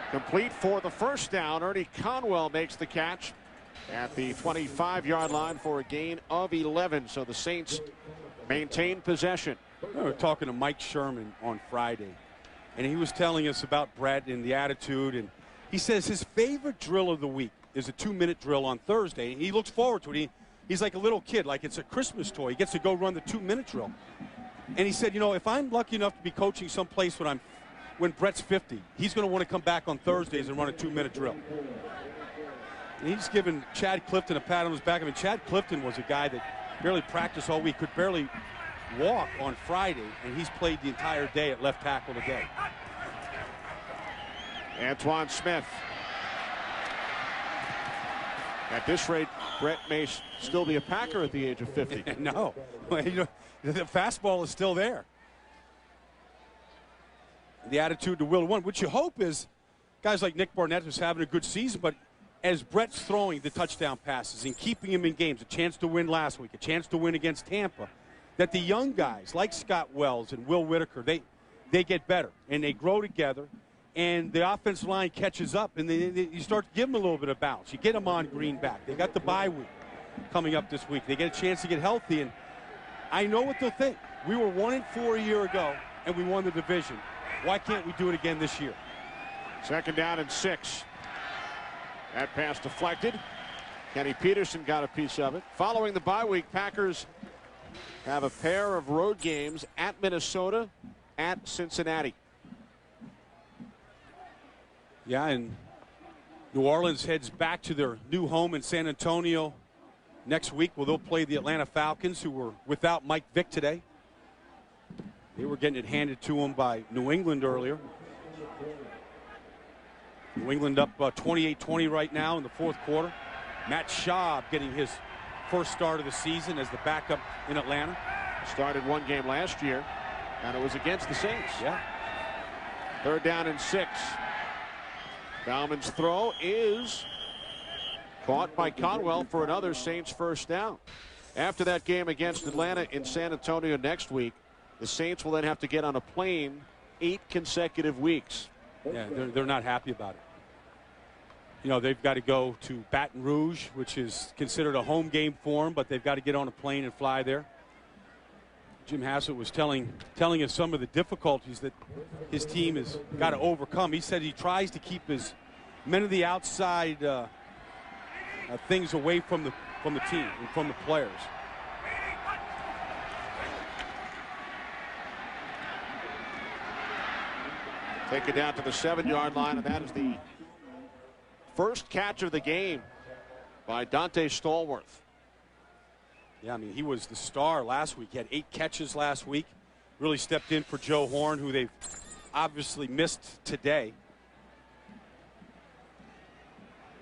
Complete for the first down. Ernie Conwell makes the catch at the 25-yard line for a gain of 11. So the Saints maintain possession. We were talking to Mike Sherman on Friday, and he was telling us about Brett and the attitude. And he says his favorite drill of the week is a 2-minute drill on Thursday. And he looks forward to it. He's like a little kid, like it's a Christmas toy. He gets to go run the 2-minute drill. And he said, you know, if I'm lucky enough to be coaching someplace when Brett's 50, he's going to want to come back on Thursdays and run a 2-minute drill. And he's given Chad Clifton a pat on his back. I mean, Chad Clifton was a guy that barely practiced all week, could barely walk on Friday, and he's played the entire day at left tackle today. Antoine Smith. At this rate, Brett may still be a Packer at the age of 50. No. The fastball is still there. The attitude to will one, which you hope is guys like Nick Barnett who's having a good season, but as Brett's throwing the touchdown passes and keeping him in games, a chance to win last week, a chance to win against Tampa, that the young guys like Scott Wells and Will Whitaker, they get better and they grow together, and the offensive line catches up, and you start to give them a little bit of bounce. You get them on greenback. They got the bye week coming up this week. They get a chance to get healthy, and I know what they'll think. We were 1-4 a year ago, and we won the division. Why can't we do it again this year? 2nd down and 6. That pass deflected. Kenny Peterson got a piece of it. Following the bye week, Packers have a pair of road games at Minnesota, at Cincinnati. Yeah, and New Orleans heads back to their new home in San Antonio next week, where they'll play the Atlanta Falcons, who were without Mike Vick today. They were getting it handed to them by New England earlier. New England up 28-20 right now in the fourth quarter. Matt Schaub getting his first start of the season as the backup in Atlanta. Started one game last year, and it was against the Saints. Yeah. 3rd down and 6. Bauman's throw is caught by Conwell for another Saints first down. After that game against Atlanta in San Antonio next week, the Saints will then have to get on a plane 8 consecutive weeks. Yeah, they're not happy about it. You know, they've got to go to Baton Rouge, which is considered a home game for them, but they've got to get on a plane and fly there. Jim Haslett was telling us some of the difficulties that his team has got to overcome. He said he tries to keep as many of the outside things away from the team and from the players. Take it down to the 7-yard line, and that is the first catch of the game by Dante Stallworth. Yeah, I mean, he was the star last week. He had 8 catches last week. Really stepped in for Joe Horn, who they've obviously missed today.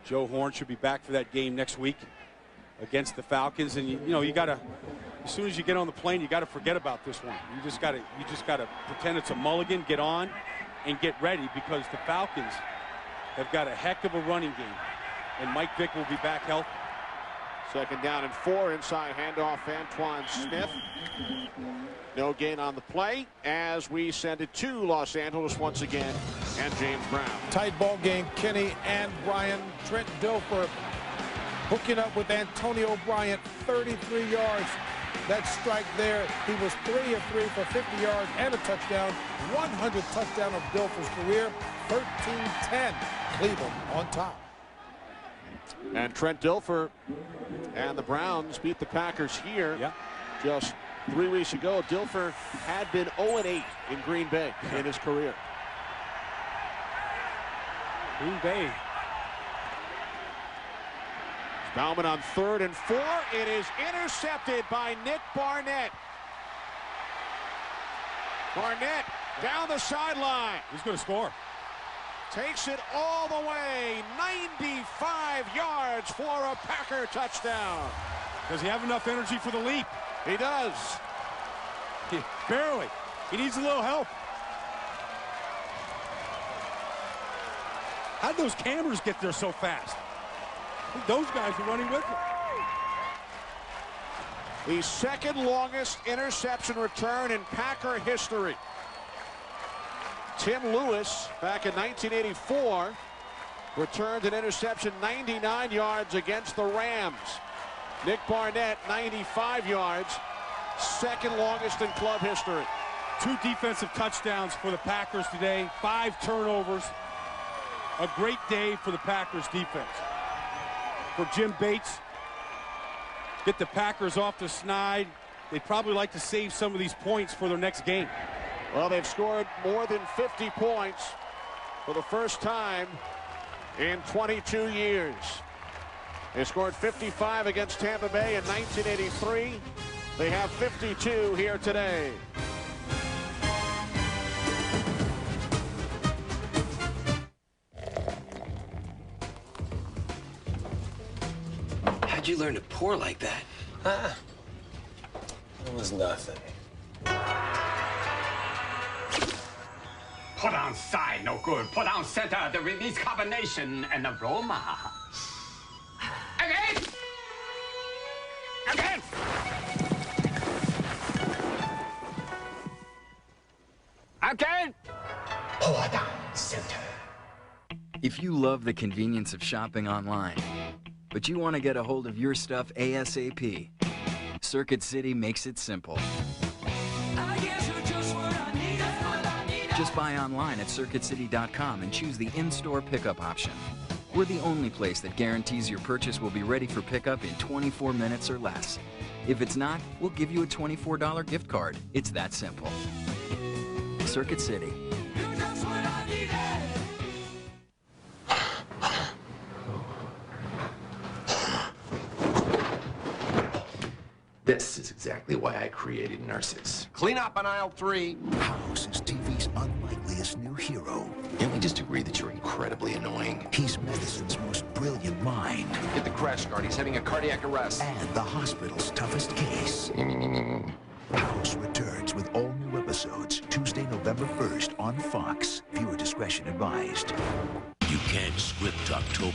Joe Horn should be back for that game next week against the Falcons. And you know, you got to, as soon as you get on the plane, you got to forget about this one. You just got to pretend it's a mulligan, get on, and get ready, because the Falcons have got a heck of a running game, and Mike Vick will be back healthy. 2nd down and 4, inside handoff, Antoine Smith. No gain on the play as we send it to Los Angeles once again, and James Brown. Tight ball game. Kenny and Brian. Trent Dilfer hooking up with Antonio Bryant, 33 yards. That strike there, he was 3 of 3 for 50 yards and a touchdown. 100th touchdown of Dilfer's career. 13-10. Cleveland on top. And Trent Dilfer and the Browns beat the Packers here. Yeah. Just 3 weeks ago. Dilfer had been 0-8 in Green Bay in his career. Green Bay. Bauman on 3rd and 4. It is intercepted by Nick Barnett. Barnett down the sideline. He's going to score. Takes it all the way, 95 yards for a Packer touchdown. Does he have enough energy for the leap? He does. Barely. He needs a little help. How'd those cameras get there so fast? I think those guys are running with him. The 2nd longest interception return in Packer history. Tim Lewis, back in 1984, returned an interception 99 yards against the Rams. Nick Barnett, 95 yards, 2nd longest in club history. 2 defensive touchdowns for the Packers today, 5 turnovers. A great day for the Packers defense. For Jim Bates, get the Packers off the snide. They'd probably like to save some of these points for their next game. Well, they've scored more than 50 points for the first time in 22 years. They scored 55 against Tampa Bay in 1983. They have 52 here today. How'd you learn to pour like that? It was nothing. Put on side, no good. Put on center, the release combination and aroma. Again! Again! Again! Pour down center. If you love the convenience of shopping online, but you want to get a hold of your stuff ASAP, Circuit City makes it simple. Just buy online at CircuitCity.com and choose the in-store pickup option. We're the only place that guarantees your purchase will be ready for pickup in 24 minutes or less. If it's not, we'll give you a $24 gift card. It's that simple. Circuit City. This is exactly why I created Nurses. Clean up on aisle 3. House is TV's unlikeliest new hero. Can't we just agree that you're incredibly annoying? He's medicine's most brilliant mind. Get the crash guard. He's having a cardiac arrest. And the hospital's toughest case. House returns with all new episodes Tuesday, November 1st on Fox. Viewer discretion advised. You can't script October.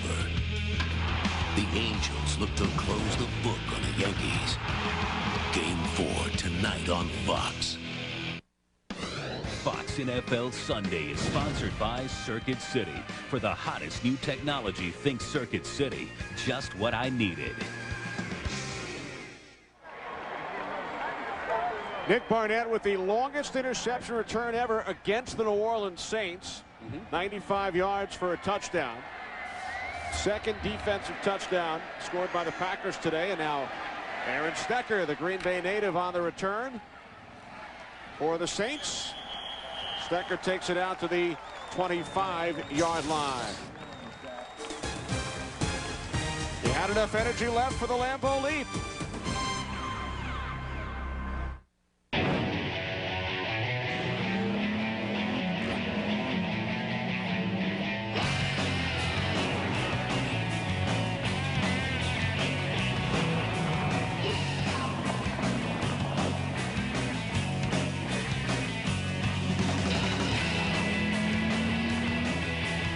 The Angels look to close the book on the Yankees. Game 4 tonight on Fox. Fox NFL Sunday is sponsored by Circuit City. For the hottest new technology, think Circuit City. Just what I needed. Nick Barnett with the longest interception return ever against the New Orleans Saints. 95 yards for a touchdown. Second defensive touchdown scored by the Packers today. And now Aaron Stecker, the Green Bay native, on the return for the Saints. Stecker takes it out to the 25-yard line. He had enough energy left for the Lambeau leap.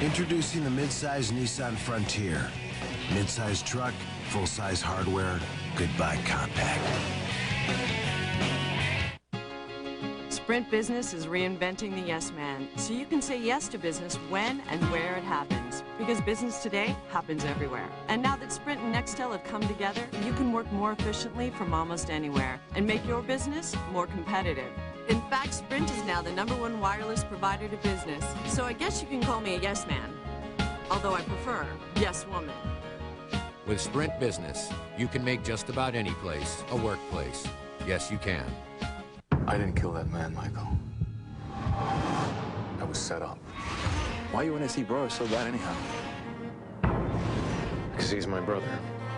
Introducing the mid-size Nissan Frontier. Mid-size truck, full-size hardware, goodbye compact. Sprint Business is reinventing the yes man, so you can say yes to business when and where it happens. Because business today happens everywhere. And now that Sprint and Nextel have come together, you can work more efficiently from almost anywhere and make your business more competitive. In fact, Sprint is now the #1 wireless provider to business, so I guess you can call me a yes man. Although I prefer yes woman. With Sprint Business, you can make just about any place a workplace. Yes, you can. I didn't kill that man, Michael. I was set up. Why you want to see bro so bad anyhow? Because he's my brother.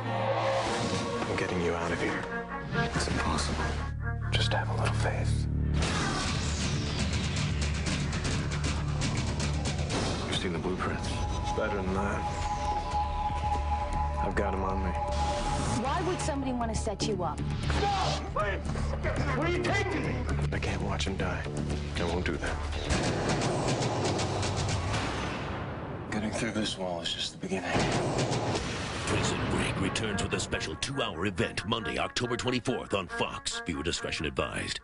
I'm getting you out of here. It's impossible. Just have a little faith. You've seen the blueprints. It's better than that. I've got him on me. Why would somebody want to set you up? No! Wait! Where are you taking me? I can't watch him die. I won't do that. Getting through this wall is just the beginning. Prison Break returns with a special 2-hour event Monday, October 24th on Fox. Viewer discretion advised.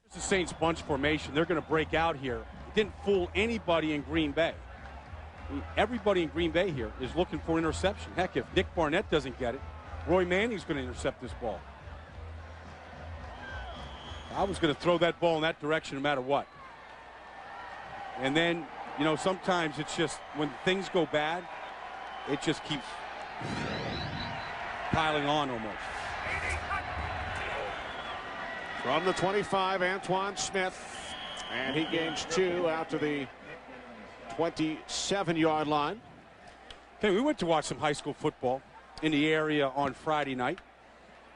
It's the Saints bunch formation. They're going to break out here. It didn't fool anybody in Green Bay. I mean, everybody in Green Bay here is looking for an interception. Heck, if Nick Barnett doesn't get it, Roy Manning's going to intercept this ball. I was going to throw that ball in that direction no matter what. And then, you know, sometimes it's just when things go bad, it just keeps piling on almost. From the 25, Antoine Smith. And he gains 2 out to the 27-yard line. Hey, we went to watch some high school football in the area on Friday night.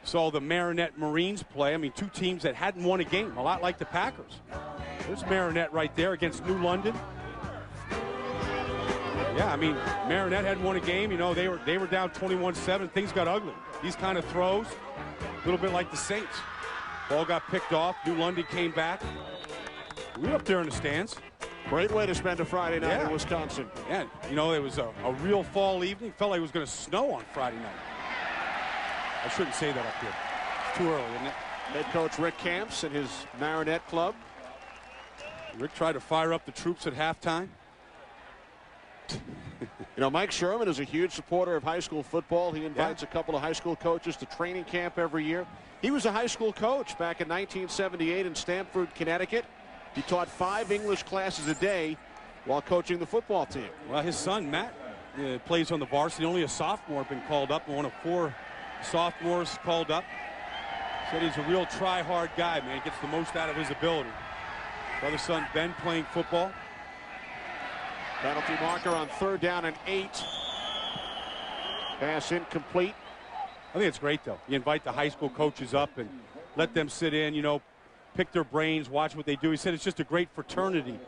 Saw the Marinette Marines play. I mean, 2 teams that hadn't won a game, a lot like the Packers. There's Marinette right there against New London. Yeah, I mean, Marinette hadn't won a game. You know, they were down 21-7. Things got ugly. These kind of throws, a little bit like the Saints. Ball got picked off. New London came back. We were up there in the stands. Great way to spend a Friday night in Wisconsin. Yeah, you know, it was a real fall evening. Felt like it was going to snow on Friday night. I shouldn't say that up here. It's too early, isn't it? Head coach Rick Camps and his Marinette club. Rick tried to fire up the troops at halftime. You know, Mike Sherman is a huge supporter of high school football. He invites a couple of high school coaches to training camp every year. He was a high school coach back in 1978 in Stamford, Connecticut. He taught 5 English classes a day while coaching the football team. Well, his son, Matt, plays on the varsity. Only a sophomore been called up, one of 4 sophomores called up. Said he's a real try-hard guy, man. Gets the most out of his ability. His other son, Ben, playing football. Penalty marker on 3rd down and 8. Pass incomplete. I think it's great, though. You invite the high school coaches up and let them sit in, you know, pick their brains, watch what they do. He said it's just a great fraternity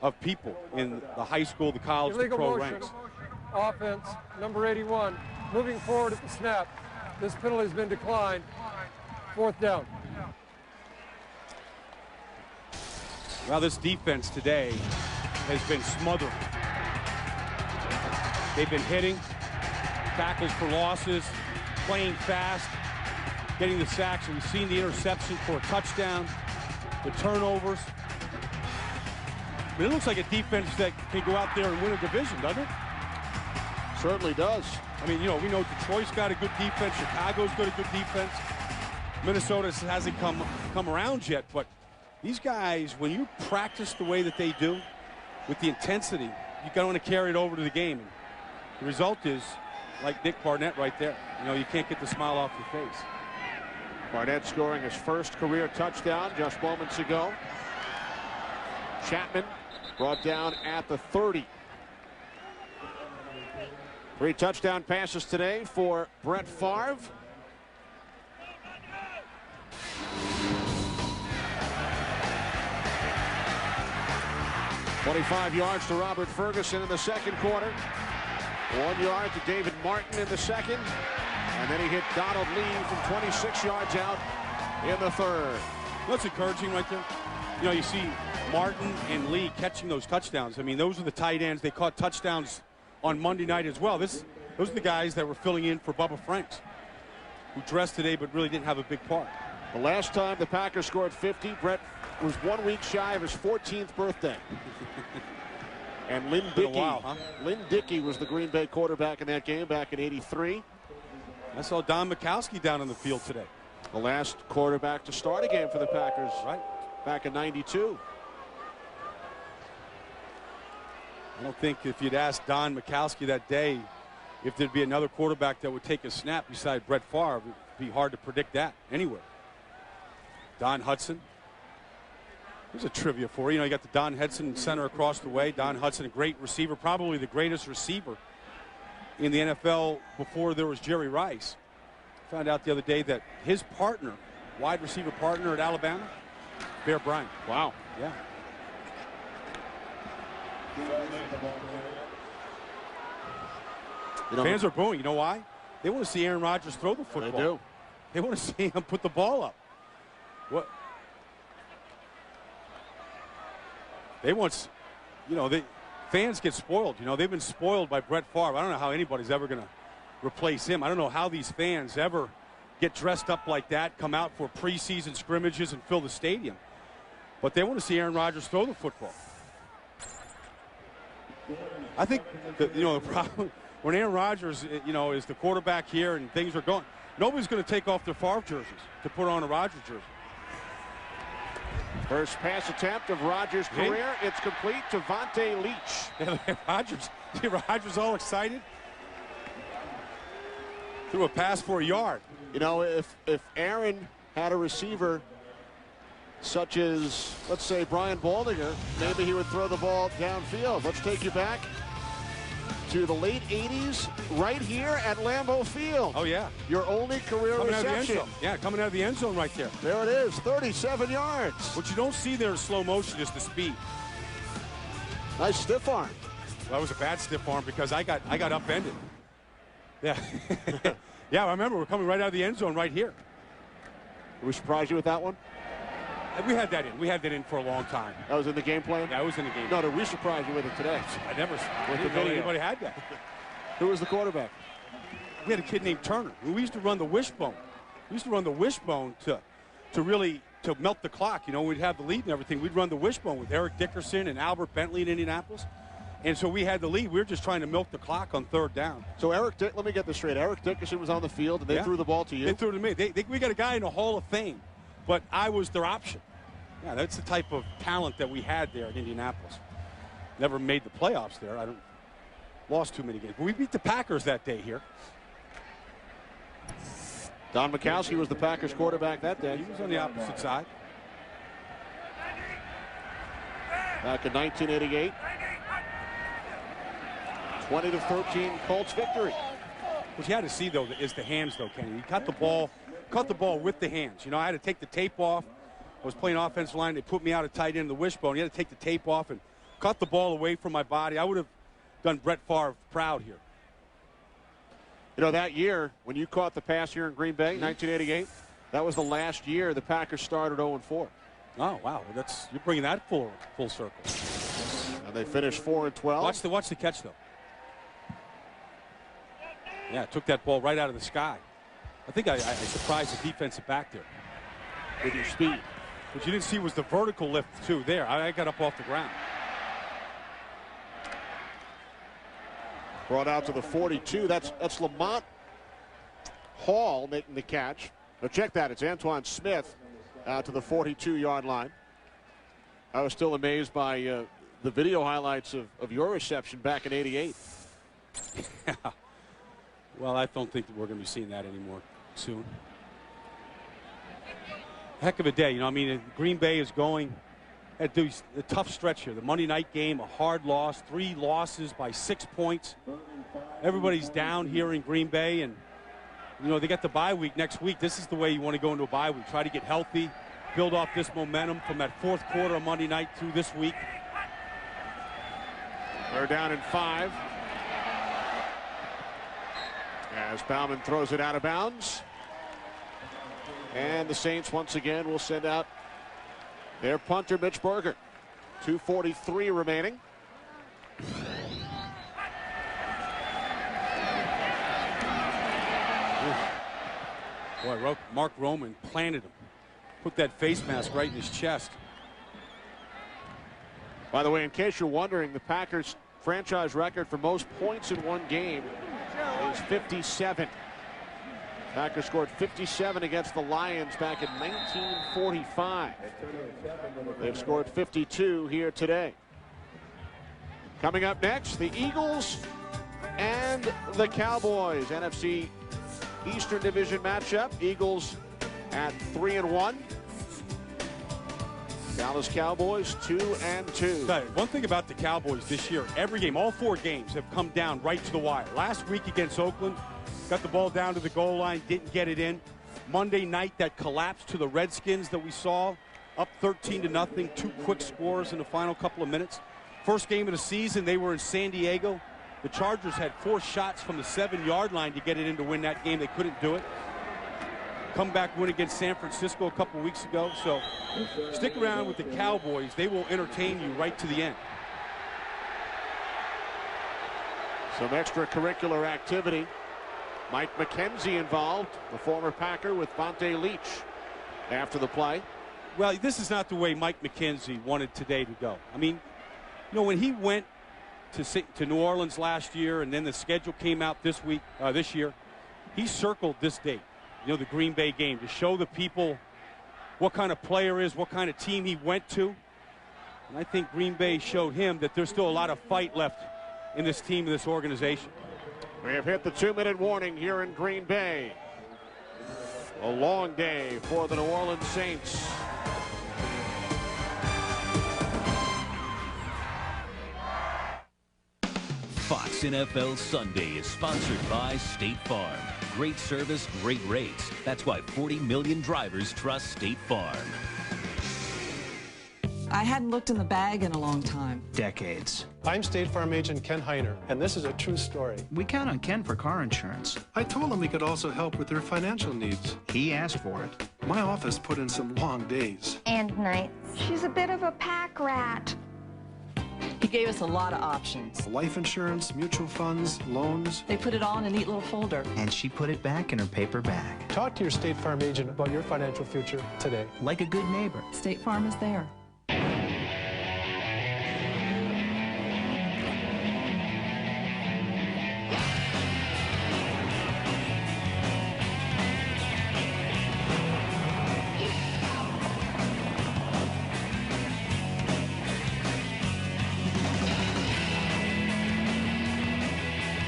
of people in the high school, the college, the pro ranks. Offense, number 81, moving forward at the snap. This penalty has been declined. 4th down. Well, this defense today has been smothering. They've been hitting, tackles for losses, playing fast, getting the sacks. We've seen the interception for a touchdown, the turnovers. But it looks like a defense that can go out there and win a division, doesn't it? Certainly does. I mean, you know, we know Detroit's got a good defense. Chicago's got a good defense. Minnesota hasn't come around yet, but these guys, when you practice the way that they do, with the intensity, you got to carry it over to the game. And the result is, like Nick Barnett right there. You know, you can't get the smile off your face. Barnett scoring his first career touchdown just moments ago. Chapman brought down at the 30. 3 touchdown passes today for Brett Favre. $25 yards to Robert Ferguson in the second quarter. 1 yard to David Martin in the second. And then he hit Donald Lee from 26 yards out in the third. That's encouraging right there. You know, you see Martin and Lee catching those touchdowns. I mean, those are the tight ends. They caught touchdowns on Monday night as well. Those are the guys that were filling in for Bubba Franks, who dressed today but really didn't have a big part. The last time the Packers scored 50, Brett was 1 week shy of his 14th birthday. And Lynn Dickey was the Green Bay quarterback in that game back in '83. I saw Don Mikowski down on the field today. The last quarterback to start a game for the Packers, right, back in '92. I don't think if you'd asked Don Mikowski that day if there'd be another quarterback that would take a snap beside Brett Favre, it'd be hard to predict that anywhere. Don Hudson. Here's a trivia for you. You know, you got the Don Hudson center across the way. Don Hudson, a great receiver, probably the greatest receiver in the NFL before there was Jerry Rice. Found out the other day that his partner, wide receiver partner at Alabama, Bear Bryant. Wow. Yeah. You know, fans are booing. You know why? They want to see Aaron Rodgers throw the football. They do. They want to see him put the ball up. What? They want, you know, fans get spoiled. You know, they've been spoiled by Brett Favre. I don't know how anybody's ever going to replace him. I don't know how these fans ever get dressed up like that, come out for preseason scrimmages and fill the stadium. But they want to see Aaron Rodgers throw the football. I think that, you know, the problem when Aaron Rodgers, you know, is the quarterback here and things are going, nobody's going to take off their Favre jerseys to put on a Rodgers jersey. First pass attempt of Rodgers' career. It's complete to Vontae Leach. Rodgers all excited. Threw a pass for a yard. You know, if Aaron had a receiver such as, let's say, Brian Baldinger, maybe he would throw the ball downfield. Let's take you back to the late 80s right here at Lambeau Field. Oh, yeah. Your only career coming reception. Out of the end zone. Yeah, coming out of the end zone right there. There it is, 37 yards. What you don't see there in slow motion is the speed. Nice stiff arm. Well, that was a bad stiff arm because I got upended. Yeah. Yeah, I remember we're coming right out of the end zone right here. Did we surprise you with that one? We had that in. We had that in for a long time. That was in the game plan? That was in the game plan. No, did we surprise you with it today? I didn't know anybody had that. Who was the quarterback? We had a kid named Turner. We used to run the wishbone. We used to run the wishbone to really melt the clock. You know, we'd have the lead and everything. We'd run the wishbone with Eric Dickerson and Albert Bentley in Indianapolis. And so we had the lead. We were just trying to milk the clock on third down. So let me get this straight. Eric Dickerson was on the field, and they threw the ball to you? They threw it to me. We got a guy in the Hall of Fame, but I was their option. Yeah, that's the type of talent that we had there in Indianapolis. Never made the playoffs there. Lost too many games. But we beat the Packers that day here. Don Mikowski was the Packers quarterback that day. He was on the opposite side. Back in 1988. 20-13 Colts victory. What you had to see, though, is the hands, though, Kenny. He caught the ball with the hands. You know, I had to take the tape off. I was playing offensive line. They put me out at tight end of the wishbone. You had to take the tape off and cut the ball away from my body. I would have done Brett Favre proud here. You know, that year, when you caught the pass here in Green Bay, 1988, that was the last year the Packers started 0-4. Oh, wow. You're bringing that full circle. And they finished 4-12. Watch the catch, though. Yeah, took that ball right out of the sky. I think I surprised the defensive back there. With your speed. What you didn't see was the vertical lift, too, there. I got up off the ground. Brought out to the 42. That's Lamont Hall making the catch. Now check that. It's Antoine Smith out to the 42-yard line. I was still amazed by the video highlights of your reception back in '88. Yeah. Well, I don't think that we're going to be seeing that anymore soon. Heck of a day. You know, I mean, Green Bay is going at a tough stretch here. The Monday night game, a hard loss, 3 losses by 6 points. Everybody's down here in Green Bay, and, you know, they got the bye week next week. This is the way you want to go into a bye week. Try to get healthy, build off this momentum from that fourth quarter of Monday night through this week. They're down in 5. As Bauman throws it out of bounds. And the Saints once again will send out their punter, Mitch Berger. 2:43 remaining. Boy, Mark Roman planted him. Put that face mask right in his chest. By the way, in case you're wondering, the Packers' franchise record for most points in one game is 57. Packers scored 57 against the Lions back in 1945. They've scored 52 here today. Coming up next, the Eagles and the Cowboys. NFC Eastern Division matchup. Eagles at 3-1. Dallas Cowboys 2-2. One thing about the Cowboys this year, every game, all 4 games have come down right to the wire. Last week against Oakland, got the ball down to the goal line, didn't get it in. Monday night, that collapse to the Redskins that we saw, up 13-0, 2 quick scores in the final couple of minutes. First game of the season, they were in San Diego. The Chargers had 4 shots from the 7-yard line to get it in to win that game. They couldn't do it. Comeback win against San Francisco a couple weeks ago. So stick around with the Cowboys. They will entertain you right to the end. Some extracurricular activity. Mike McKenzie involved, the former Packer, with Vontae Leach after the play. Well, this is not the way Mike McKenzie wanted today to go. I mean, you know, when he went to New Orleans last year and then the schedule came out this year, he circled this date, you know, the Green Bay game, to show the people what kind of player is, what kind of team he went to. And I think Green Bay showed him that there's still a lot of fight left in this team, in this organization. We have hit the 2-minute warning here in Green Bay. A long day for the New Orleans Saints. Fox NFL Sunday is sponsored by State Farm. Great service, great rates. That's why 40 million drivers trust State Farm. I hadn't looked in the bag in a long time. Decades. I'm State Farm agent Ken Heiner, and this is a true story. We count on Ken for car insurance. I told him we could also help with their financial needs. He asked for it. My office put in some long days. And nights. She's a bit of a pack rat. He gave us a lot of options. Life insurance, mutual funds, loans. They put it all in a neat little folder. And she put it back in her paper bag. Talk to your State Farm agent about your financial future today. Like a good neighbor. State Farm is there.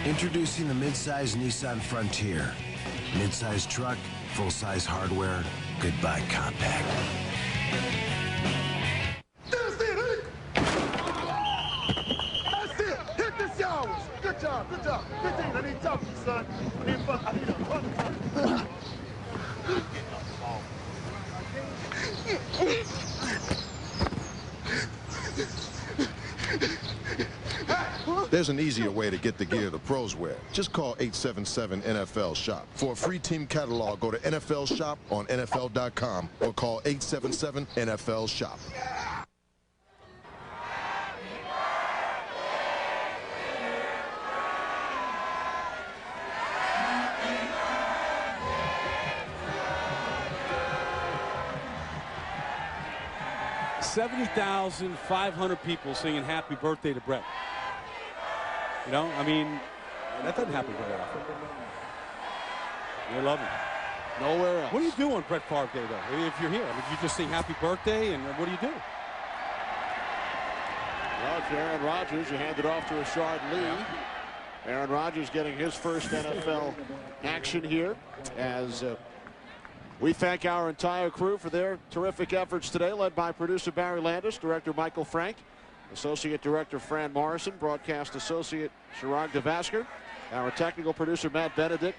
Introducing the mid-size Nissan Frontier. Mid-size truck, full-size hardware, goodbye compact. That's it! Hit the showers! Good Good job. 15. I need toughness, son. I need a fun. There's an easier way to get the gear the pros wear. Just call 877-NFL-SHOP. For a free team catalog, go to NFL Shop on NFL.com or call 877-NFL-SHOP. $70,500 people singing happy birthday to Brett. You know, I mean, that doesn't happen very often. They love him. Nowhere else. What do you do on Brett Favre Day, though? If you're here, I mean, you just sing happy birthday, and what do you do? Well, it's Aaron Rodgers. You hand it off to Rashard Lee. Yeah. Aaron Rodgers getting his first NFL action here as we thank our entire crew for their terrific efforts today, led by producer Barry Landis, director Michael Frank, associate director Fran Morrison, broadcast associate Chirag DeVasker, our technical producer Matt Benedict.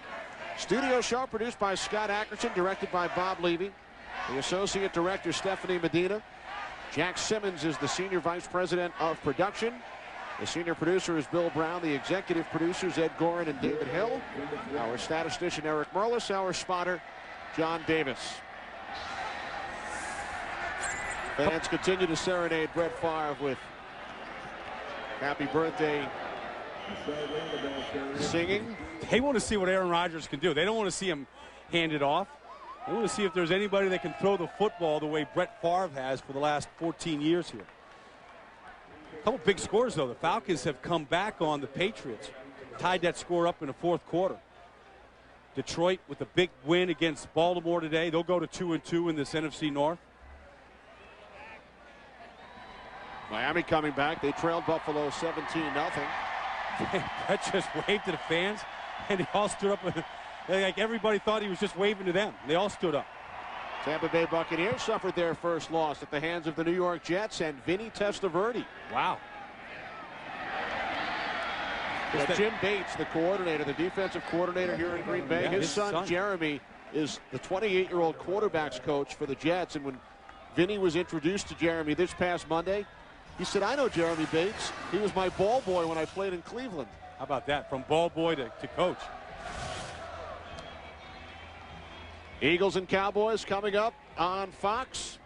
Studio show produced by Scott Ackerson, directed by Bob Levy. The associate director Stephanie Medina. Jack Simmons is the senior vice president of production. The senior producer is Bill Brown. The executive producers Ed Gorin and David Hill. Our statistician Eric Merlis. Our spotter John Davis. Fans continue to serenade Brett Favre with happy birthday singing. They want to see what Aaron Rodgers can do. They don't want to see him hand it off. They want to see if there's anybody that can throw the football the way Brett Favre has for the last 14 years here. A couple big scores, though. The Falcons have come back on the Patriots, tied that score up in the fourth quarter. Detroit with a big win against Baltimore today. They'll go to 2-2 in this NFC North. Miami coming back. They trailed Buffalo 17-0. Brett just waved to the fans, and they all stood up. Like everybody thought he was just waving to them. They all stood up. Tampa Bay Buccaneers suffered their first loss at the hands of the New York Jets and Vinny Testaverde. Wow. Jim Bates, the coordinator, the defensive coordinator here in Green Bay, his son Jeremy is the 28-year-old quarterbacks coach for the Jets. And when Vinny was introduced to Jeremy this past Monday, he said, I know Jeremy Bates. He was my ball boy when I played in Cleveland. How about that? From ball boy to coach. Eagles and Cowboys coming up on Fox.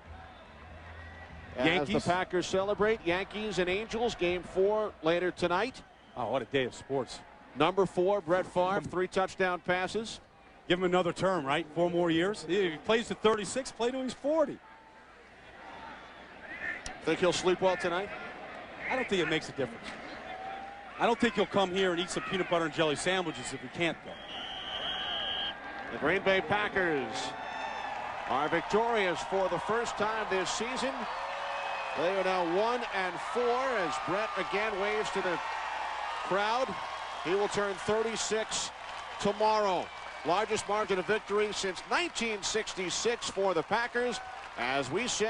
Yankees. As the Packers celebrate. Yankees and Angels, game 4 later tonight. Oh, what a day of sports. Number 4, Brett Favre, 3 touchdown passes. Give him another term, right? 4 more years. If he plays to 36, play till he's 40. Think he'll sleep well tonight? I don't think it makes a difference. I don't think he'll come here and eat some peanut butter and jelly sandwiches if he can't, though. The Green Bay Packers are victorious for the first time this season. They are now 1-4 as Brett again waves to the crowd. He will turn 36 tomorrow. Largest margin of victory since 1966 for the Packers. As we said,